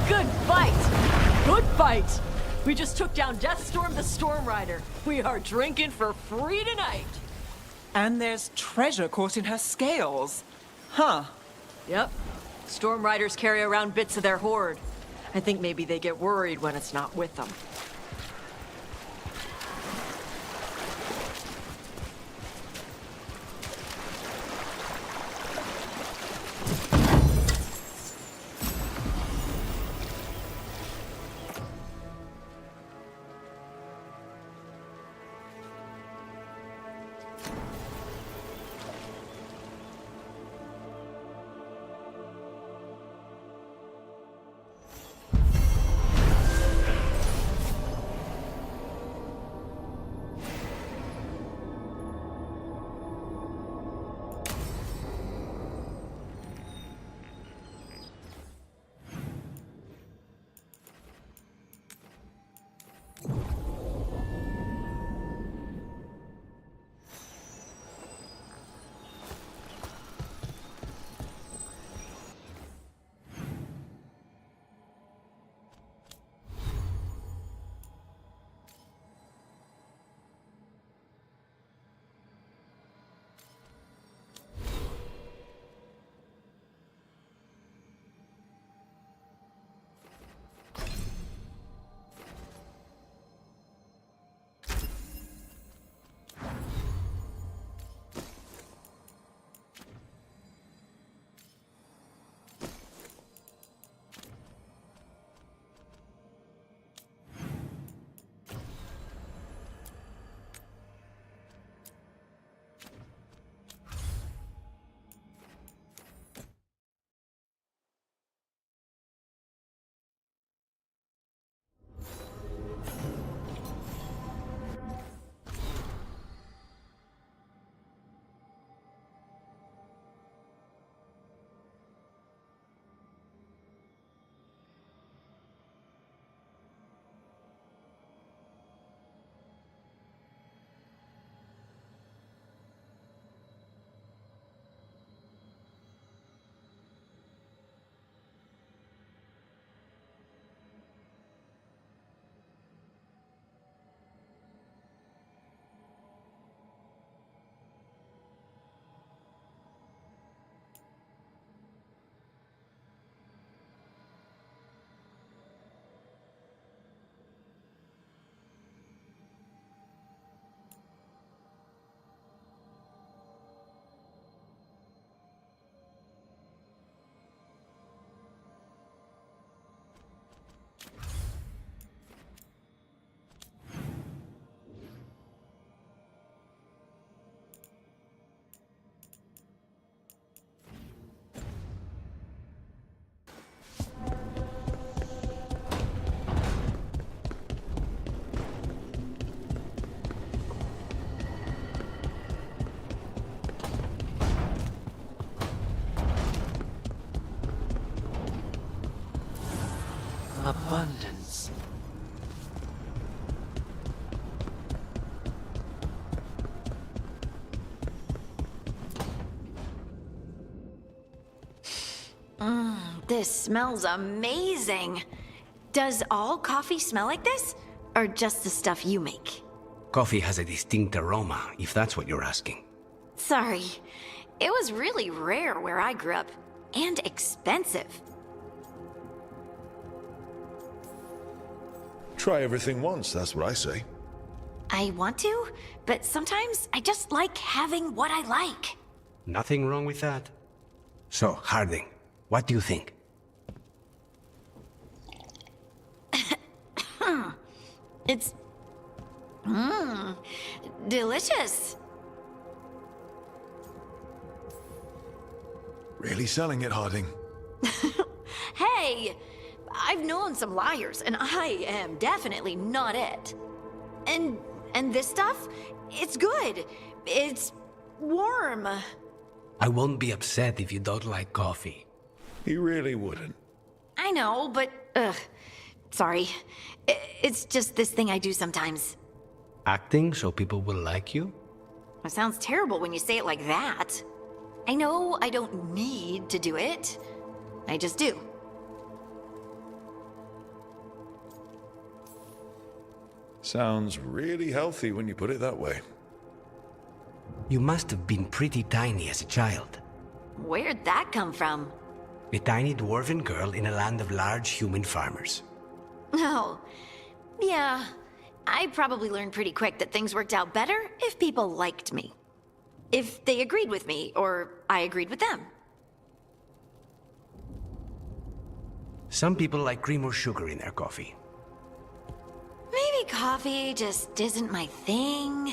Good fight! Good fight! We just took down Deathstorm the Storm Rider. We are drinking for free tonight. And there's treasure caught in her scales. Huh. Yep. Storm Riders carry around bits of their hoard. I think maybe they get worried when it's not with them. abundance. This smells amazing. Does all coffee smell like this? Or just the stuff you make? Coffee has a distinct aroma, if that's what you're asking. Sorry. It was really rare where I grew up. And expensive. Try everything once, that's what I say. I want to, but sometimes I just like having what I like. Nothing wrong with that. So, Harding, what do you think? It's... delicious. Really selling it, Harding. Hey! I've known some liars, and I am definitely not it. And this stuff? It's good. It's warm. I won't be upset if you don't like coffee. He really wouldn't. I know, but... sorry. It's just this thing I do sometimes. Acting so people will like you? It sounds terrible when you say it like that. I know I don't need to do it. I just do. Sounds really healthy when you put it that way. You must have been pretty tiny as a child. Where'd that come from? A tiny dwarven girl in a land of large human farmers. Oh, yeah. I probably learned pretty quick that things worked out better if people liked me. If they agreed with me, or I agreed with them. Some people like cream or sugar in their coffee. Maybe coffee just isn't my thing.